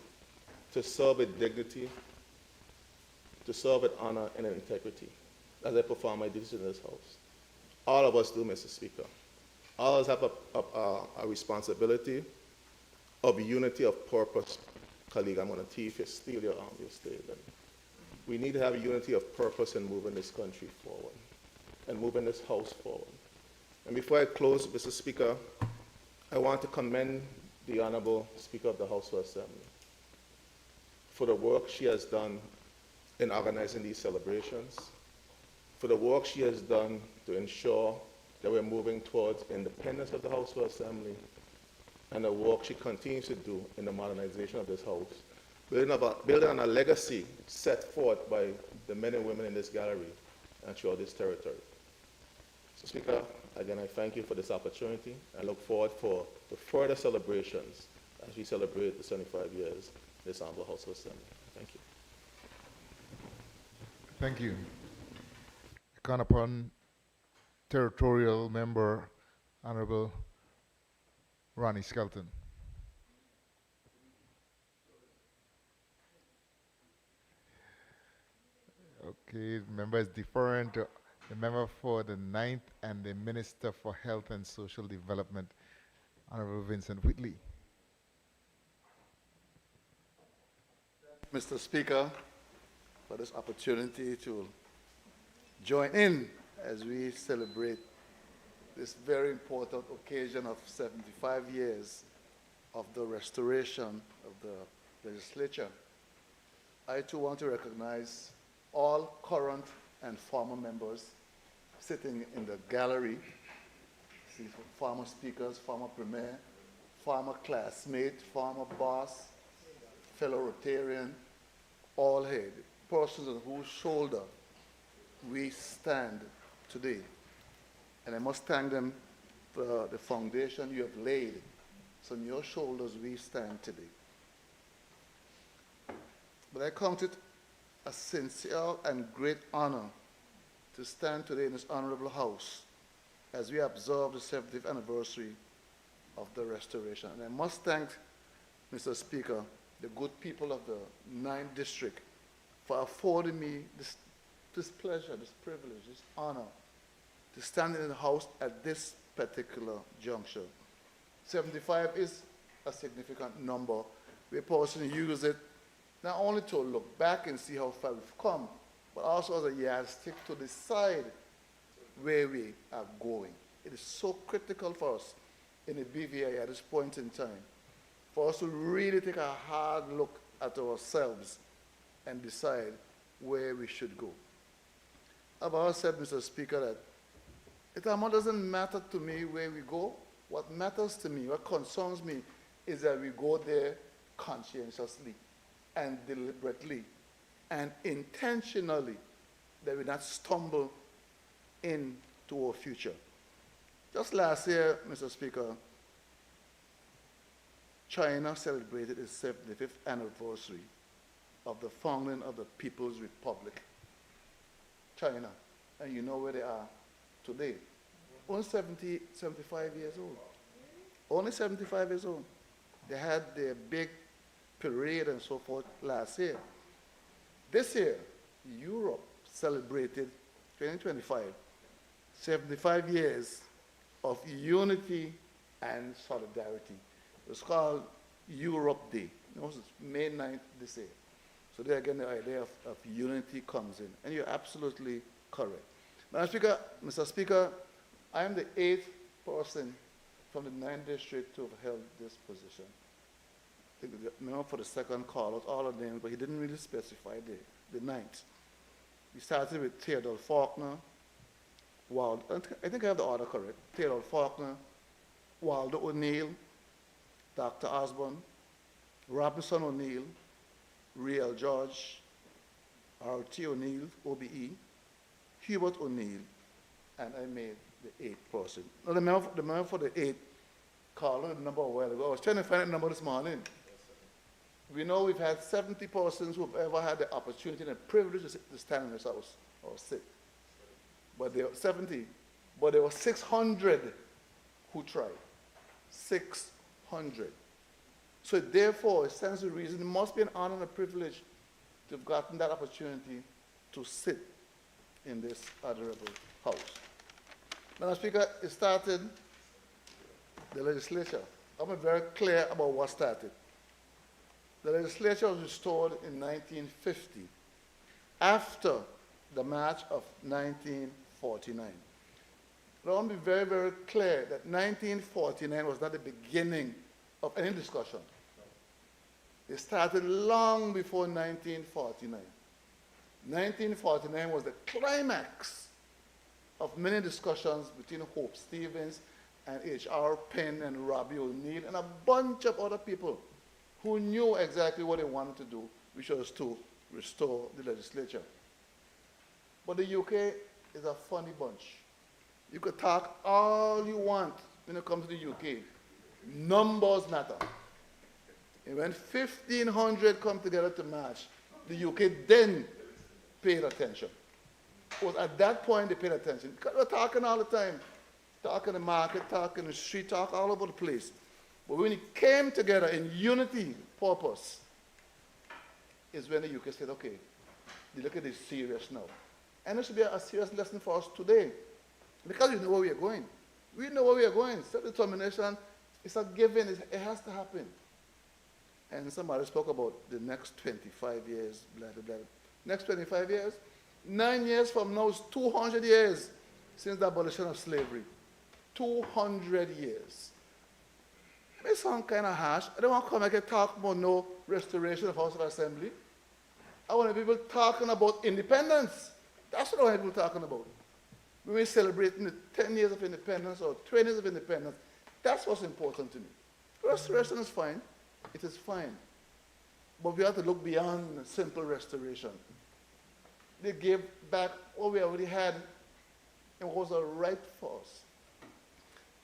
to serve with dignity, to serve with honor and integrity as I perform my duties in this House. All of us do, Mr. Speaker. All of us have a responsibility of unity of purpose. Colleague, I'm going to steal your statement. We need to have a unity of purpose in moving this country forward and moving this House forward. And before I close, Mr. Speaker, I want to commend the Honorable Speaker of the House of Assembly for the work she has done in organizing these celebrations, for the work she has done to ensure that we're moving towards independence of the House of Assembly, and the work she continues to do in the modernization of this House, building on a legacy set forth by the men and women in this gallery and throughout this territory. So, Speaker, again, I thank you for this opportunity. I look forward for the further celebrations as we celebrate the 75 years of this Honorable House of Assembly. Thank you. Thank you. I call upon Territorial Member Honorable Ronnie Skelton. Okay, the member is deferring to the member for the 9th and the Minister for Health and Social Development, Honorable Vincent Whitley. Mr. Speaker, for this opportunity to join in as we celebrate this very important occasion of 75 years of the restoration of the legislature. I too want to recognize all current and former members sitting in the gallery. See former speakers, former premier, former classmate, former boss, fellow Rotarian, all here, persons on whose shoulder we stand today. And I must thank them for the foundation you have laid. So on your shoulders we stand today. But I count it a sincere and great honor to stand today in this honorable House as we observe the 70th anniversary of the restoration. And I must thank, Mr. Speaker, the good people of the 9th District for affording me this pleasure, this privilege, this honor to stand in the House at this particular juncture. 75 is a significant number. We personally use it not only to look back and see how far we've come, but also as a yardstick to decide where we are going. It is so critical for us in the BVI at this point in time, for us to really take a hard look at ourselves and decide where we should go. I've always said, Mr. Speaker, that it doesn't matter to me where we go. What matters to me, what concerns me, is that we go there conscientiously and deliberately and intentionally, that we not stumble into our future. Just last year, Mr. Speaker, China celebrated its 75th anniversary of the founding of the People's Republic. China, and you know where they are today. Only 75 years old. Only 75 years old. They had their big parade and so forth last year. This year, Europe celebrated 2025, 75 years of unity and solidarity. It was called Europe Day. It was May 9th this year. So there again, the idea of unity comes in. And you're absolutely correct. Mr. Speaker, I am the 8th person from the 9th District to have held this position. I think the member for the second call out all the names, but he didn't really specify the 9th. We started with Theodore Faulkner, I think I have the order correct. Taylor Faulkner, Waldo O'Neill, Dr. Osborne, Robinson O'Neill, Riel George, R.T. O'Neill, OBE, Hubert O'Neill, and I made the 8th person. Now, the member for the 8th called the number a while ago. I was trying to find that number this morning. We know we've had 70 persons who've ever had the opportunity and the privilege to stand in this house or sit. But there were 70, but there were 600 who tried. 600. So therefore, it stands to reason it must be an honor and a privilege to have gotten that opportunity to sit in this adorable house. Madam Speaker, it started the legislature. I'm very clear about what started. The legislature was restored in 1950 after the March of 1949. I want to be very, very clear that 1949 was not the beginning of any discussion. It started long before 1949. 1949 was the climax of many discussions between Hope Stevens and H.R. Penn and Robbie O'Neill and a bunch of other people who knew exactly what they wanted to do, which was to restore the legislature. But the UK is a funny bunch. You could talk all you want when it comes to the UK. Numbers matter. And when 1,500 come together to march, the UK then paid attention. It was at that point they paid attention. Because we're talking all the time. Talk in the market, talk in the street, talk all over the place. But when it came together in unity, purpose, is when the UK said, okay, you look at this serious now. And it should be a serious lesson for us today. Because we know where we are going. We know where we are going. Self-determination is a given. It has to happen. And somebody spoke about the next 25 years, blah, blah, blah. Next 25 years? 9 years from now is 200 years since the abolition of slavery. 200 years. It may sound kind of harsh. I don't want to come and talk about no restoration of House of Assembly. I want people talking about independence. That's what I want people talking about. When we're celebrating the 10 years of independence or 20 years of independence, that's what's important to me. Restoration is fine. It is fine. But we have to look beyond simple restoration. They gave back what we already had and what was a right for us.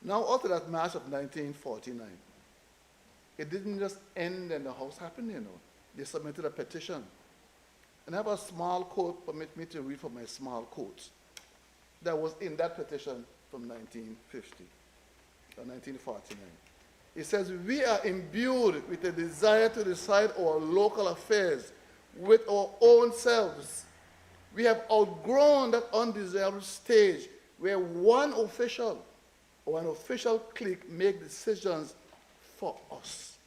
Now, after that March of 1949, it didn't just end and the House happened, you know. They submitted a petition. And I have a small quote, permit me to read from my small quotes, that was in that petition from 1950 or 1949. It says, we are imbued with a desire to decide our local affairs with our own selves. We have outgrown that undesirable stage where one official or an official clique make decisions for us.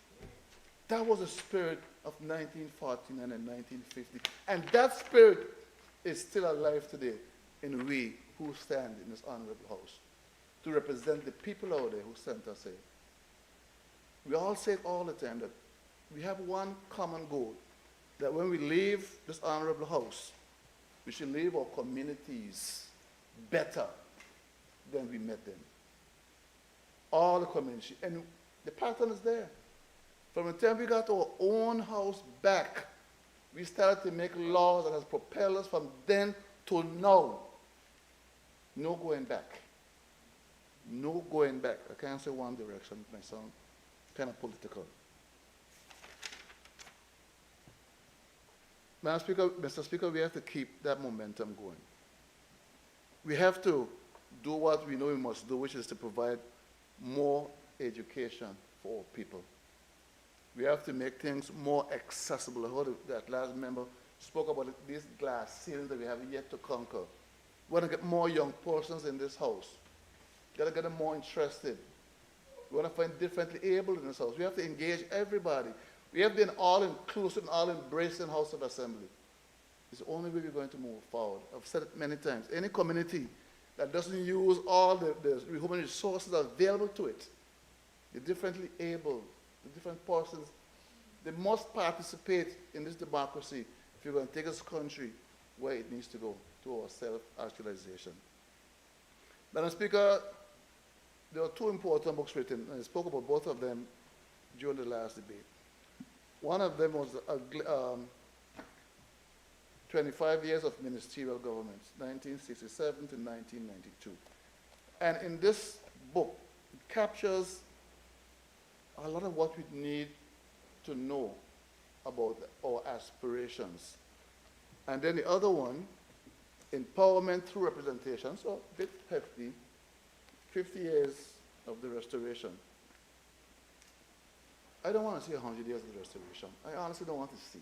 That was the spirit of 1949 and 1950. And that spirit is still alive today in we who stand in this honorable house to represent the people out there who sent us here. We all say it all the time that we have one common goal, that when we leave this honorable house, we should leave our communities better than we met them. All the community. And the pattern is there. From the time we got our own house back, we started to make laws that has propelled us from then to now. No going back. No going back. I can't say one direction. It may sound kind of political. Mr. Speaker, we have to keep that momentum going. We have to do what we know we must do, which is to provide more education for our people. We have to make things more accessible. I heard that last member spoke about these glass ceilings that we have yet to conquer. We want to get more young persons in this house. Got to get them more interested. We want to find differently able in this house. We have to engage everybody. We have been all-inclusive and all-embracing House of Assembly. It's the only way we're going to move forward. I've said it many times. Any community that doesn't use all the human resources available to it, the differently able, the different persons, they must participate in this democracy if you're going to take this country where it needs to go, to our self-actualization. Madam Speaker, there are two important books written, and I spoke about both of them during the last debate. One of them was 25 years of ministerial governments, 1967 to 1992. And in this book, it captures a lot of what we need to know about our aspirations. And then the other one, Empowerment Through Representation, so a bit hefty, 50 years of the Restoration. I don't want to see 100 years of the Restoration. I honestly don't want to see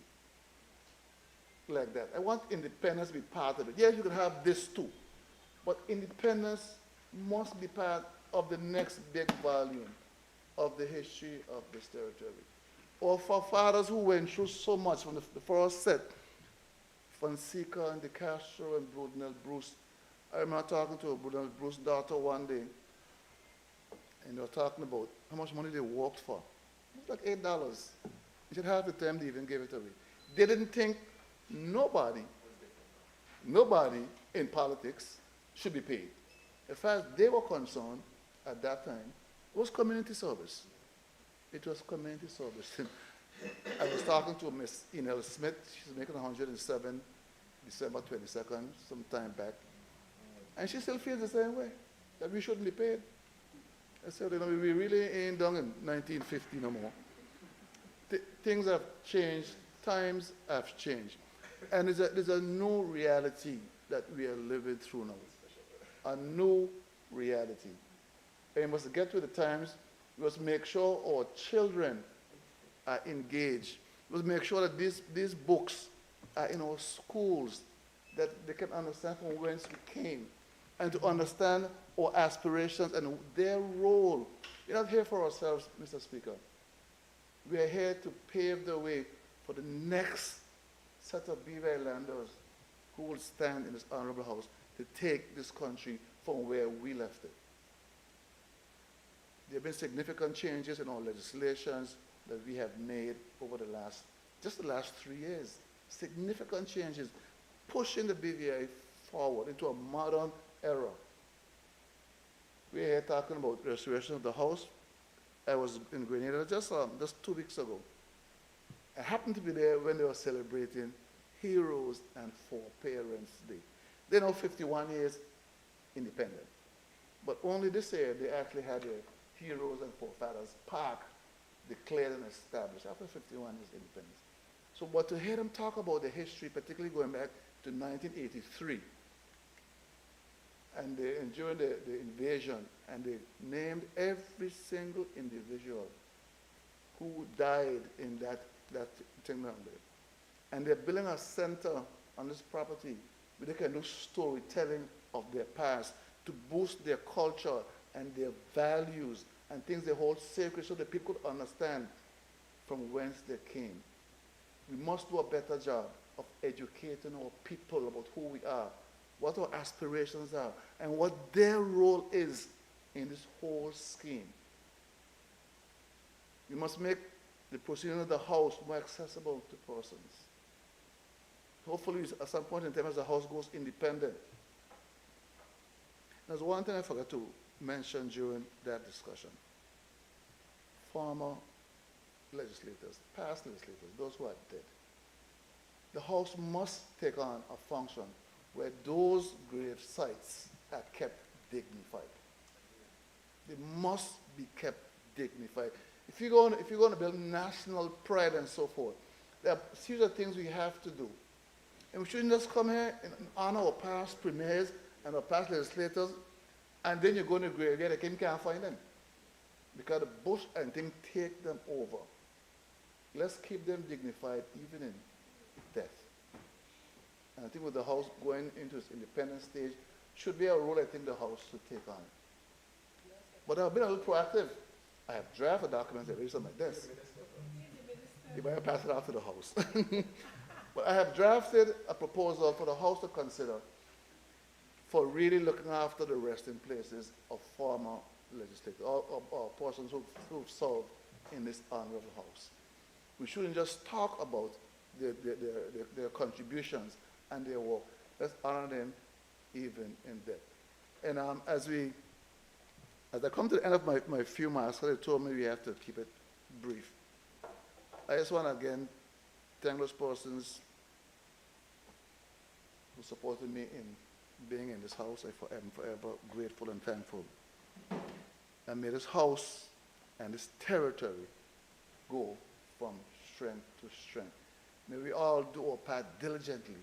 like that. I want independence to be part of it. Yes, you can have this too, but independence must be part of the next big volume of the history of this territory. Our forefathers who went through so much from the first set, Fonseca and De Castro and Brunel Bruce. I remember talking to Brunel Bruce's daughter one day, and they were talking about how much money they worked for. It was like $8. You should have the time they even gave it away. They didn't think nobody in politics should be paid. As far as they were concerned at that time, it was community service. It was community service. I was talking to Miss Enel Smith. She's making 107 December 22nd, some time back. And she still feels the same way, that we shouldn't be paid. I said, you know, we really ain't done in 1950 no more. Things have changed, times have changed. And there's a new reality that we are living through now. A new reality. And we must get with the times. We must make sure our children are engaged. We must make sure that these books are in our schools, that they can understand from whence we came, and to understand our aspirations and their role. We're not here for ourselves, Mr. Speaker. We are here to pave the way for the next set of Beaver Islanders who will stand in this honorable house to take this country from where we left it. There have been significant changes in our legislations that we have made over the last 3 years. Significant changes, pushing the BVI forward into a modern era. We're here talking about restoration of the house. I was in Grenada just 2 weeks ago. I happened to be there when they were celebrating Heroes and Foreparents Day. They're now 51 years independent. But only this year they actually had their Heroes and Forefathers Park declared and established after 51 years independence. So, but to hear them talk about the history, particularly going back to 1983, and during the invasion, and they named every single individual who died in that thing down there. And they're building a center on this property where they can do storytelling of their past to boost their culture and their values and things they hold sacred so that people could understand from whence they came. We must do a better job of educating our people about who we are, what our aspirations are, and what their role is in this whole scheme. We must make the proceeding of the house more accessible to persons. Hopefully, at some point in time, as the house goes independent. There's one thing I forgot to mention during that discussion. Former legislators, past legislators, those who are dead. The house must take on a function where those grave sites are kept dignified. They must be kept dignified. If you're going to build national pride and so forth, there are a series of things we have to do. And we shouldn't just come here and honor our past premiers and our past legislators, and then you go in the graveyard and you can't find them. Because the bush and things take them over. Let's keep them dignified even in death. And I think with the house going into its independent stage, should be a role I think the house should take on. But I've been a little proactive. I have drafted documents that raised on my desk. You might pass it out to the house. But I have drafted a proposal for the house to consider for really looking after the resting places of former legislators or persons who've served in this honorable house. We shouldn't just talk about their contributions and their work. Let's honor them even in death. And as I come to the end of my few marks, they told me we have to keep it brief. I just want to again thank those persons who supported me in being in this house. I'm forever grateful and thankful. And may this house and this territory go from strength to strength. May we all do our part diligently,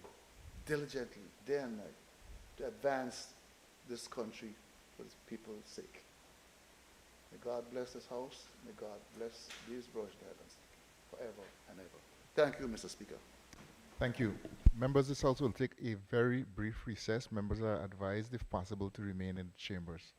day and night, to advance this country for its people's sake. May God bless this house. May God bless these Virgin Islands forever and ever. Thank you, Mr. Speaker. Thank you. Members, this house will take a very brief recess. Members are advised, if possible, to remain in the chambers.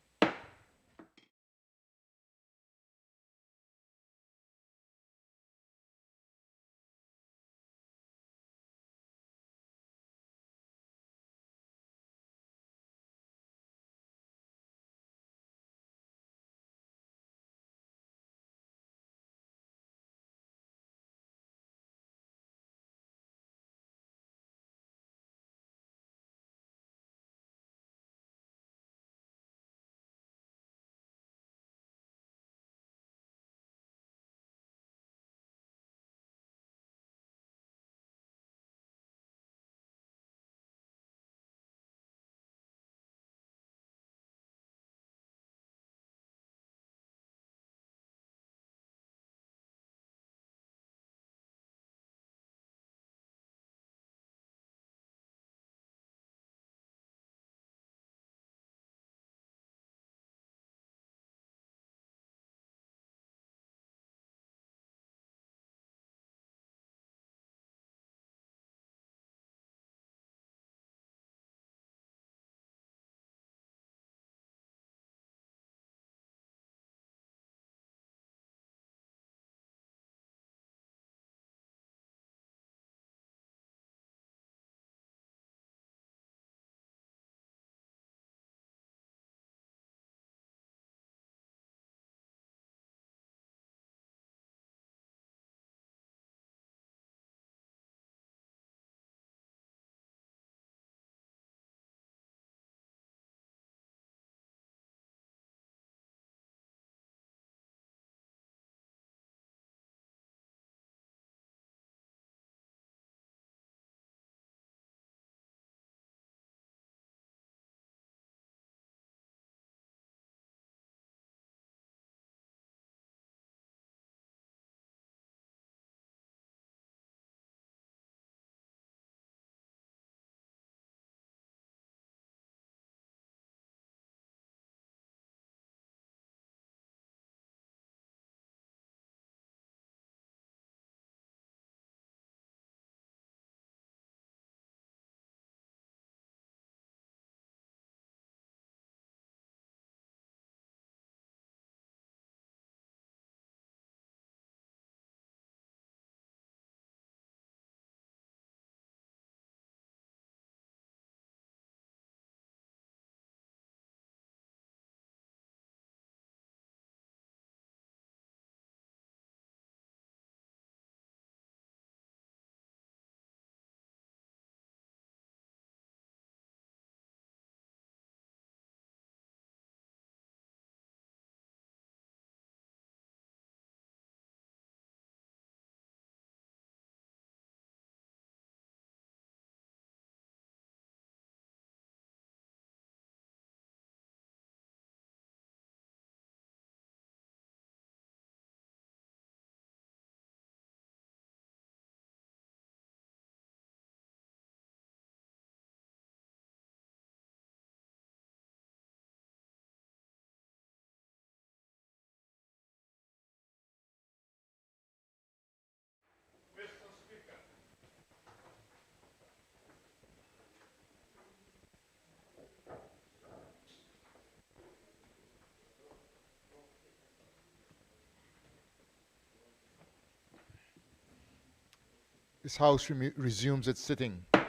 This house resumes its sitting. I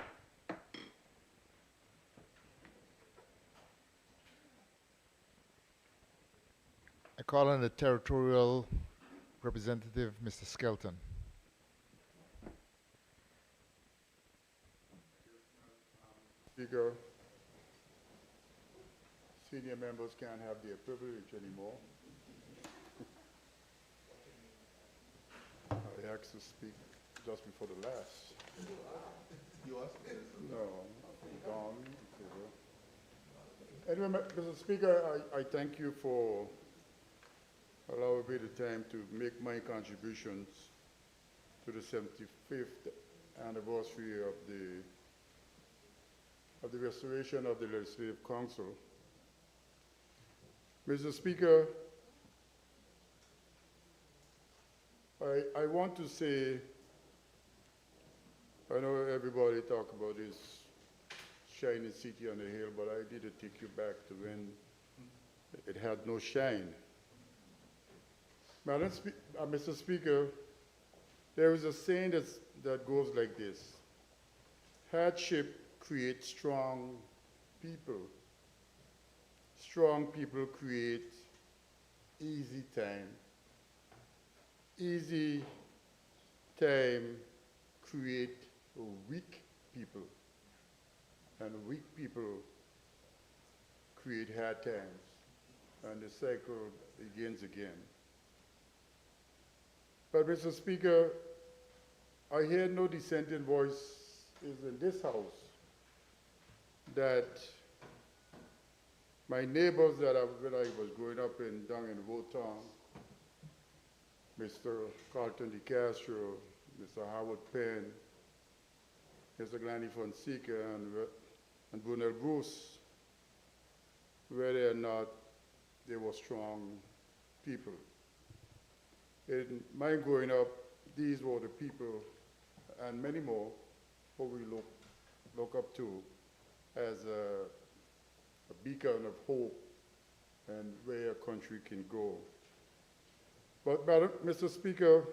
call on the territorial representative, Mr. Skelton. Speaker, senior members can't have their privilege anymore. I asked to speak just before the last. You asked? No, gone. Anyway, Mr. Speaker, I thank you for allowing me the time to make my contributions to the 75th anniversary of the restoration of the Legislative Council. Mr. Speaker, I want to say, I know everybody talk about this shiny city on the hill, but I need to take you back to when it had no shine. Mr. Speaker, there is a saying that goes like this: hardship creates strong people. Strong people create easy time. Easy time create weak people. And weak people create hard times. And the cycle begins again. But Mr. Speaker, I hear no dissenting voice is in this house that my neighbors when I was growing up down in Wotan, Mr. Carlton De Castro, Mr. Howard Penn, Mr. Glanny Fonseca, and Brunel Bruce, whether or not they were strong people. In my growing up, these were the people, and many more, who we look up to as a beacon of hope and where a country can go. But, Mr. Speaker,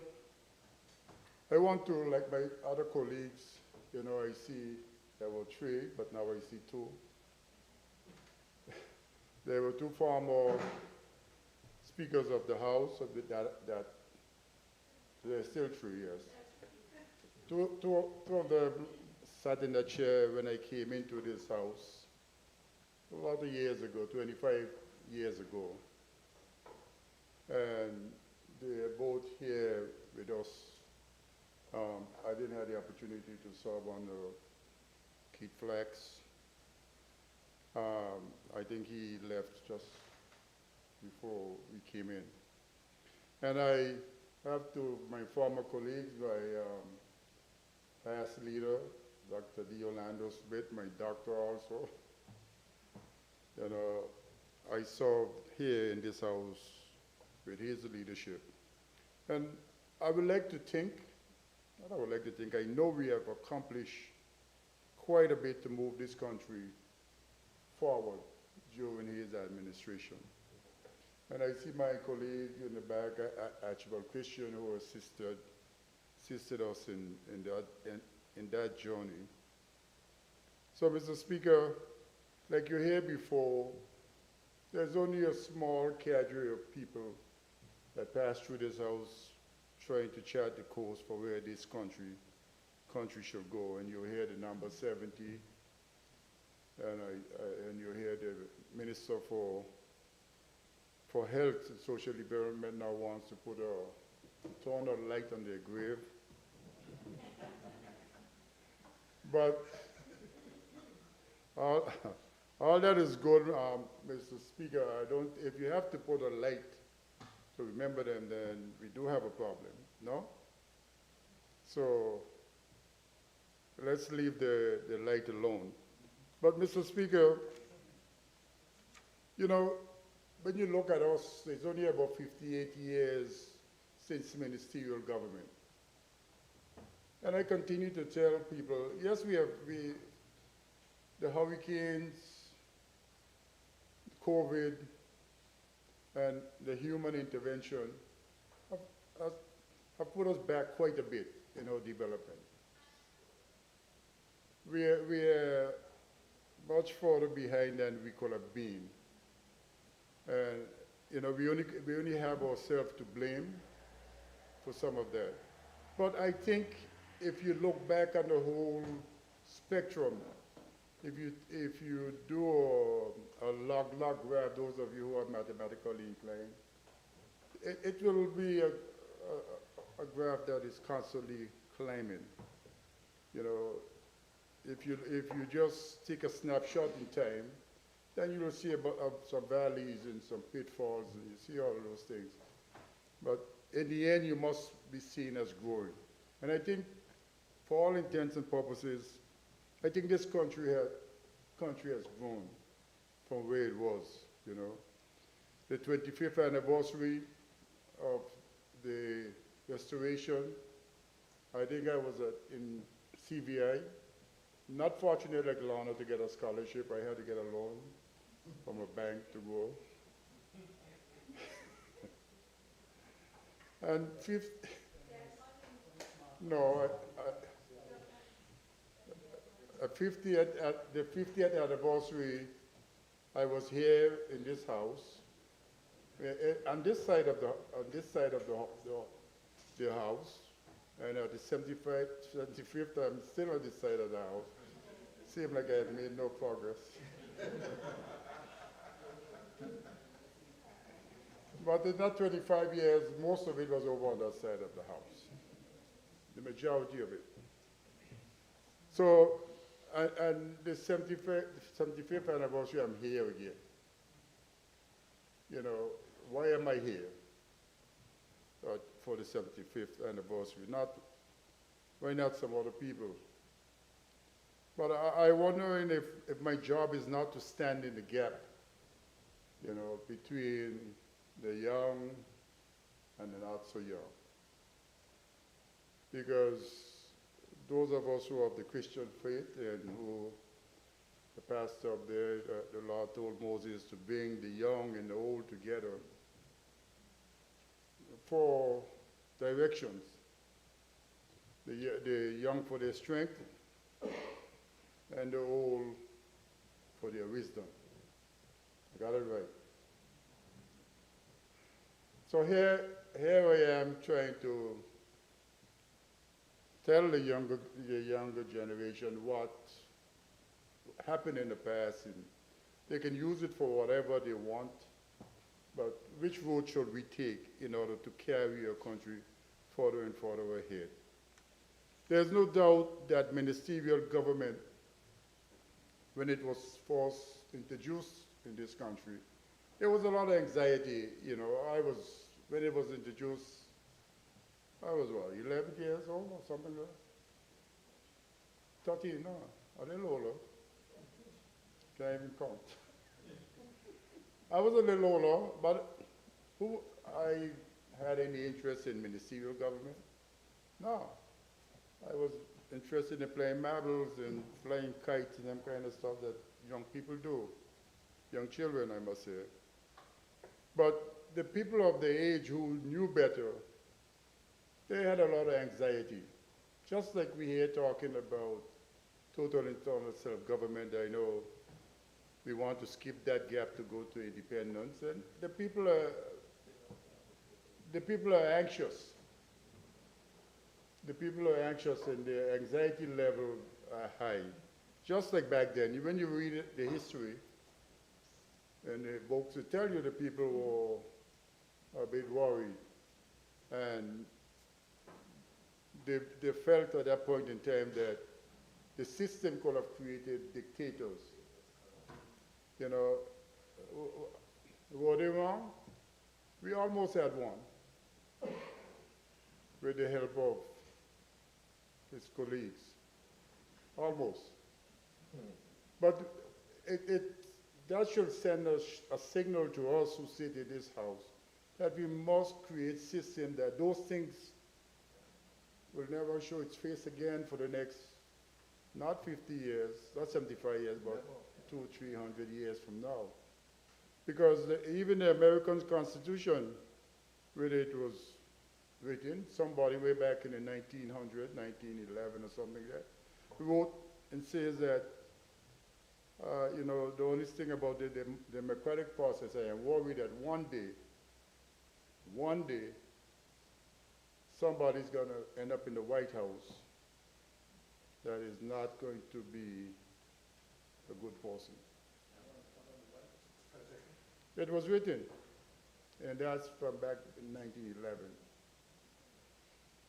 I want to, like my other colleagues, I see there were 3, but now I see 2. There were 2 former speakers of the House, that they're still 3 years. Two of them sat in the chair when I came into this house a lot of years ago, 25 years ago. And they're both here with us. I didn't have the opportunity to serve under Keith Flax. I think he left just before we came in. And I have to my former colleagues, my past leader, Dr. D. Orlando Smith, my doctor also. I served here in this house with his leadership. And I would like to think, I know we have accomplished quite a bit to move this country forward during his administration. And I see my colleague in the back, Archibald Christian, who assisted us in that journey. So, Mr. Speaker, like you heard before, there's only a small cadre of people that pass through this house trying to chart the course for where this country should go. And you hear the number 70, and you hear the Minister for Health and Social Development now wants to put a ton of light on their grave. But all that is good, Mr. Speaker. If you have to put a light to remember them, then we do have a problem, no? So let's leave the light alone. But Mr. Speaker, when you look at us, it's only about 58 years since ministerial government. And I continue to tell people, yes, the hurricanes, COVID, and the human intervention have put us back quite a bit in our development. We're much further behind than we could have been. And we only have ourselves to blame for some of that. But I think if you look back on the whole spectrum if you do a log graph, those of you who are mathematically inclined, it will be a graph that is constantly climbing. You know, if you just take a snapshot in time, then you will see some valleys and some pitfalls, and you see all of those things. But in the end, you must be seen as growing. And I think, for all intents and purposes, I think this country has grown from where it was, you know. The 25th anniversary of the restoration, I think I was in CVI. Not fortunate like Lana to get a scholarship. I had to get a loan from a bank to go. And at the 50th anniversary, I was here in this house. On this side of the house, and at the 75th, I'm still on this side of the house. Seems like I have made no progress. But in that 25 years, most of it was over on that side of the house, the majority of it. So, and the 75th anniversary, I'm here again. You know, why am I here for the 75th anniversary? Why not some other people? But I'm wondering if my job is not to stand in the gap, you know, between the young and the not so young. Because those of us who have the Christian faith and who the pastor up there, the Lord told Moses to bring the young and the old together for directions. The young for their strength and the old for their wisdom. I got it right. So here I am trying to tell the younger generation what happened in the past, and they can use it for whatever they want, but which road should we take in order to carry our country further and further ahead? There's no doubt that ministerial government, when it was first introduced in this country, there was a lot of anxiety. You know, when it was introduced, I was what, 11 years old or something like that? 13, no, a little older. Can't even count. I was a little older, but I had any interest in ministerial government? No. I was interested in playing marbles and flying kites and them kind of stuff that young people do. Young children, I must say. But the people of the age who knew better, they had a lot of anxiety. Just like we here talking about total internal self-government, I know we want to skip that gap to go to independence, and the people are anxious. The people are anxious and their anxiety level are high. Just like back then, when you read the history, and the books will tell you the people were a bit worried. And they felt at that point in time that the system could have created dictators. You know, were they wrong? We almost had one with the help of his colleagues. Almost. But that should send us a signal to us who sit in this house that we must create systems that those things will never show its face again for the next, not 50 years, not 75 years, but 200-300 years from now. Because even the American Constitution, when it was written, somebody way back in the 1900, 1911 or something like that, wrote and says that you know, the only thing about the democratic process, I am worried that one day, somebody's going to end up in the White House that is not going to be a good person. It was written, and that's from back in 1911.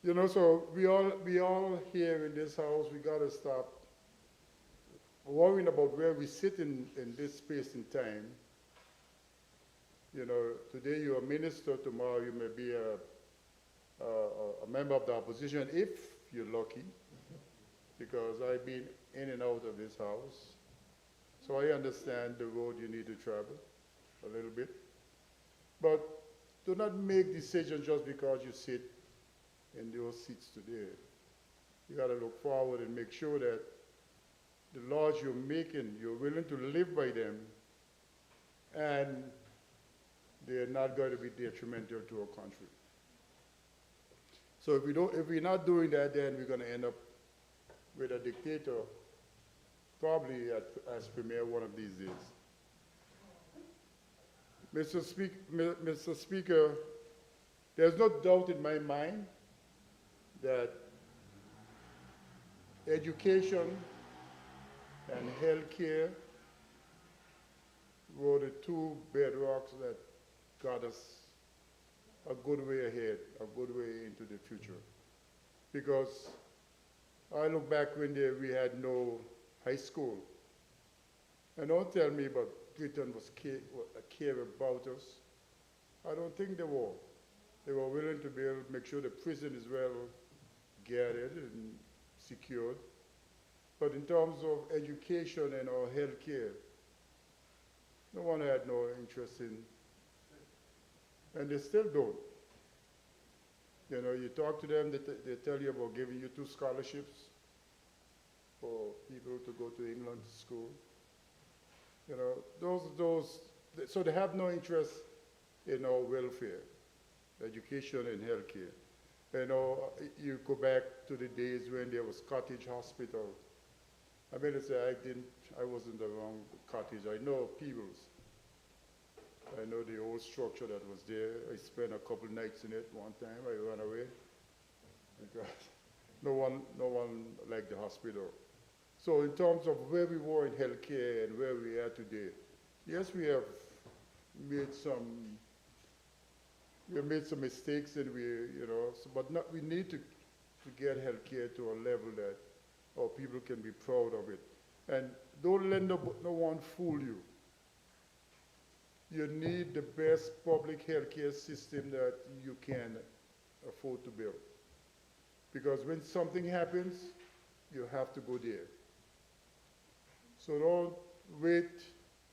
You know, so we all here in this house, we got to stop worrying about where we sit in this space and time. You know, today you're a minister, tomorrow you may be a member of the opposition, if you're lucky, because I've been in and out of this house. So I understand the road you need to travel a little bit. But do not make decisions just because you sit in those seats today. You got to look forward and make sure that the laws you're making, you're willing to live by them, and they're not going to be detrimental to our country. So if we're not doing that, then we're going to end up with a dictator, probably as premier one of these days. Mr. Speaker, there's no doubt in my mind that education and health care were the two bedrocks that got us a good way ahead, a good way into the future. Because I look back when we had no high school. And don't tell me about Britain was care about us. I don't think they were. They were willing to make sure the prison is well guarded and secured. But in terms of education and our health care, no one had no interest in, and they still don't. You know, you talk to them, they tell you about giving you 2 scholarships for people to go to England to school. You know, so they have no interest in our welfare, education and health care. You know, you go back to the days when there was Cottage Hospital. I mean, I wasn't around Cottage. I know Peebles. I know the old structure that was there. I spent a couple nights in it one time. I ran away because no one liked the hospital. So in terms of where we were in healthcare and where we are today, yes, we have made some mistakes, and we need to get healthcare to a level that our people can be proud of it. And don't let no one fool you. You need the best public healthcare system that you can afford to build. Because when something happens, you have to go there. So don't wait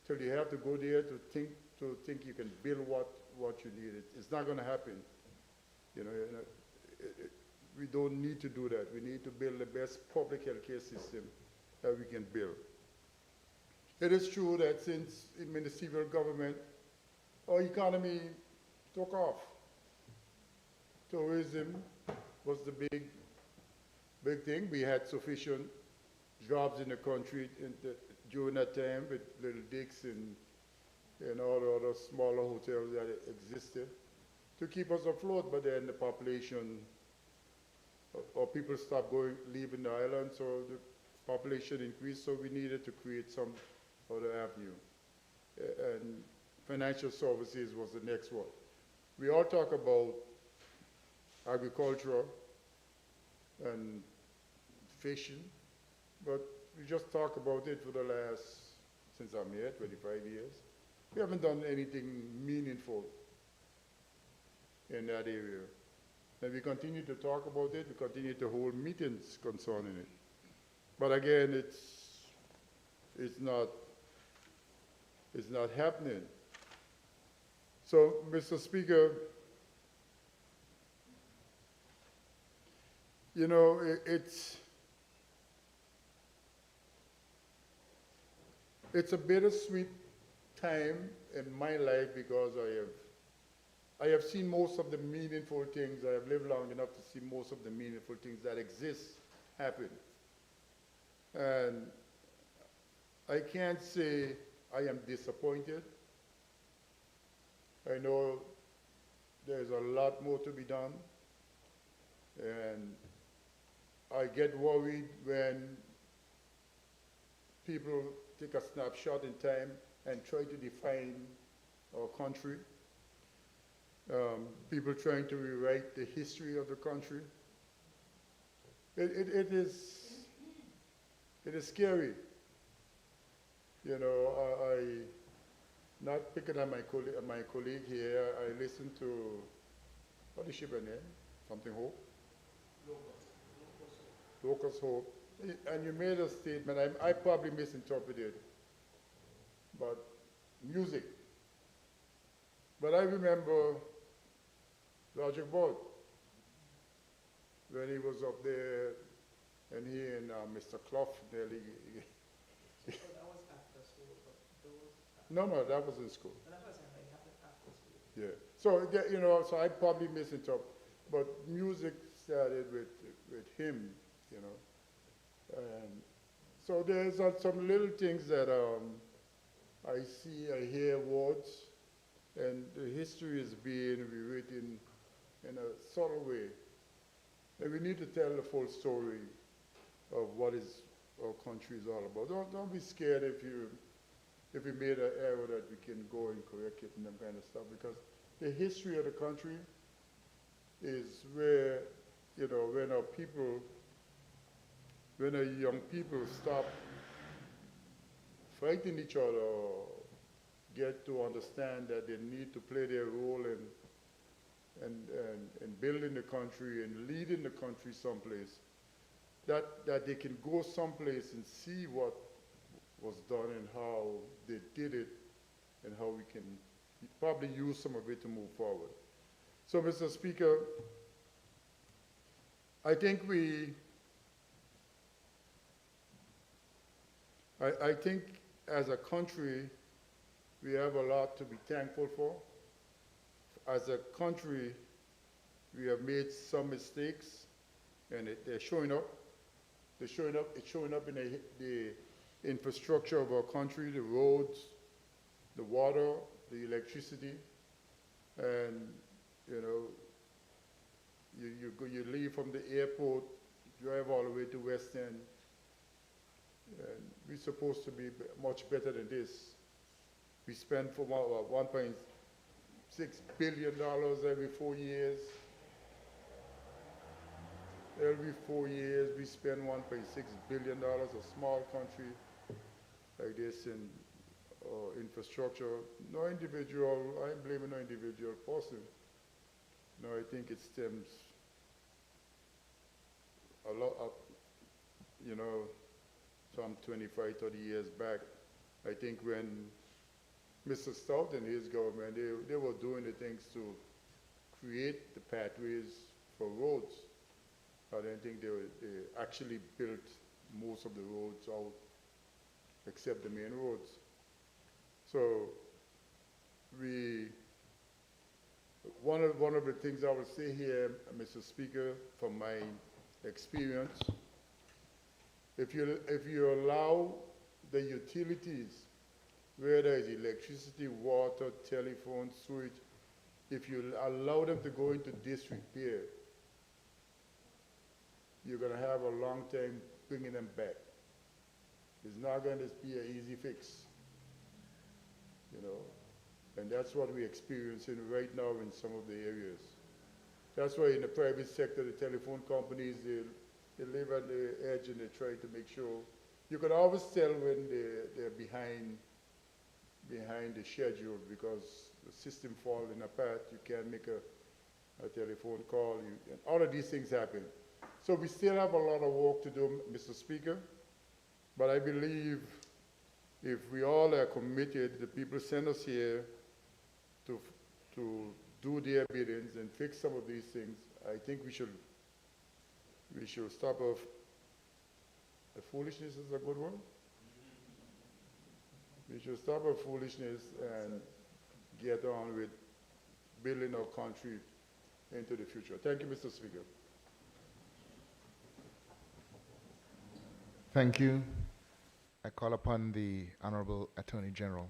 till you have to go there to think you can build what you need. It's not going to happen. We don't need to do that. We need to build the best public healthcare system that we can build. It is true that since in the civil government, our economy took off. Tourism was the big thing. We had sufficient jobs in the country during that time with Little Dick's and all the other smaller hotels that existed to keep us afloat. But then the population, or people stopped leaving the island, so the population increased, so we needed to create some other avenue. And financial services was the next one. We all talk about agriculture and fishing, but we just talk about it for the since I'm here, 25 years. We haven't done anything meaningful in that area. And we continue to talk about it, we continue to hold meetings concerning it. But again, it's not happening. So, Mr. Speaker, you know, it's a bittersweet time in my life because I have seen most of the meaningful things. I have lived long enough to see most of the meaningful things that exist happen. And I can't say I am disappointed. I know there's a lot more to be done. And I get worried when people take a snapshot in time and try to define our country. People trying to rewrite the history of the country. It is scary. You know, I not picking on my colleague here, I listened to, what is she name? Something Hope? Locust Hope. And you made a statement, I probably misinterpreted, but music. But I remember Logic Board, when he was up there, and he and Mr. Clough nearly. So that was after school, but those. No, that was in school. That was after school. Yeah. So you know, so I probably misinterpreted, but music started with him, you know. And so there's some little things that I see, I hear words, and the history is being rewritten in a subtle way. And we need to tell the full story of what is our country is all about. Don't be scared if we made an error that we can go and correct it and that kind of stuff, because the history of the country is where, you know, when our young people stop fighting each other or get to understand that they need to play their role in building the country and leading the country someplace, that they can go someplace and see what was done and how they did it and how we can probably use some of it to move forward. So, Mr. Speaker, I think I think as a country, we have a lot to be thankful for. As a country, we have made some mistakes, and they're showing up. It's showing up in the infrastructure of our country, the roads, the water, the electricity, and you know, you leave from the airport, drive all the way to West End, and we're supposed to be much better than this. We spend for $1.6 billion every 4 years. Every 4 years, we spend $1.6 billion, a small country like this in infrastructure. No individual, I ain't blaming no individual person. No, I think it stems a lot of, you know, some 25, 30 years back. I think when Mr. Stout and his government, they were doing the things to create the pathways for roads. I don't think they actually built most of the roads out, except the main roads. So one of the things I would say here, Mr. Speaker, from my experience, if you allow the utilities, whether it's electricity, water, telephone, sewage, if you allow them to go into disrepair, you're going to have a long time bringing them back. It's not going to be an easy fix, you know. And that's what we're experiencing right now in some of the areas. That's why in the private sector, the telephone companies, they live on the edge and they try to make sure. You can always tell when they're behind the schedule because the system falling apart. You can't make a telephone call. And all of these things happen. So we still have a lot of work to do, Mr. Speaker. But I believe if we all are committed, the people send us here to do their biddings and fix some of these things, I think we should stop off. Foolishness is a good word. We should stop our foolishness and get on with building our country into the future. Thank you, Mr. Speaker. Thank you. I call upon the Honorable Attorney General.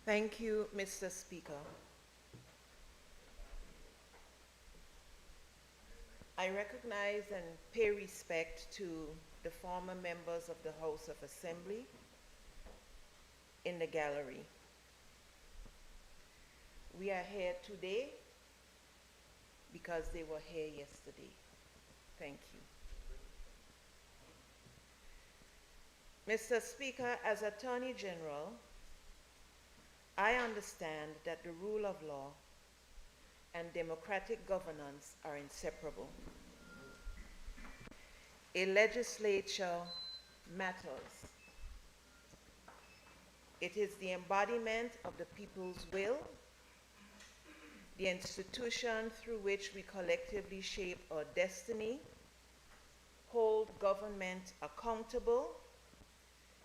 Thank you, Mr. Speaker. I recognize and pay respect to the former members of the House of Assembly in the gallery. We are here today because they were here yesterday. Thank you. Mr. Speaker, as Attorney General, I understand that the rule of law and democratic governance are inseparable. A legislature matters. It is the embodiment of the people's will, the institution through which we collectively shape our destiny, hold government accountable,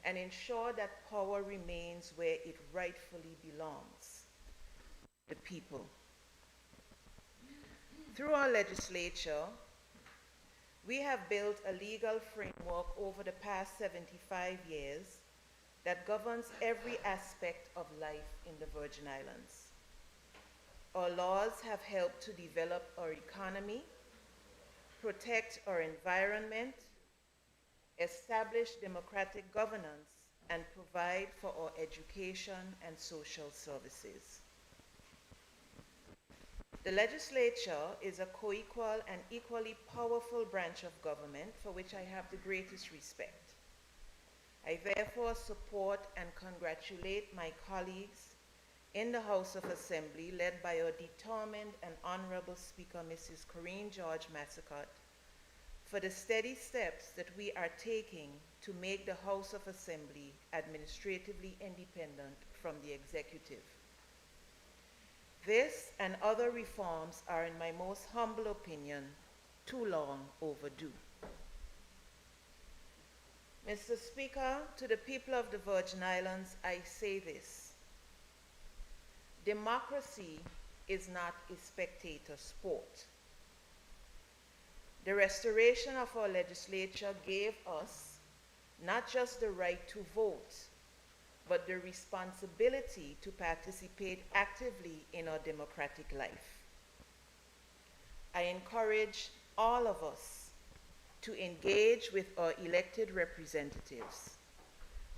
and ensure that power remains where it rightfully belongs, the people. Through our legislature, we have built a legal framework over the past 75 years that governs every aspect of life in the Virgin Islands. Our laws have helped to develop our economy, protect our environment, establish democratic governance, and provide for our education and social services. The legislature is a co-equal and equally powerful branch of government for which I have the greatest respect. I therefore support and congratulate my colleagues in the House of Assembly, led by our determined and honorable Speaker, Mrs. Corinne George Massacott, for the steady steps that we are taking to make the House of Assembly administratively independent from the executive. This and other reforms are, in my most humble opinion, too long overdue. Mr. Speaker, to the people of the Virgin Islands, I say this: democracy is not a spectator sport. The restoration of our legislature gave us not just the right to vote, but the responsibility to participate actively in our democratic life. I encourage all of us to engage with our elected representatives.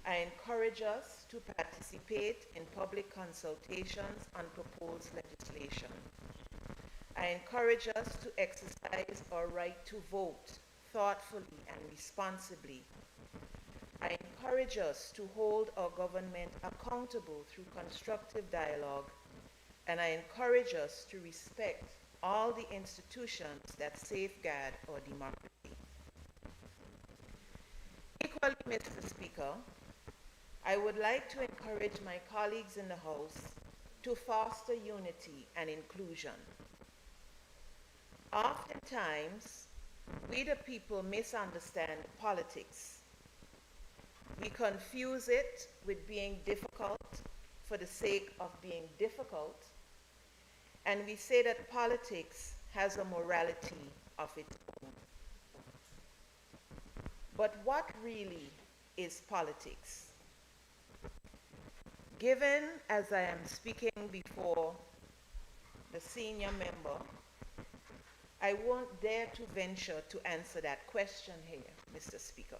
I encourage us to participate in public consultations on proposed legislation. I encourage us to exercise our right to vote thoughtfully and responsibly. I encourage us to hold our government accountable through constructive dialogue, and I encourage us to respect all the institutions that safeguard our democracy. Equally, Mr. Speaker, I would like to encourage my colleagues in the House to foster unity and inclusion. Oftentimes, we the people misunderstand politics. We confuse it with being difficult for the sake of being difficult, and we say that politics has a morality of its own. But what really is politics? Given as I am speaking before the senior member, I won't dare to venture to answer that question here, Mr. Speaker.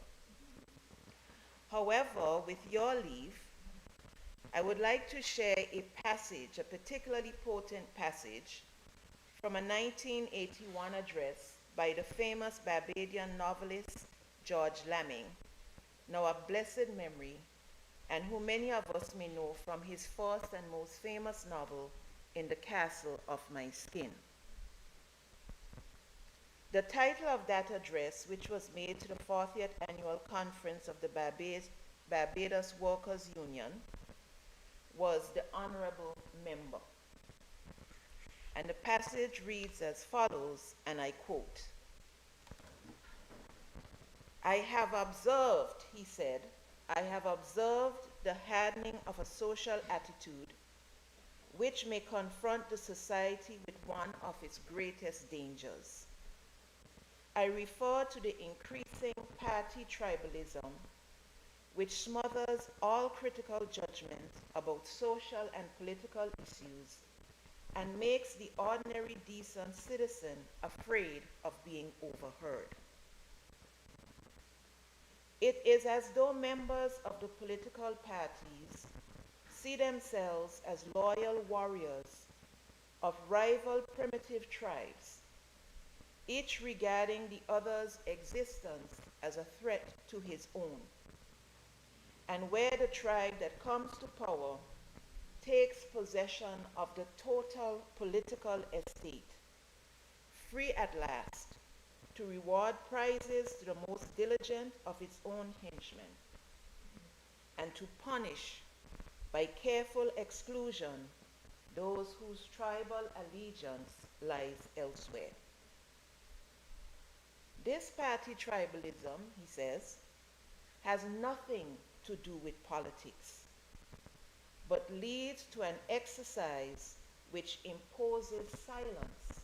However, with your leave, I would like to share a passage, a particularly potent passage, from a 1981 address by the famous Barbadian novelist George Lamming, now of blessed memory, and who many of us may know from his first and most famous novel, In the Castle of My Skin. The title of that address, which was made to the 40th Annual Conference of the Barbados Workers' Union, was The Honorable Member. And the passage reads as follows, and I quote, "I have observed," he said, "I have observed the hardening of a social attitude which may confront the society with one of its greatest dangers. I refer to the increasing party tribalism which smothers all critical judgment about social and political issues and makes the ordinary decent citizen afraid of being overheard. It is as though members of the political parties see themselves as loyal warriors of rival primitive tribes, each regarding the other's existence as a threat to his own. And where the tribe that comes to power takes possession of the total political estate, free at last to reward prizes to the most diligent of its own henchmen, and to punish by careful exclusion those whose tribal allegiance lies elsewhere. This party tribalism, he says, has nothing to do with politics, but leads to an exercise which imposes silence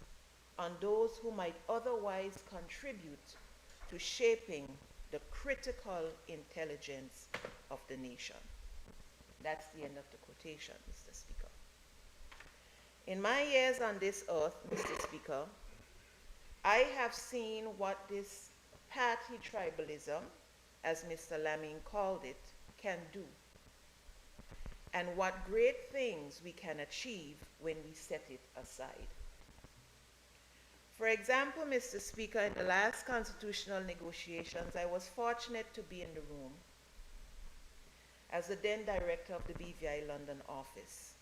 on those who might otherwise contribute to shaping the critical intelligence of the nation. That's the end of the quotation, Mr. Speaker. In my years on this earth, Mr. Speaker, I have seen what this party tribalism, as Mr. Laming called it, can do, and what great things we can achieve when we set it aside. For example, Mr. Speaker, in the last constitutional negotiations, I was fortunate to be in the room as the then director of the BVI London office.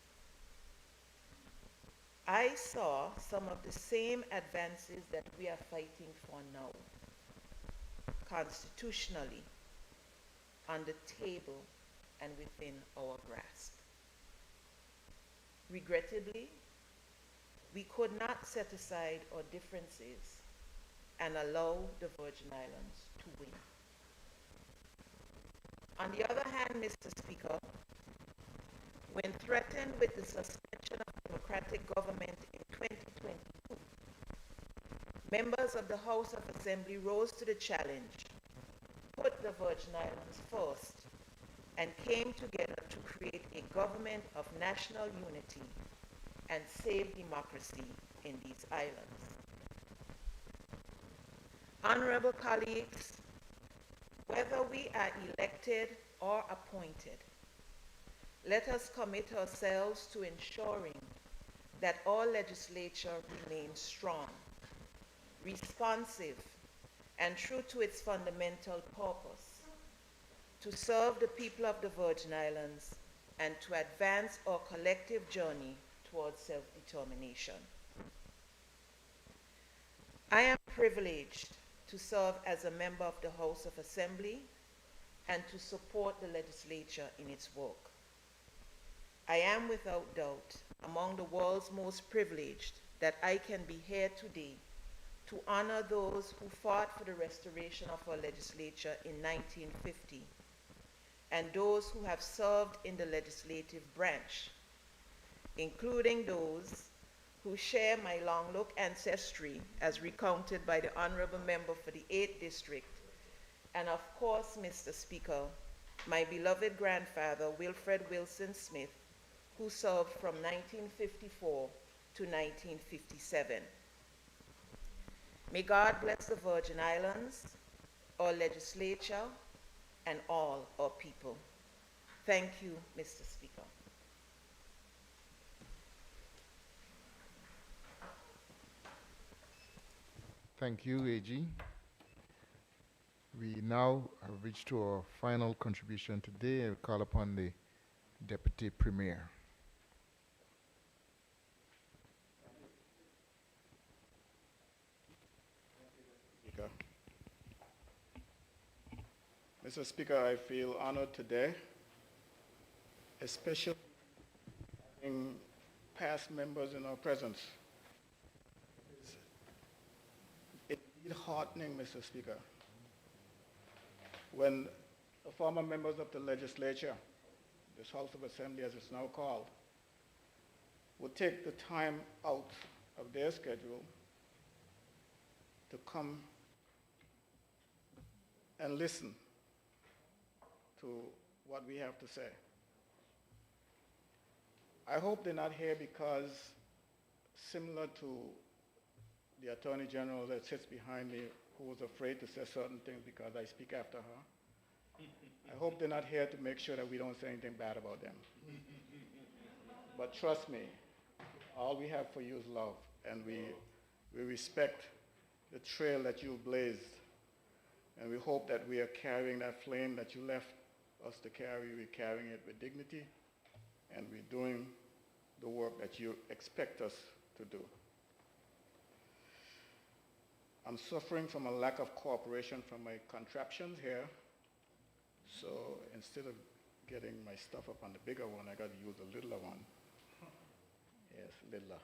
I saw some of the same advances that we are fighting for now, constitutionally, on the table and within our grasp. Regrettably, we could not set aside our differences and allow the Virgin Islands to win. On the other hand, Mr. Speaker, when threatened with the suspension of democratic government in 2022, members of the House of Assembly rose to the challenge, put the Virgin Islands first, and came together to create a government of national unity and save democracy in these islands. Honorable colleagues, whether we are elected or appointed, let us commit ourselves to ensuring that our legislature remains strong, responsive, and true to its fundamental purpose, to serve the people of the Virgin Islands and to advance our collective journey towards self-determination. I am privileged to serve as a member of the House of Assembly and to support the legislature in its work. I am without doubt among the world's most privileged that I can be here today to honor those who fought for the restoration of our legislature in 1950 and those who have served in the legislative branch, including those who share my long-look ancestry as recounted by the Honorable Member for the 8th District, and of course, Mr. Speaker, my beloved grandfather, Wilfred Wilson Smith, who served from 1954 to 1957. May God bless the Virgin Islands, our legislature, and all our people. Thank you, Mr. Speaker. Thank you, AG. We now have reached to our final contribution today. I call upon the Deputy Premier. Speaker. Mr. Speaker, I feel honored today, especially having past members in our presence. It's indeed heartening, Mr. Speaker, when the former members of the legislature, this House of Assembly as it's now called, would take the time out of their schedule to come and listen to what we have to say. I hope they're not here because similar to the Attorney General that sits behind me, who was afraid to say certain things because I speak after her. I hope they're not here to make sure that we don't say anything bad about them. But trust me, all we have for you is love, and we respect the trail that you blazed, and we hope that we are carrying that flame that you left us to carry. We're carrying it with dignity, and we're doing the work that you expect us to do. I'm suffering from a lack of cooperation from my contraptions here, so instead of getting my stuff up on the bigger one, I got to use the littler one. Yes, littler.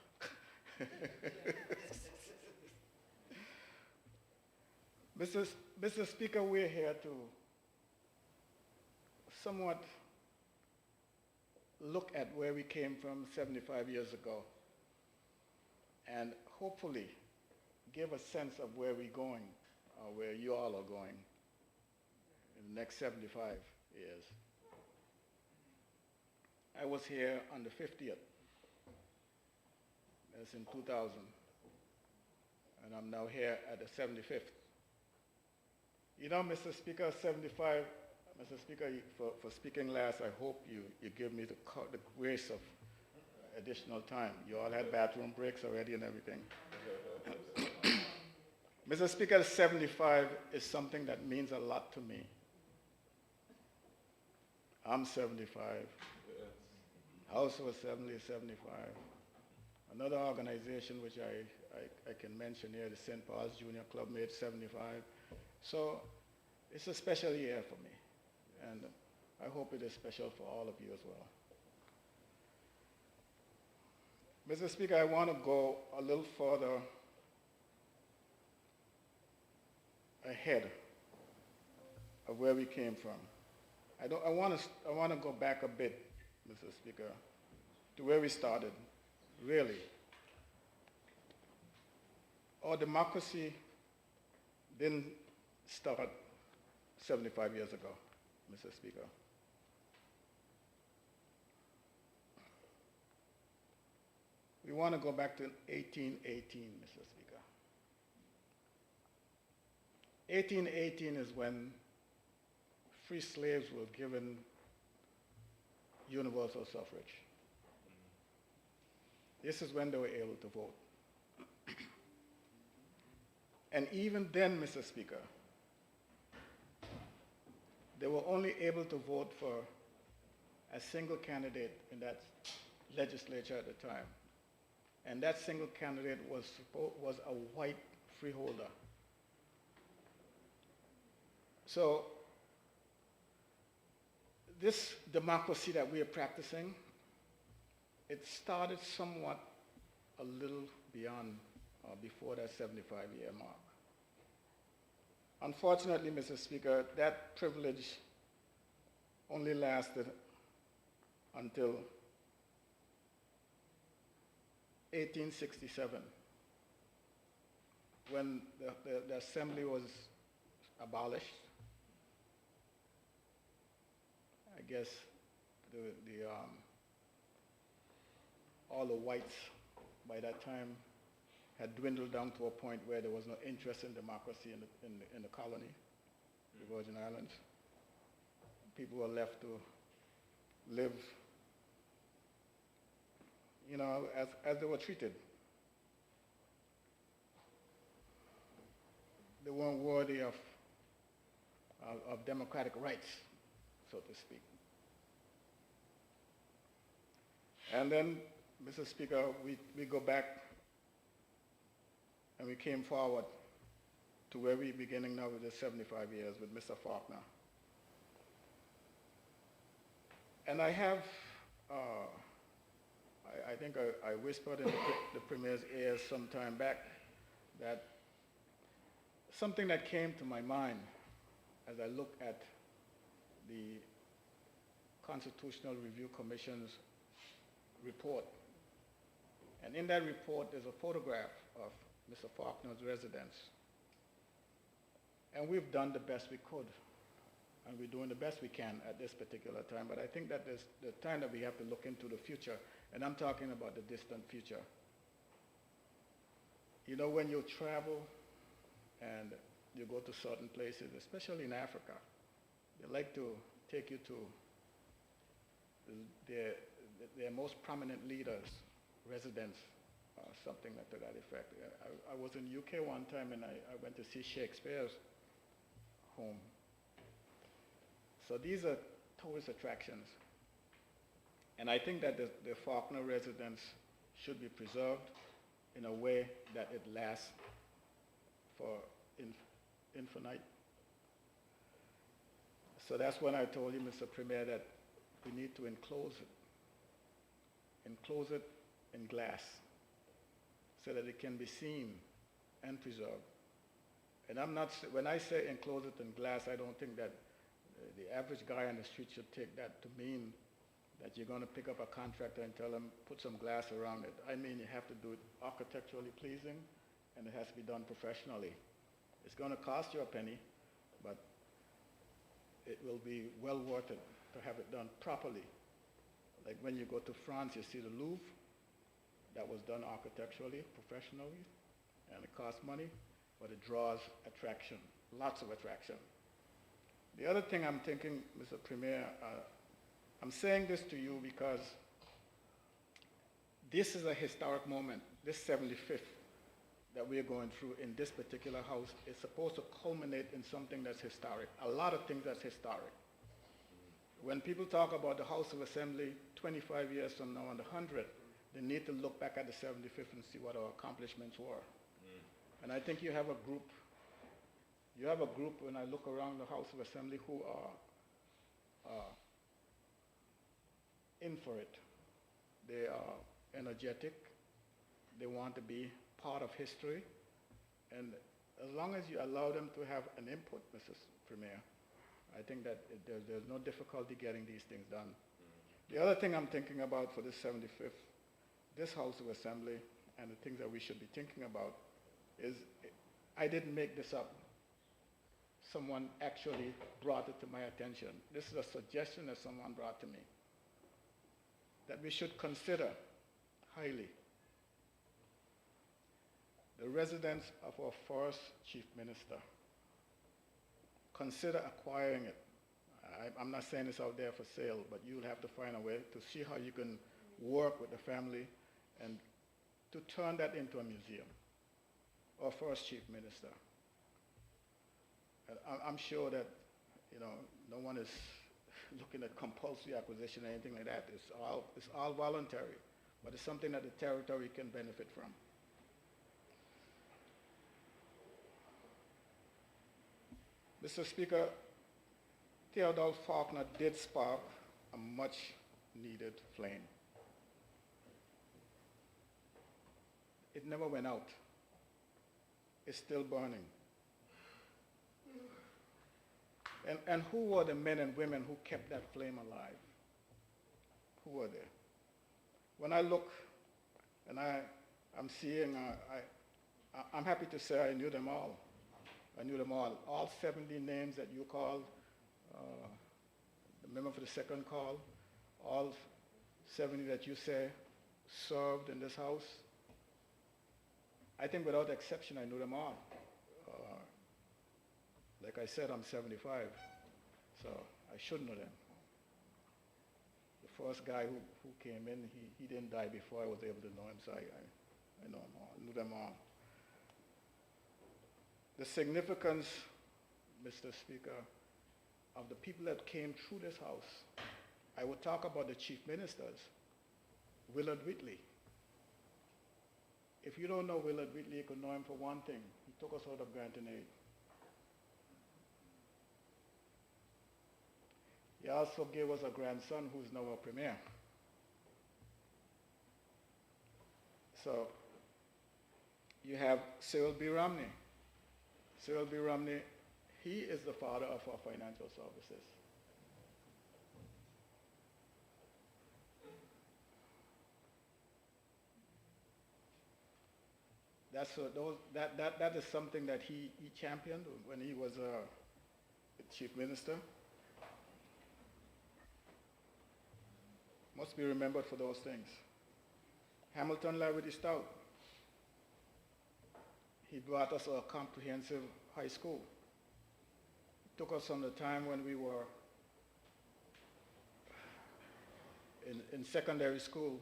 Mr. Speaker, we're here to somewhat look at where we came from 75 years ago and hopefully give a sense of where we're going, or where you all are going in the next 75 years. I was here on the 50th. That's in 2000. And I'm now here at the 75th. You know, Mr. Speaker, 75, Mr. Speaker, for speaking last, I hope you give me the grace of additional time. You all had bathroom breaks already and everything. Mr. Speaker, 75 is something that means a lot to me. I'm 75. House of Assembly is 75. Another organization which I can mention here, the St. Paul's Junior Club, made 75. So it's a special year for me, and I hope it is special for all of you as well. Mr. Speaker, I want to go a little further ahead of where we came from. I want to go back a bit, Mr. Speaker, to where we started, really. Our democracy didn't start 75 years ago, Mr. Speaker. We want to go back to 1818, Mr. Speaker. 1818 is when free slaves were given universal suffrage. This is when they were able to vote. And even then, Mr. Speaker, they were only able to vote for a single candidate in that legislature at the time. And that single candidate was a white freeholder. So this democracy that we are practicing, it started somewhat a little beyond or before that 75-year mark. Unfortunately, Mr. Speaker, that privilege only lasted until 1867, when the assembly was abolished. I guess all the whites by that time had dwindled down to a point where there was no interest in democracy in the colony, the Virgin Islands. People were left to live, you know, as they were treated. They weren't worthy of democratic rights, so to speak. And then, Mr. Speaker, we go back and we came forward to where we're beginning now with the 75 years with Mr. Faulkner. And I have, I think I whispered in the Premier's ears some time back that something that came to my mind as I look at the Constitutional Review Commission's report. And in that report, there's a photograph of Mr. Faulkner's residence. And we've done the best we could. And we're doing the best we can at this particular time. But I think that there's the time that we have to look into the future. And I'm talking about the distant future. You know, when you travel and you go to certain places, especially in Africa, they like to take you to their most prominent leaders, residents, something like to that effect. I was in UK one time and I went to see Shakespeare's home. So these are tourist attractions. And I think that the Faulkner residence should be preserved in a way that it lasts for infinite. So that's when I told you, Mr. Premier, that we need to enclose it in glass so that it can be seen and preserved. And when I say enclose it in glass, I don't think that the average guy on the street should take that to mean that you're going to pick up a contractor and tell him, put some glass around it. I mean, you have to do it architecturally pleasing, and it has to be done professionally. It's going to cost you a penny, but it will be well worth it to have it done properly. Like when you go to France, you see the Louvre. That was done architecturally, professionally, and it costs money, but it draws attraction, lots of attraction. The other thing I'm thinking, Mr. Premier, I'm saying this to you because this is a historic moment. This 75th that we're going through in this particular house is supposed to culminate in something that's historic, a lot of things that's historic. When people talk about the House of Assembly 25 years from now and the 100th, they need to look back at the 75th and see what our accomplishments were. And I think you have a group when I look around the House of Assembly who are in for it. They are energetic. They want to be part of history. And as long as you allow them to have an input, Mrs. Premier, I think that there's no difficulty getting these things done. The other thing I'm thinking about for this 75th, this House of Assembly, and the things that we should be thinking about is, I didn't make this up. Someone actually brought it to my attention. This is a suggestion that someone brought to me, that we should consider highly the residence of our first chief minister. Consider acquiring it. I'm not saying it's out there for sale, but you'll have to find a way to see how you can work with the family and to turn that into a museum. Our first chief minister. And I'm sure that, you know, no one is looking at compulsory acquisition or anything like that. It's all voluntary, but it's something that the territory can benefit from. Mr. Speaker, Theodore Faulkner did spark a much-needed flame. It never went out. It's still burning. And who were the men and women who kept that flame alive? Who were there? When I look and I'm seeing, I'm happy to say I knew them all. I knew them all. All 70 names that you called, the member for the second call, all 70 that you say served in this house. I think without exception, I knew them all. Like I said, I'm 75, so I should know them. The first guy who came in, he didn't die before I was able to know him, so I know them all, knew them all. The significance, Mr. Speaker, of the people that came through this house, I would talk about the chief ministers. Willard Whitley. If you don't know Willard Whitley, you could know him for one thing. He took us out of Granton Aid. He also gave us a grandson who's now our premier. So you have Cyril B. Romney. Cyril B. Romney, he is the father of our financial services. That is something that he championed when he was chief minister. Must be remembered for those things. Hamilton Larry Stout. he brought us a comprehensive high school. It took us from the time when we were in secondary school,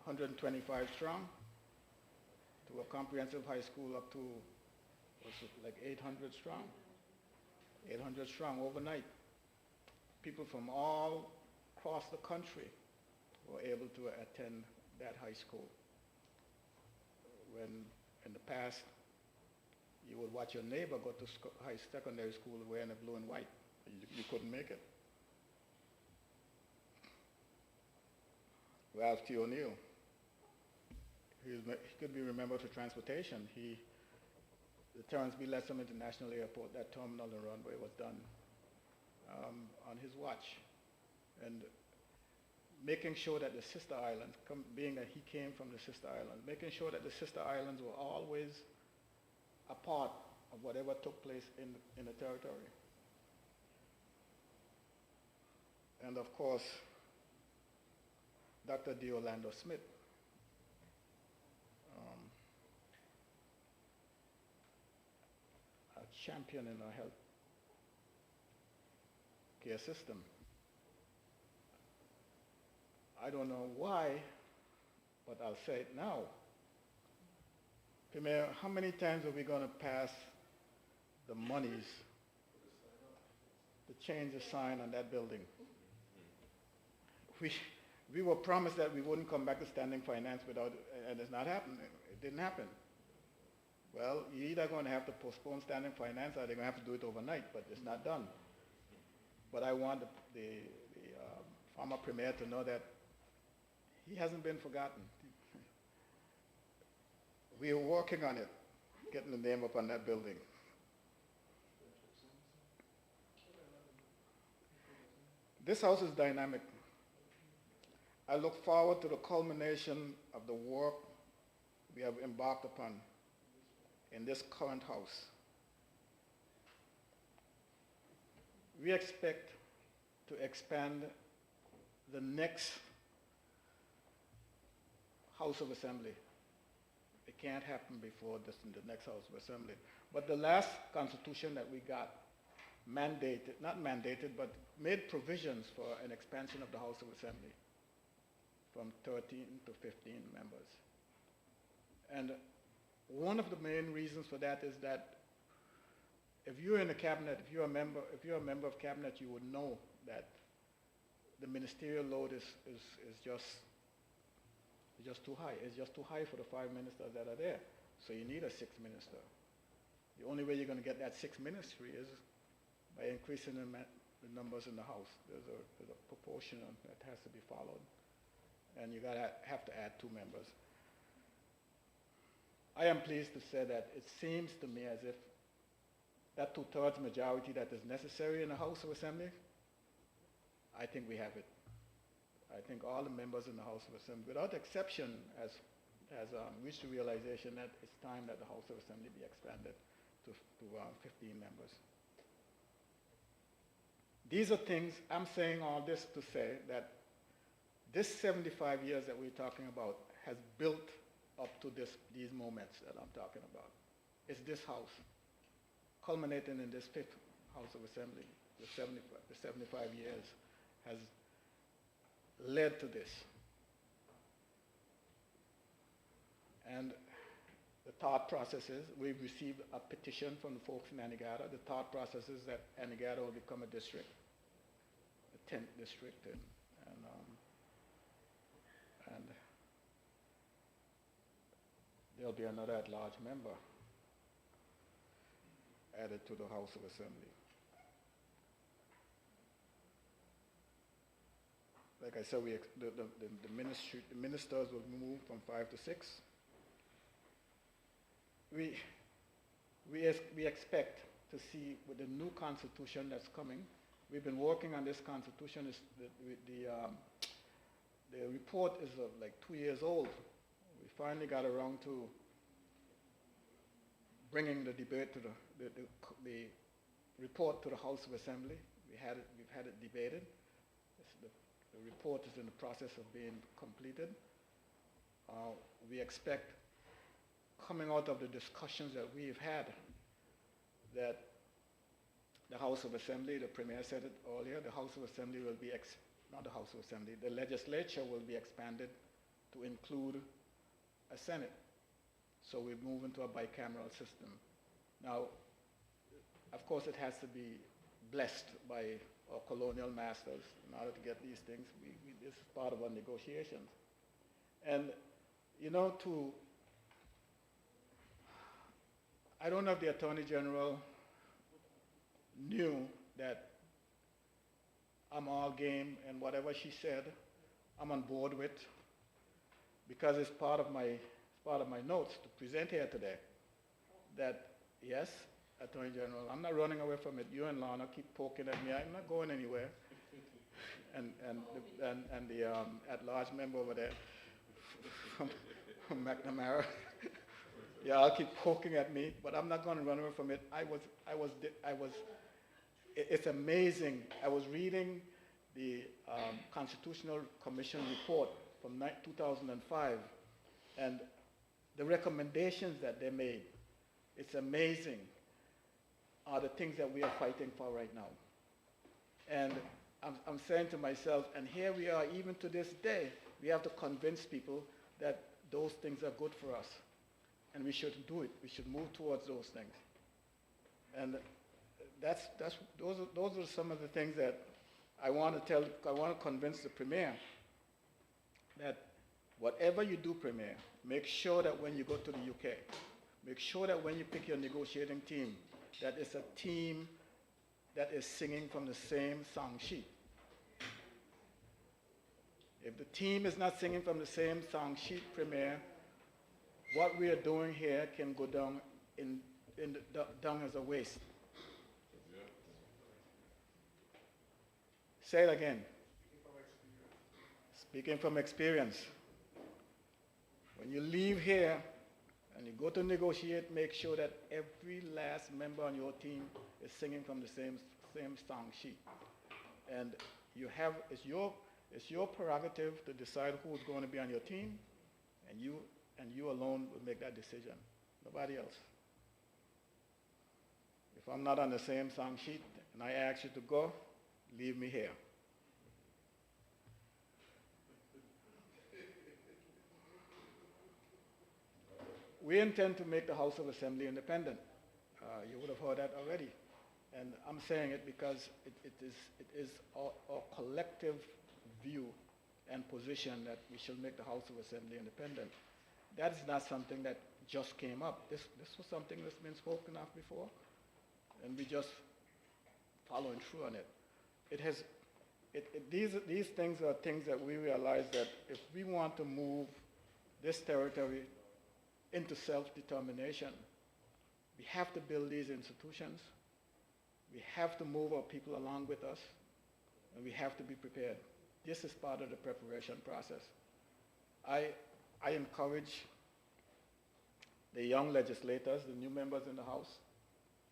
125 strong, to a comprehensive high school up to, was it like 800 strong? 800 strong overnight. People from all across the country were able to attend that high school. When in the past, you would watch your neighbor go to secondary school wearing a blue and white. You couldn't make it. Ralph T. O'Neill, he could be remembered for transportation. The Terrence B. Lessam International Airport, that terminal and runway was done on his watch. And making sure that the sister islands, being that he came from the sister islands, making sure that the sister islands were always a part of whatever took place in the territory. And of course, Dr. D. Orlando Smith, a champion in our health care system. I don't know why, but I'll say it now. Premier, how many times are we going to pass the monies to change the sign on that building? We were promised that we wouldn't come back to standing finance without, and it's not happening. It didn't happen. Well, you're either going to have to postpone standing finance or they're going to have to do it overnight, but it's not done. But I want the former premier to know that he hasn't been forgotten. We are working on it, getting the name up on that building. This house is dynamic. I look forward to the culmination of the work we have embarked upon in this current house. We expect to expand the next House of Assembly. It can't happen before this in the next House of Assembly. But the last constitution that we got mandated, not mandated, but made provisions for an expansion of the House of Assembly from 13 to 15 members. And one of the main reasons for that is that if you're in the cabinet, if you're a member of cabinet, you would know that the ministerial load is just too high. It's just too high for the 5 ministers that are there. So you need a 6th minister. The only way you're going to get that 6th ministry is by increasing the numbers in the House. There's a proportion that has to be followed. And you have to add 2 members. I am pleased to say that it seems to me as if that 2/3 majority that is necessary in the House of Assembly, I think we have it. I think all the members in the House of Assembly, without exception, has reached the realization that it's time that the House of Assembly be expanded to 15 members. These are things, I'm saying all this to say that this 75 years that we're talking about has built up to these moments that I'm talking about. It's this house, culminating in this 5th House of Assembly, the 75 years has led to this. And the thought process is, we've received a petition from the folks in Anegada. The thought process is that Anegada will become a district, a 10th district, and there'll be another at-large member added to the House of Assembly. Like I said, the ministers will move from 5 to 6. We expect to see with the new constitution that's coming. We've been working on this constitution. The report is like 2 years old. We finally got around to bringing the debate to the report to the House of Assembly. We've had it debated. The report is in the process of being completed. We expect coming out of the discussions that we've had, that the House of Assembly, the Premier said it earlier, the House of Assembly will be, not the House of Assembly, the legislature will be expanded to include a Senate. So we move into a bicameral system. Now, of course, it has to be blessed by our colonial masters in order to get these things. This is part of our negotiations. And, you know, I don't know if the Attorney General knew that I'm all game, and whatever she said, I'm on board with, because it's part of my notes to present here today. That yes, Attorney General, I'm not running away from it. You and Lana keep poking at me. I'm not going anywhere. And the at-large member over there from McNamara. Yeah, I'll keep poking at me, but I'm not going to run away from it. It's amazing. I was reading the Constitutional Commission report from 2005, and the recommendations that they made, it's amazing, are the things that we are fighting for right now. And I'm saying to myself, and here we are, even to this day, we have to convince people that those things are good for us. And we should do it. We should move towards those things. And those are some of the things that I want to convince the Premier that whatever you do, Premier, make sure that when you go to the UK, make sure that when you pick your negotiating team, that it's a team that is singing from the same song sheet. If the team is not singing from the same song sheet, Premier, what we are doing here can go down down as a waste. Say it again. Speaking from experience. When you leave here and you go to negotiate, make sure that every last member on your team is singing from the same song sheet. And it's your prerogative to decide who's going to be on your team, and you alone will make that decision. Nobody else. If I'm not on the same song sheet and I ask you to go, leave me here. We intend to make the House of Assembly independent. You would have heard that already. And I'm saying it because it is our collective view and position that we should make the House of Assembly independent. That is not something that just came up. This was something that's been spoken of before, and we just following through on it. These things are things that we realize that if we want to move this territory into self-determination, we have to build these institutions, we have to move our people along with us, and we have to be prepared. This is part of the preparation process. I encourage the young legislators, the new members in the House,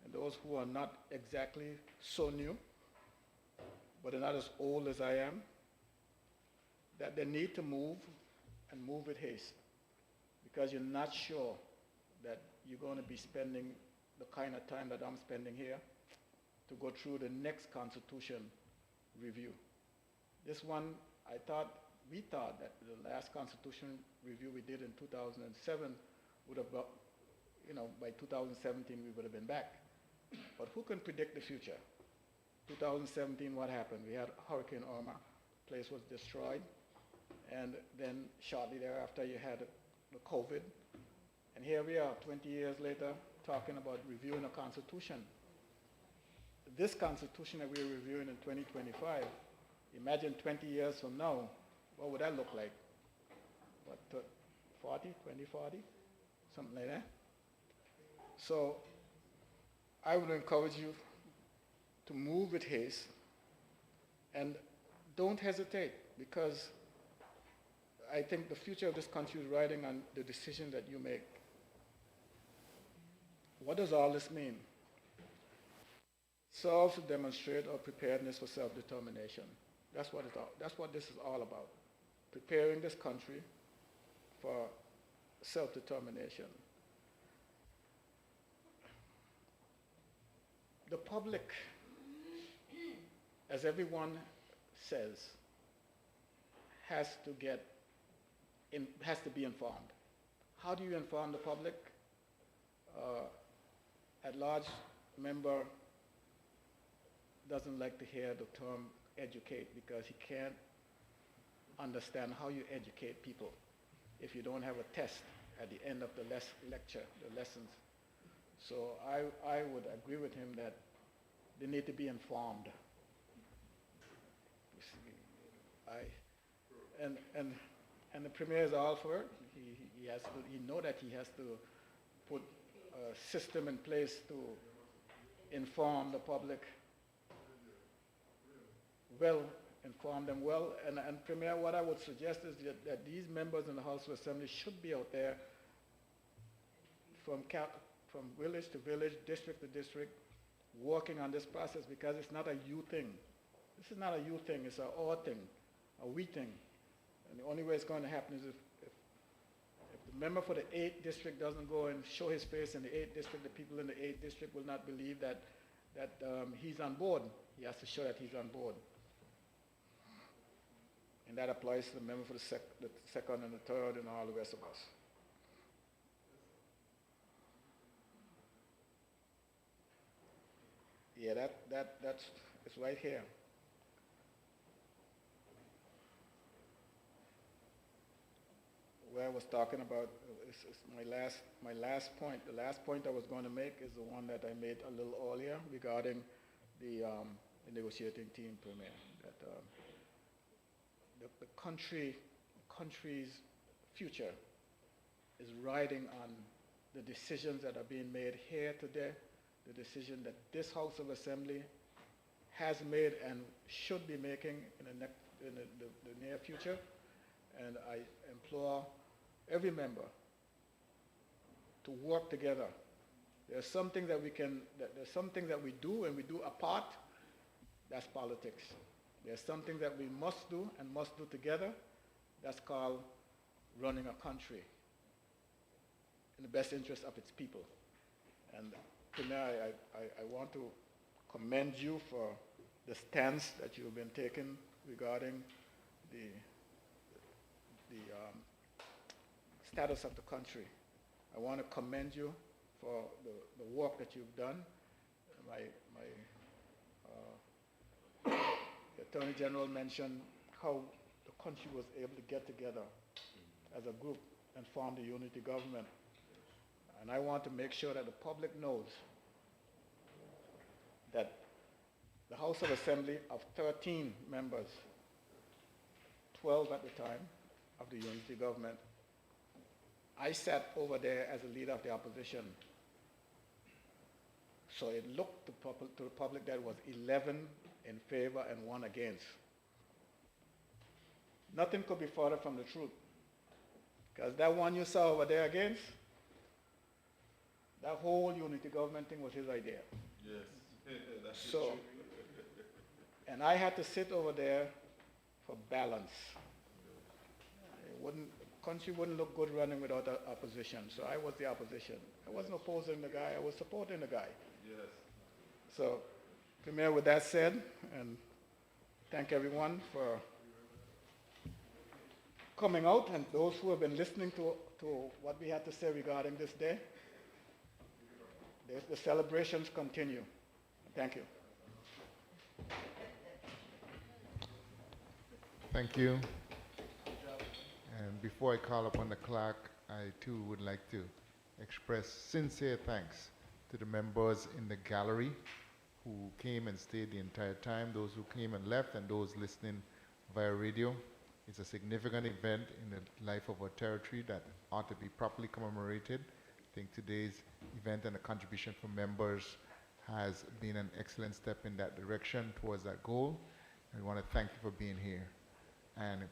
and those who are not exactly so new, but are not as old as I am, that they need to move and move with haste, because you're not sure that you're going to be spending the kind of time that I'm spending here to go through the next Constitution review. This one, we thought that the last Constitution review we did in 2007 would have got, by 2017 we would have been back. But who can predict the future? 2017, what happened? We had Hurricane Irma, the place was destroyed, and then shortly thereafter you had the COVID, and here we are 20 years later talking about reviewing a constitution. This constitution that we're reviewing in 2025, imagine 20 years from now, what would that look like? What, 2040? Something like that. So I would encourage you to move with haste and don't hesitate, because I think the future of this country is riding on the decision that you make. What does all this mean? Serves to demonstrate our preparedness for self-determination. That's what this is all about. Preparing this country for self-determination. the public, as everyone says, has to be informed. How do you inform the public? At-large member doesn't like to hear the term educate because he can't understand how you educate people if you don't have a test at the end of the lecture, the lessons. So I would agree with him that they need to be informed. And the Premier is all for it. He know that he has to put a system in place to inform the public, inform them well. And Premier, what I would suggest is that these members in the House of Assembly should be out there from village to village, district to district, working on this process, because it's not a you thing. This is not a you thing, it's a our thing, a we thing. And the only way it's going to happen is if the member for the 8th district doesn't go and show his face in the 8th district, the people in the 8th district will not believe that he's on board. He has to show that he's on board. And that applies to the member for the second and the third and all the rest of us. Yeah, that's it's right here. Where I was talking about is my last point. The last point I was going to make is the one that I made a little earlier regarding the negotiating team, Premier. That the country's future is riding on the decisions that are being made here today, the decision that this House of Assembly has made and should be making in the near future. And I implore every member to work together. There's something that there's something that we do and we do apart. That's politics. There's something that we must do and must do together. That's called running a country in the best interest of its people. And tonight, I want to commend you for the stance that you've been taking regarding the status of the country. I want to commend you for the work that you've done. The Attorney General mentioned how the country was able to get together as a group and form the unity government. And I want to make sure that the public knows that the House of Assembly of 13 members, 12 at the time of the unity government, I sat over there as a leader of the opposition. So it looked to the public that it was 11 in favor and 1 against. Nothing could be further from the truth. Because that one you saw over there against, that whole unity government thing was his idea. Yes, that's so, true. And I had to sit over there for balance. Country wouldn't look good running without opposition, so I was the opposition. I wasn't opposing the guy, I was supporting the guy. Yes. So, Premier, with that said, and thank everyone for coming out, and those who have been listening to what we had to say regarding this day. The celebrations continue. Thank you. Thank you. And before I call upon the clerk, I too would like to express sincere thanks to the members in the gallery who came and stayed the entire time, those who came and left, and those listening via radio. It's a significant event in the life of our territory that ought to be properly commemorated. I think today's event and the contribution from members has been an excellent step in that direction towards that goal. I want to thank you for being here and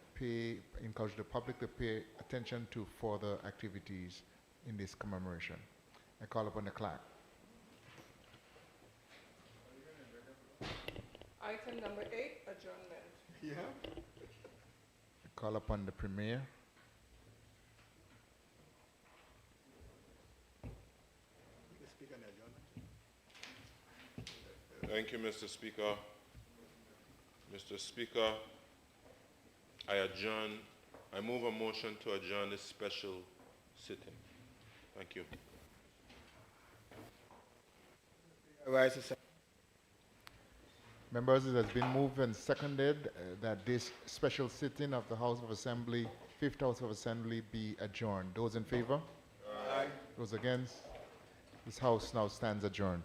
encourage the public to pay attention to further activities in this commemoration. I call upon the clerk. Item number 8, adjournment. Yeah. I call upon the Premier. The speaker on the adjournment. Thank you, Mr. Speaker. Mr. Speaker, I move a motion to adjourn this special sitting. Thank you. Rise to Members, it has been moved and seconded that this special sitting of the House of Assembly, Fifth House of Assembly, be adjourned. Those in favor? Aye. Those against? This House now stands adjourned.